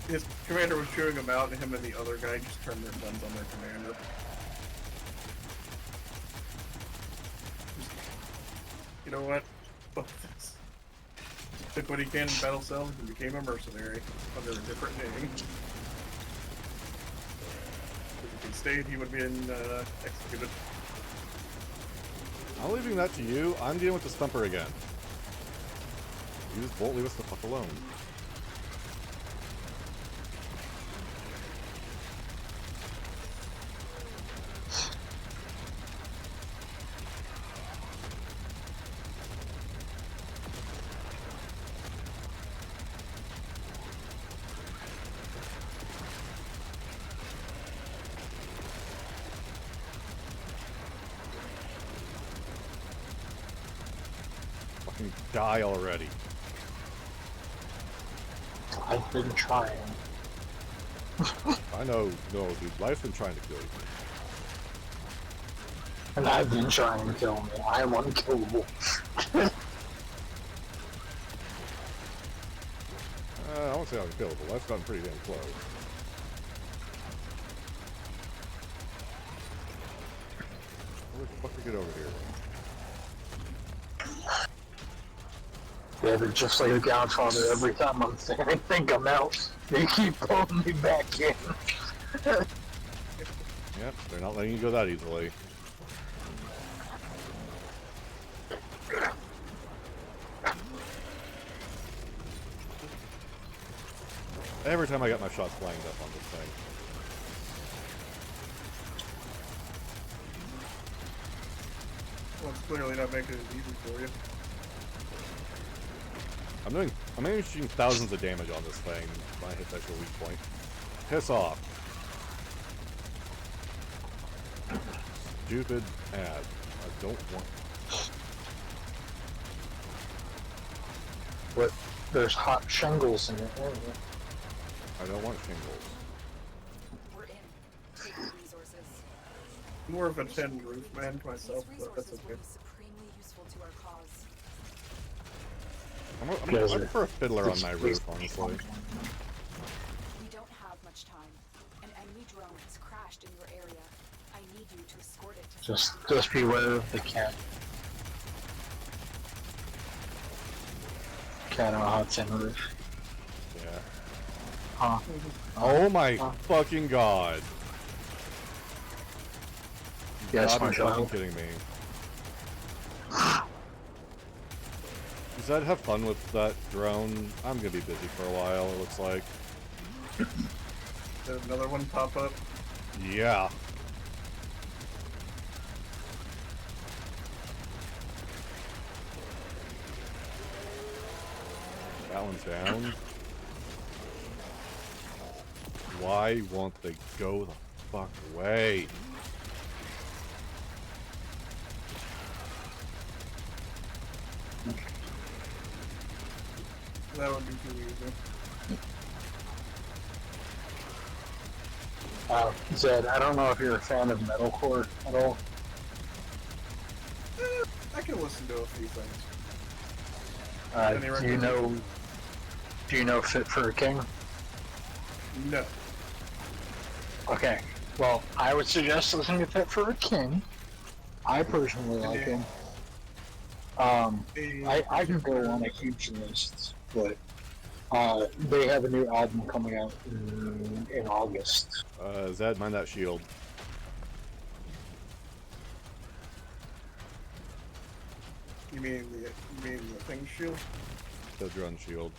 his commander was chewing him out, and him and the other guy just turned their guns on their commander. You know what? Fuck this. Took what he can in battle cells and became a mercenary under a different name. If he stayed, he would have been executed. I'm leaving that to you. I'm dealing with the stumper again. You just won't leave us the fuck alone. Fucking die already. I've been trying. I know, no, dude, life's been trying to kill you. And I've been trying to kill me. I am unkillable. I won't say unkillable. Life's gotten pretty damn close. Where the fuck did we get over here? Yeah, but just like a Godfather, every time I'm saying I think I'm out, they keep pulling me back in. Yep, they're not letting you go that easily. Every time I get my shots lined up on this thing. Well, it's clearly not making it easy for you. I'm managing thousands of damage on this thing when I hit that actual weak point. Piss off. Stupid ad. I don't want. But there's hot shingles in it. I don't want shingles. We're in. Take the resources. More of a 10 roof man myself, These but that's resources okay. will be supremely useful to our cause. I prefer a fiddler on my roof, honestly. We don't have much time. An enemy drone has crashed in your area. I need you to escort it to Just beware of the cat. Cat on a hot tin roof. Yeah. Huh. Oh my fucking god. Yes, God, my you're fucking child. kidding me. Zed, have fun with that drone. I'm gonna be busy for a while, it looks like. Did another one pop up? Yeah. That one's down. Why won't they go the fuck away? That would be too easy. Zed, I don't know if you're a fan of metalcore at all. I can listen to a few things. Do you know Fit for a King? No. Okay, well, I would suggest listening to Fit for a King. I personally like him. I can go on a huge list, but they have a new album coming out in August. Zed, mind that shield. You mean the thing shield? The drone shield.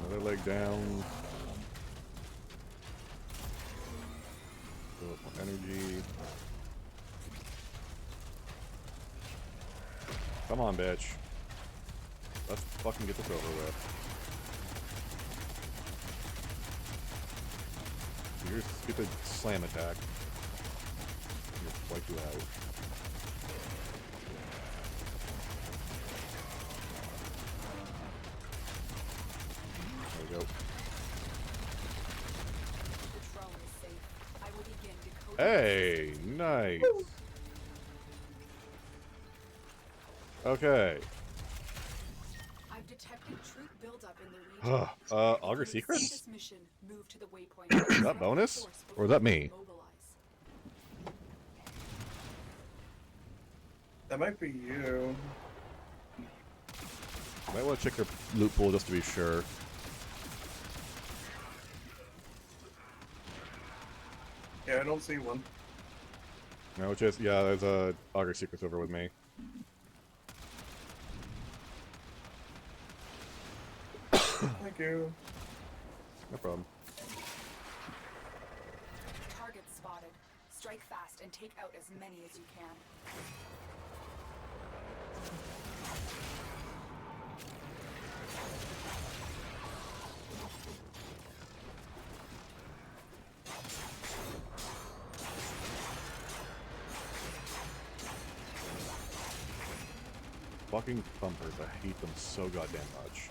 Another leg down. Fill up my energy. Come on, bitch. Let's fucking get this over with. Your stupid slam attack. Just wipe you out. There we go. The drone is safe. I will begin decoding. Hey, nice. Okay. I've detected troop buildup in the region. Augur If you Secrets? accept this mission, move to the waypoint. Is that bonus? Or is that me? That might be you. Might want to check your loot pool just to be sure. Yeah, I don't see one. No, just yeah, there's a Augur Secrets over with me. Thank you. No problem. Target spotted. Strike fast and take out as many as you can. Fucking thumpers, I hate them so goddamn much.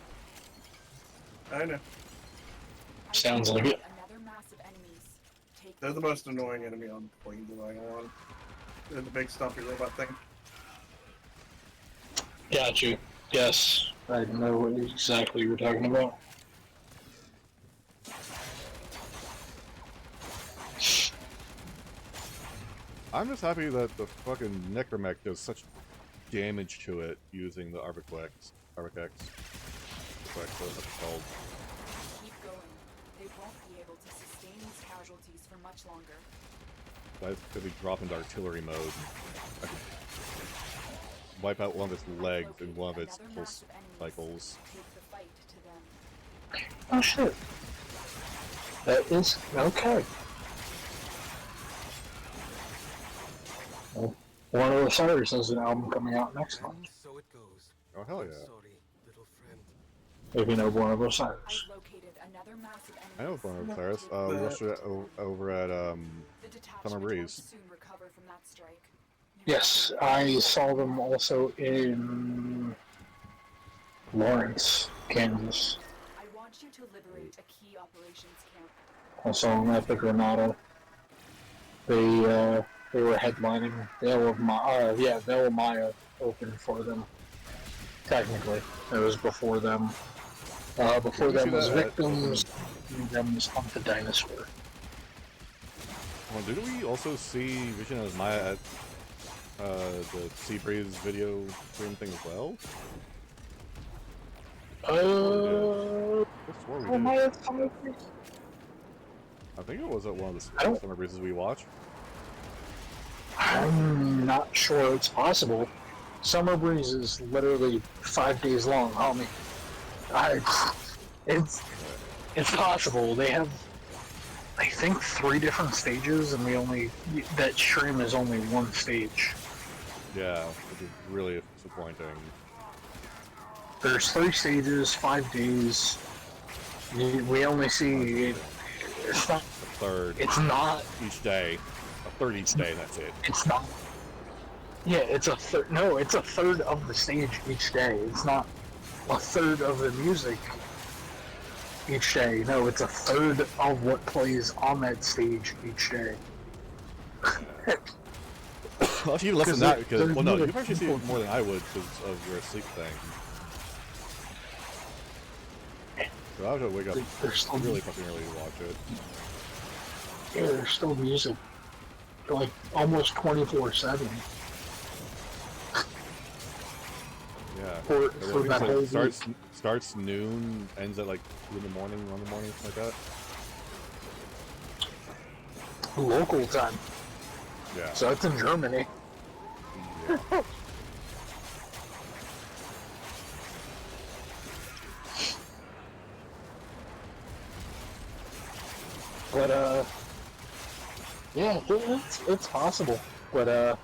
I know. Sounds like it. Another mass of enemies. Take They're the most annoying enemy on Plains of Iowa. They're the big stumpy robot thing. Got you. Yes, I know what exactly you're talking about. I'm just happy that the fucking Necromech does such damage to it using the Arbiquex. Arbiquex. That's what it's called. Keep going. They won't be able to sustain these casualties for much longer. That's because we drop into artillery mode. I could wipe out one of its legs in one of its pulse cycles. Take the fight to them. Oh shit. That is okay. Well, one of the Cyrus has an album coming out next month. So it goes. Oh hell yeah. Sorry, little friend. If you know one of those I've Cyrus. located another mass of enemies. I know Born of Cyrus. We watched it over at The Summer detachment Breeze. won't soon recover from that strike. Yes, I saw them also in Lawrence, Kansas. I want you to liberate a key operations camp. I saw them at the Granada. They were headlining Veil of Maya opened for them. Technically, it was before them. Before Did you them see was that? Victims, and them was Hunt the Dinosaur. Well, did we also see Vision of Maya at the Seabreeze video stream thing as well? I swore we did. Maya, I think it was at one of I the don't- Summer Breezes we watched. I'm not sure it's possible. Summer Breeze is literally 5 days long, homie. It's possible. They have, I think, 3 different stages, and that stream is only one stage. Yeah, which is really disappointing. There's 3 stages, 5 days. We only see. It's not. A third It's not. each day. A third each day, that's it. It's not. Yeah, it's a third. No, it's a third of the stage each day. It's not a third of the music each day. No, it's a third of what plays on that stage each day. Well, actually, less than 'Cause that, there- because, there's well, no, really you've actually seen people- more than I would because of your sleep thing. So I have to wake up There's still really fucking early to watch it. Yeah, there's still music, like almost 24/7. Yeah. For I think that it's whole like starts noon, ends at like 2 in the morning, 1 in the morning, something like that. Local time. Yeah. So it's in Germany. Yeah. But yeah, it's possible. But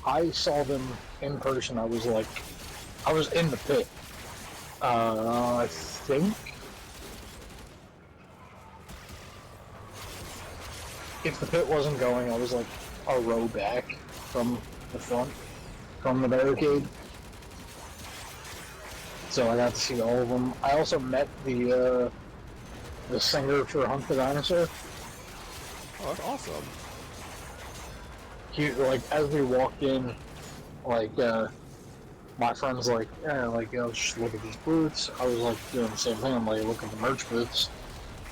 I saw them in person. I was in the pit. I think if the pit wasn't going, I was like a row back from the front, from the barricade. So I got to see all of them. I also met the singer for Hunt the Dinosaur. Oh, that's awesome. He, like, as we walked in, like, my friend's like, yeah, like, yo, just look at these booths. I was like doing the same thing. I'm like, look at the merch booths.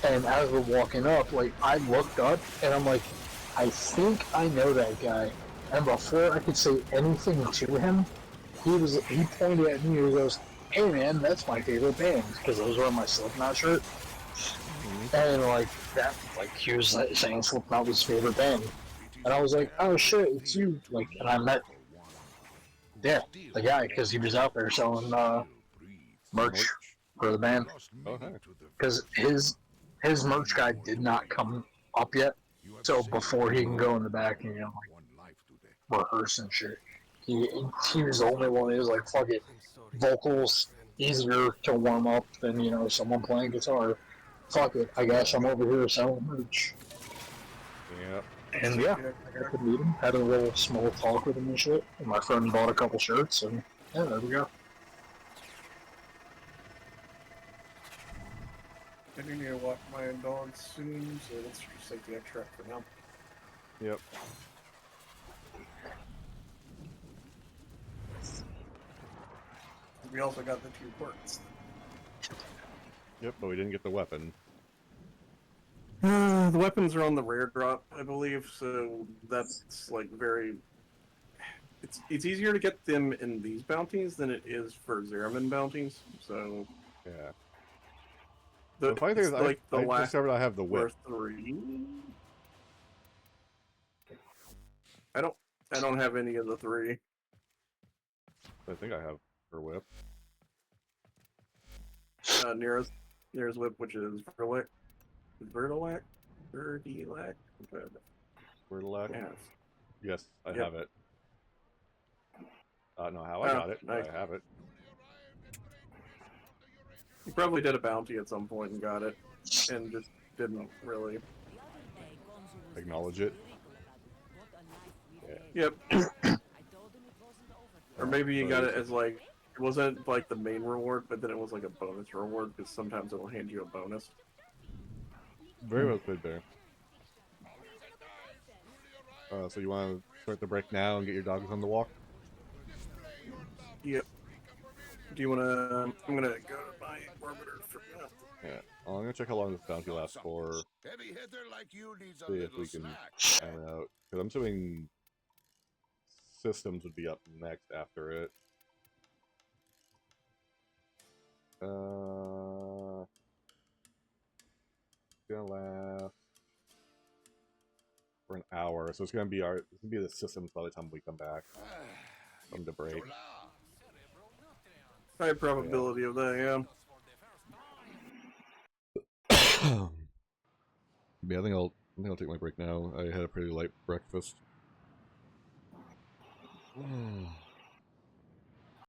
And as we're walking up, like, I looked up and I'm like, I think I know that guy. And before I could say anything to him, he pointed at me and he goes, hey man, that's my favorite band, because I was wearing my Slipknot shirt. And like that, like he was like, saying Slipknot was his favorite band. And I was like, oh shit, it's you. Like, and I met, yeah, the guy, because he was out there selling merch for the band. Okay. Because his merch guy did not come up yet, so before he can go in the back and, you know, like, rehearse and shit. He was the only one who was like, fuck it, vocals easier to warm up than, you know, someone playing guitar. Fuck it, I guess I'm over here selling merch. Yep. And yeah, I got to meet him, had a little small talk with him and shit. And my friend bought a couple shirts, and yeah, there we go. I do need to walk my dog soon, so let's just take the extract for now. Yep. We also got the 2 quirks. Yep, but we didn't get the weapon. The weapons are on the rare drop, I believe, so that's like very... It's easier to get them in these bounties than it is for Zeraman bounties, so... Yeah. The funny thing is, like the I last discovered I have the whip. 3. I don't have any of the 3. I think I have her whip. Nero's whip, which is Vertilac? Vertilac? Vertilac? Yes. Yes, I Yep. have it. I don't know how I got it, nice. but I have it. You probably did a bounty at some point and got it, and just didn't really. Acknowledge it. Yeah. Yep. Or maybe you got it as like, it wasn't like the main reward, but then it was like a bonus reward, because sometimes it'll hand you a bonus. Very well played there. So you want to start the break now and get your dogs on the walk? Yep. Do you want to... I'm going to go to my orbiter for now. Yeah. Well, I'm going to check how long this bounty lasts for. See if we can time it out. Because I'm assuming systems would be up next after it. It's gonna last for an hour, so it's gonna be the systems by the time we come back from the break. High probability of that, yeah. Yeah, I think I'll take my break now. I had a pretty light breakfast.